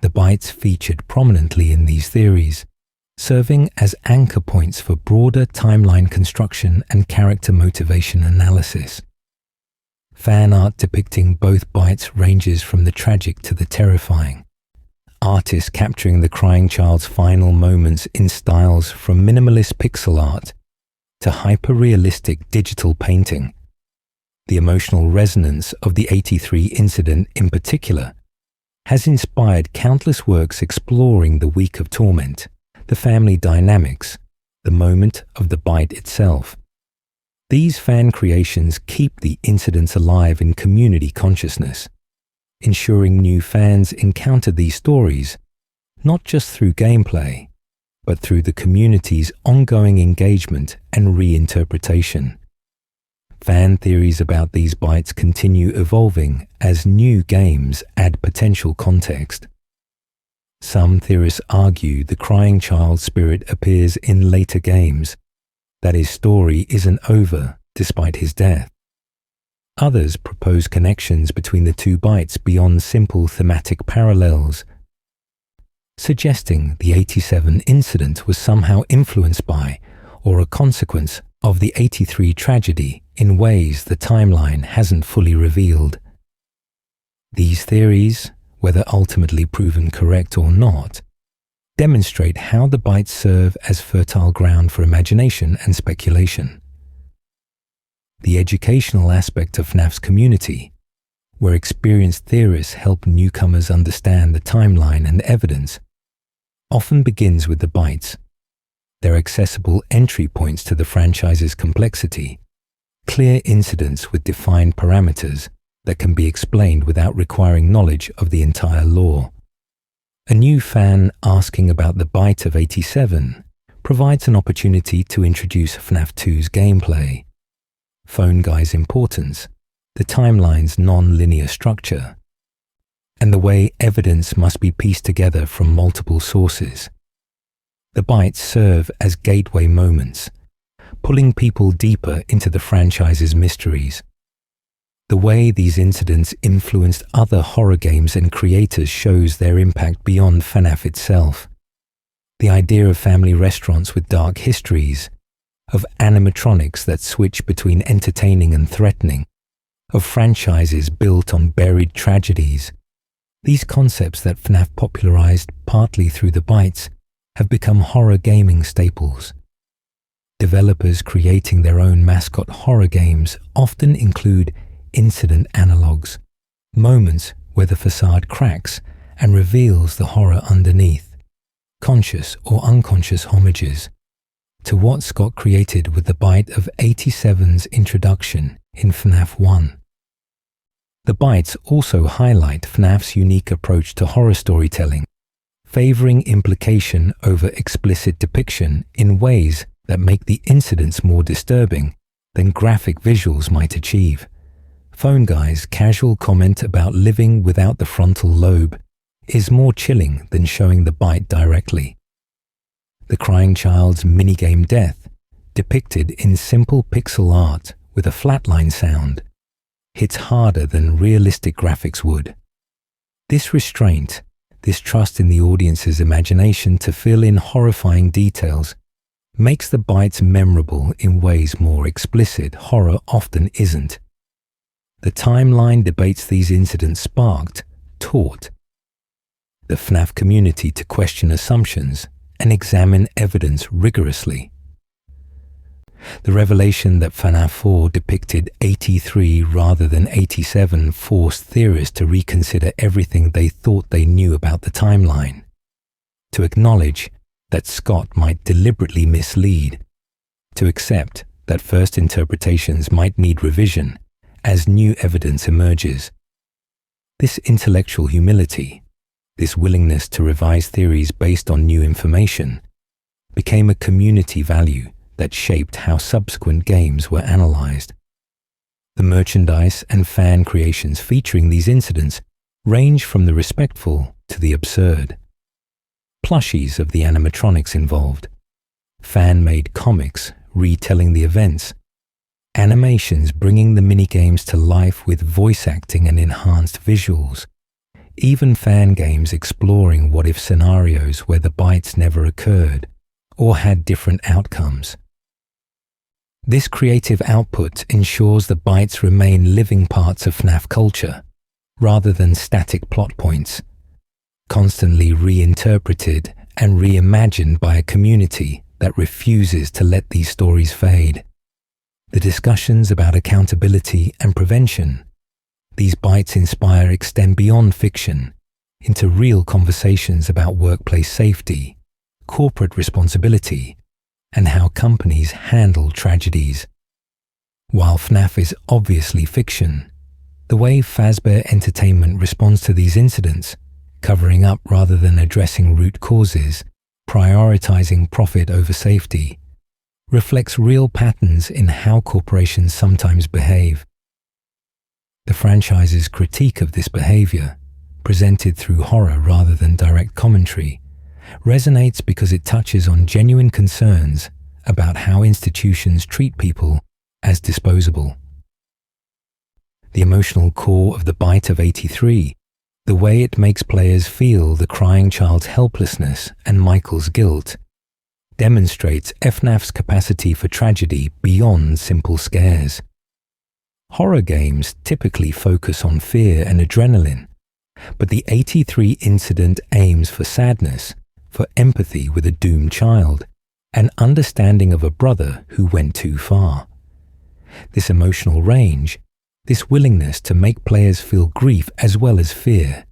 The bites featured prominently in these theories, serving as anchor points for broader timeline construction and character motivation analysis. Fan art depicting both bites ranges from the tragic to the terrifying. Artists capturing the crying child's final moments in styles from minimalist pixel art to hyper-realistic digital painting. The emotional resonance of the 83 incident in particular has inspired countless works exploring the week of torment, the family dynamics, the moment of the bite itself. These fan creations keep the incidents alive in community consciousness, ensuring new fans encounter these stories not just through gameplay, but through the community's ongoing engagement and reinterpretation. Fan theories about these bites continue evolving as new games add potential context. Some theorists argue the crying child spirit appears in later games, that his story isn't over despite his death. Others propose connections between the two bites beyond simple thematic parallels, suggesting the 87 incident was somehow influenced by or a consequence of the 83 tragedy in ways the timeline hasn't fully revealed. These theories, whether ultimately proven correct or not, demonstrate how the bites serve as fertile ground for imagination and speculation. The educational aspect of FNAF's community, where experienced theorists help newcomers understand the timeline and evidence, often begins with the bites. They're accessible entry points to the franchise's complexity, clear incidents with defined parameters that can be explained without requiring knowledge of the entire lore. A new fan asking about the bite of 87 provides an opportunity to introduce FNAF 2's gameplay, Phone Guy's importance, the timeline's non-linear structure, and the way evidence must be pieced together from multiple sources. The bites serve as gateway moments, pulling people deeper into the franchise's mysteries. The way these incidents influenced other horror games and creators shows their impact beyond FNAF itself. The idea of family restaurants with dark histories, of animatronics that switch between entertaining and threatening, of franchises built on buried tragedies. These concepts that FNAF popularized partly through the bites have become horror gaming staples. Developers creating their own mascot horror games often include incident analogues, moments where the facade cracks and reveals the horror underneath, conscious or unconscious homages to what Scott created with the bite of 87's introduction in FNAF 1. The bites also highlight FNAF's unique approach to horror storytelling, favoring implication over explicit depiction in ways that make the incidents more disturbing than graphic visuals might achieve. Phone Guy's casual comment about living without the frontal lobe is more chilling than showing the bite directly. The crying child's minigame death, depicted in simple pixel art with a flatline sound, hits harder than realistic graphics would. This restraint, this trust in the audience's imagination to fill in horrifying details, makes the bites memorable in ways more explicit horror often isn't. The timeline debates these incidents sparked, taught the FNAF community to question assumptions and examine evidence rigorously. The revelation that FNAF 4 depicted 83 rather than 87 forced theorists to reconsider everything they thought they knew about the timeline, to acknowledge that Scott might deliberately mislead, to accept that first interpretations might need revision as new evidence emerges. This intellectual humility, this willingness to revise theories based on new information, became a community value that shaped how subsequent games were analyzed. The merchandise and fan creations featuring these incidents range from the respectful to the absurd. Plushies of the animatronics involved, fan-made comics retelling the events, animations bringing the minigames to life with voice acting and enhanced visuals, even fan games exploring what-if scenarios where the bites never occurred or had different outcomes. This creative output ensures the bites remain living parts of FNAF culture, rather than static plot points, constantly reinterpreted and reimagined by a community that refuses to let these stories fade. The discussions about accountability and prevention these bites inspire extend beyond fiction into real conversations about workplace safety, corporate responsibility, and how companies handle tragedies. While FNAF is obviously fiction, the way Fazbear Entertainment responds to these incidents, covering up rather than addressing root causes, prioritizing profit over safety, reflects real patterns in how corporations sometimes behave. The franchise's critique of this behavior, presented through horror rather than direct commentary, resonates because it touches on genuine concerns about how institutions treat people as disposable. The emotional core of the Bite of 83, the way it makes players feel the crying child's helplessness and Michael's guilt, demonstrates FNAF's capacity for tragedy beyond simple scares. Horror games typically focus on fear and adrenaline, but the 83 incident aims for sadness, for empathy with a doomed child, and understanding of a brother who went too far. This emotional range, this willingness to make players feel grief as well as fear,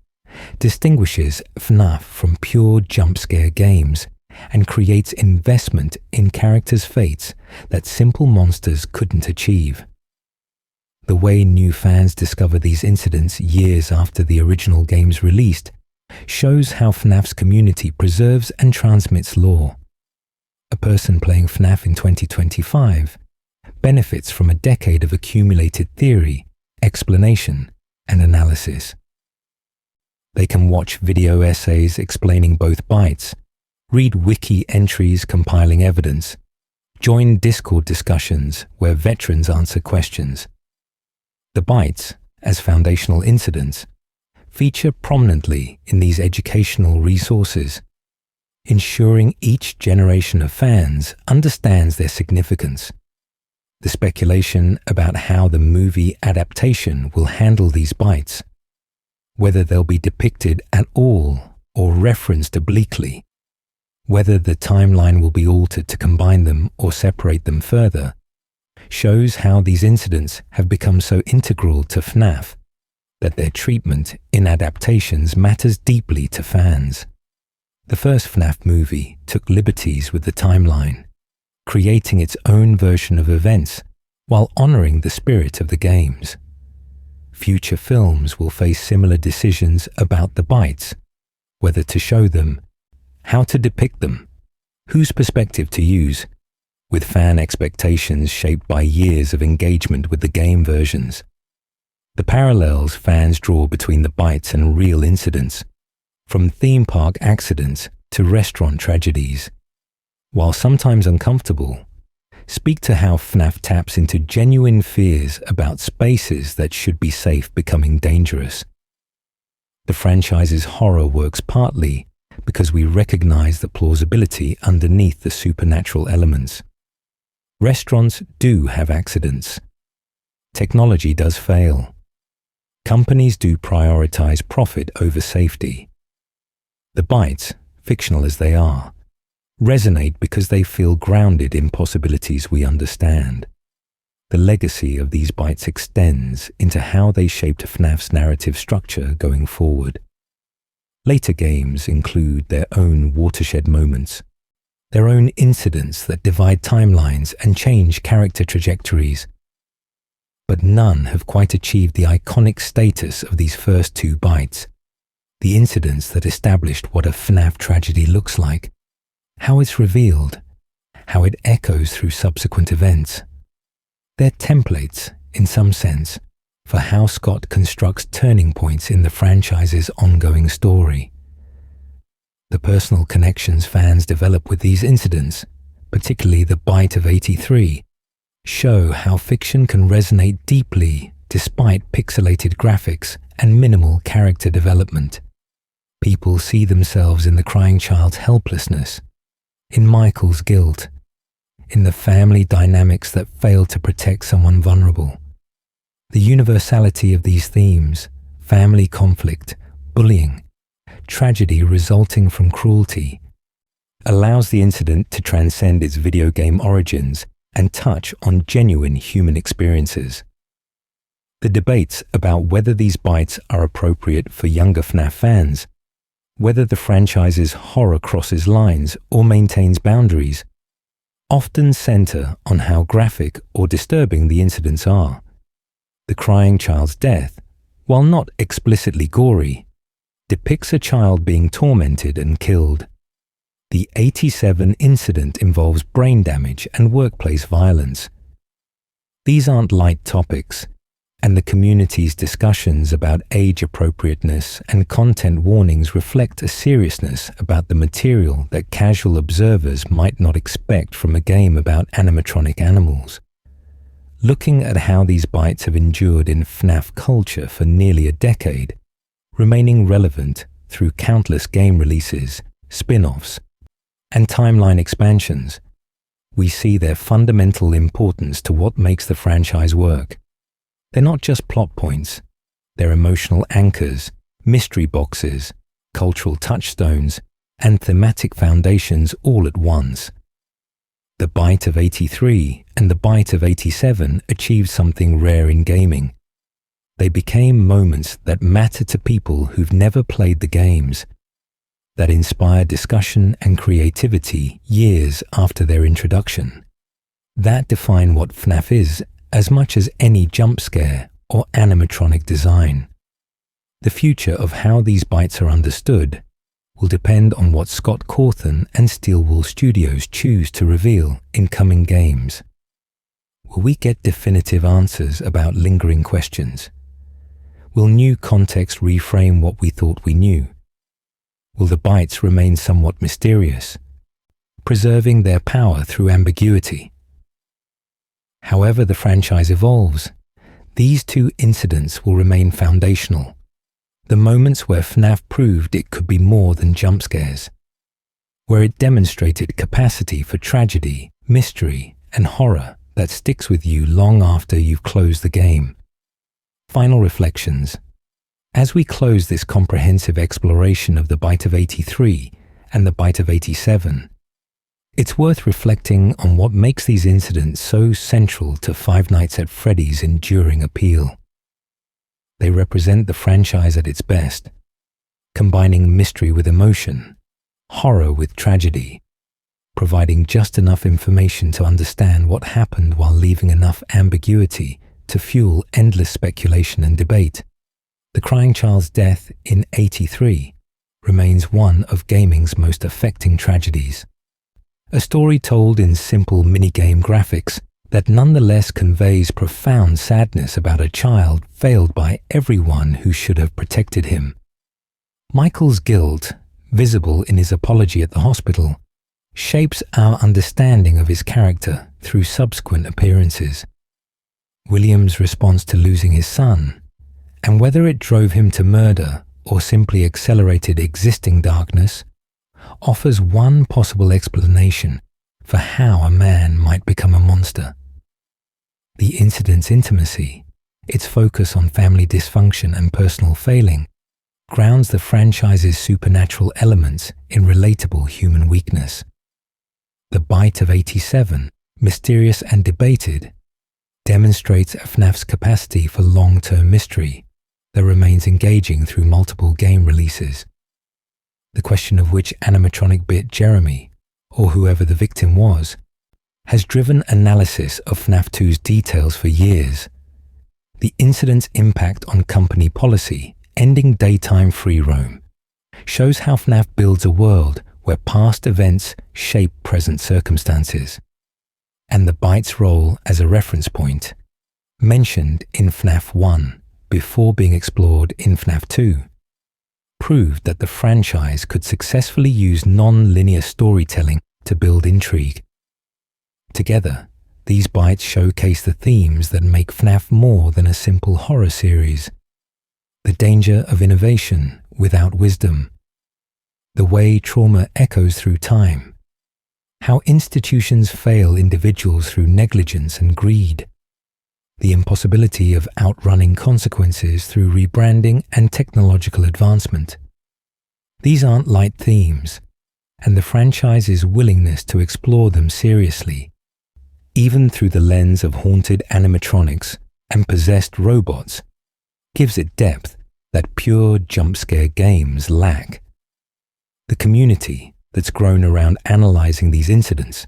distinguishes FNAF from pure jump-scare games and creates investment in characters' fates that simple monsters couldn't achieve. The way new fans discover these incidents years after the original game's released shows how FNAF's community preserves and transmits lore. A person playing FNAF in 2025 benefits from a decade of accumulated theory, explanation, and analysis. They can watch video essays explaining both bites, read wiki entries compiling evidence, join Discord discussions where veterans answer questions. The bites, as foundational incidents, feature prominently in these educational resources, ensuring each generation of fans understands their significance. The speculation about how the movie adaptation will handle these bites, whether they'll be depicted at all or referenced obliquely, whether the timeline will be altered to combine them or separate them further, shows how these incidents have become so integral to FNAF that their treatment in adaptations matters deeply to fans. The first FNAF movie took liberties with the timeline, creating its own version of events while honoring the spirit of the games. Future films will face similar decisions about the bites, whether to show them, how to depict them, whose perspective to use, with fan expectations shaped by years of engagement with the game versions. The parallels fans draw between the bites and real incidents, from theme park accidents to restaurant tragedies, while sometimes uncomfortable, speak to how FNAF taps into genuine fears about spaces that should be safe becoming dangerous. The franchise's horror works partly because we recognize the plausibility underneath the supernatural elements. Restaurants do have accidents. Technology does fail. Companies do prioritize profit over safety. The bites, fictional as they are, resonate because they feel grounded in possibilities we understand. The legacy of these bites extends into how they shaped FNAF's narrative structure going forward. Later games include their own watershed moments, their own incidents that divide timelines and change character trajectories. But none have quite achieved the iconic status of these first two bites, the incidents that established what a FNAF tragedy looks like, how it's revealed, how it echoes through subsequent events. They're templates, in some sense, for how Scott constructs turning points in the franchise's ongoing story. The personal connections fans develop with these incidents, particularly the Bite of 83, show how fiction can resonate deeply despite pixelated graphics and minimal character development. People see themselves in the crying child's helplessness, in Michael's guilt, in the family dynamics that fail to protect someone vulnerable. The universality of these themes, family conflict, bullying, tragedy resulting from cruelty, allows the incident to transcend its video game origins and touch on genuine human experiences. The debates about whether these bites are appropriate for younger FNAF fans, whether the franchise's horror crosses lines or maintains boundaries, often center on how graphic or disturbing the incidents are. The crying child's death, while not explicitly gory, depicts a child being tormented and killed. The 87 incident involves brain damage and workplace violence. These aren't light topics, and the community's discussions about age appropriateness and content warnings reflect a seriousness about the material that casual observers might not expect from a game about animatronic animals. Looking at how these bites have endured in FNAF culture for nearly a decade, remaining relevant through countless game releases, spin-offs, and timeline expansions, we see their fundamental importance to what makes the franchise work. They're not just plot points, they're emotional anchors, mystery boxes, cultural touchstones, and thematic foundations all at once. The Bite of 83 and the Bite of 87 achieved something rare in gaming. They became moments that matter to people who've never played the games, that inspire discussion and creativity years after their introduction. That define what FNAF is as much as any jump scare or animatronic design. The future of how these bites are understood will depend on what Scott Cawthon and Steelwool Studios choose to reveal in coming games. Will we get definitive answers about lingering questions? Will new context reframe what we thought we knew? Will the bites remain somewhat mysterious, preserving their power through ambiguity? However the franchise evolves, these two incidents will remain foundational, the moments where FNAF proved it could be more than jump scares, where it demonstrated capacity for tragedy, mystery, and horror that sticks with you long after you've closed the game. Final reflections. As we close this comprehensive exploration of the Bite of 83 and the Bite of 87, it's worth reflecting on what makes these incidents so central to Five Nights at Freddy's enduring appeal. They represent the franchise at its best, combining mystery with emotion, horror with tragedy, providing just enough information to understand what happened while leaving enough ambiguity to fuel endless speculation and debate. The crying child's death in 83 remains one of gaming's most affecting tragedies. A story told in simple minigame graphics that nonetheless conveys profound sadness about a child failed by everyone who should have protected him. Michael's guilt, visible in his apology at the hospital, shapes our understanding of his character through subsequent appearances. William's response to losing his son, and whether it drove him to murder or simply accelerated existing darkness, offers one possible explanation for how a man might become a monster. The incident's intimacy, its focus on family dysfunction and personal failing, grounds the franchise's supernatural elements in relatable human weakness. The Bite of 87, mysterious and debated, demonstrates FNAF's capacity for long-term mystery that remains engaging through multiple game releases. The question of which animatronic bit Jeremy, or whoever the victim was, has driven analysis of FNAF 2's details for years. The incident's impact on company policy, ending daytime free roam, shows how FNAF builds a world where past events shape present circumstances. And the bite's role as a reference point, mentioned in FNAF 1 before being explored in FNAF 2, proved that the franchise could successfully use non-linear storytelling to build intrigue. Together, these bites showcase the themes that make FNAF more than a simple horror series. The danger of innovation without wisdom, the way trauma echoes through time, how institutions fail individuals through negligence and greed, the impossibility of outrunning consequences through rebranding and technological advancement. These aren't light themes, and the franchise's willingness to explore them seriously, even through the lens of haunted animatronics and possessed robots, gives it depth that pure jump-scare games lack. The community that's grown around analyzing these incidents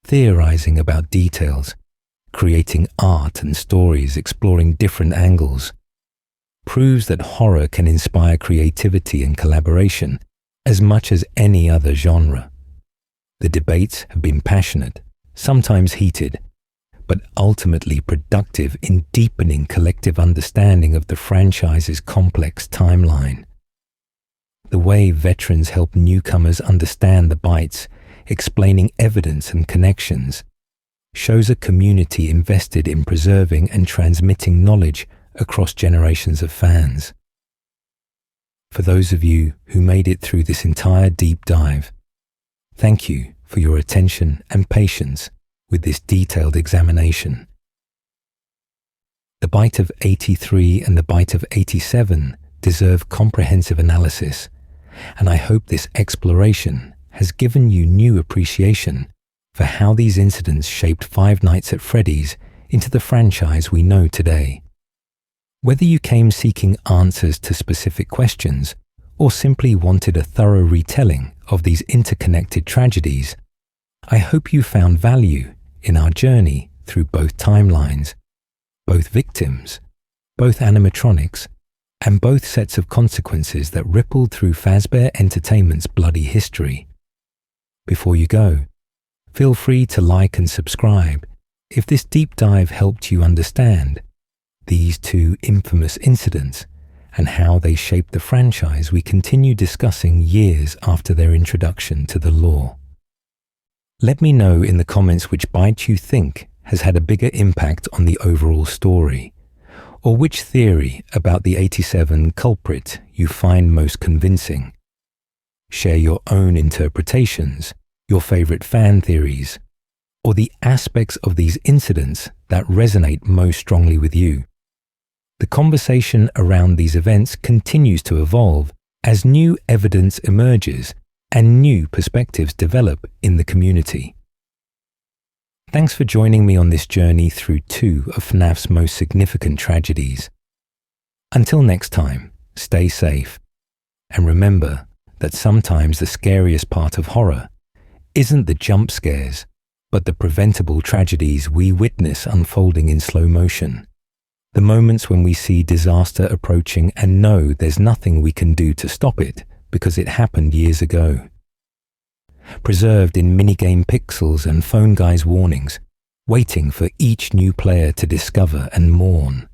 theorizing about details, creating art and stories exploring different angles, proves that horror can inspire creativity and collaboration as much as any other genre. The debates have been passionate, sometimes heated, but ultimately productive in deepening collective understanding of the franchise's complex timeline. The way veterans help newcomers understand the bites, explaining evidence and connections, shows a community invested in preserving and transmitting knowledge across generations of fans. For those of you who made it through this entire deep dive, thank you for your attention and patience with this detailed examination. The bite of 83 and the bite of 87 deserve comprehensive analysis, and I hope this exploration has given you new appreciation for how these incidents shaped Five Nights at Freddy's into the franchise we know today. Whether you came seeking answers to specific questions or simply wanted a thorough retelling of these interconnected tragedies, I hope you found value in our journey through both timelines, both victims, both animatronics, and both sets of consequences that rippled through Fazbear Entertainment's bloody history. Before you go, feel free to like and subscribe if this deep dive helped you understand these two infamous incidents and how they shaped the franchise we continue discussing years after their introduction to the lore. Let me know in the comments which bite you think has had a bigger impact on the overall story, or which theory about the 87 culprit you find most convincing. Share your own interpretations, your favorite fan theories, or the aspects of these incidents that resonate most strongly with you. The conversation around these events continues to evolve as new evidence emerges and new perspectives develop in the community. Thanks for joining me on this journey through two of FNAF's most significant tragedies. Until next time, stay safe, and remember that sometimes the scariest part of horror isn't the jump scares, but the preventable tragedies we witness unfolding in slow motion. The moments when we see disaster approaching and know there's nothing we can do to stop it because it happened years ago. Preserved in minigame pixels and phone guys' warnings, waiting for each new player to discover and mourn.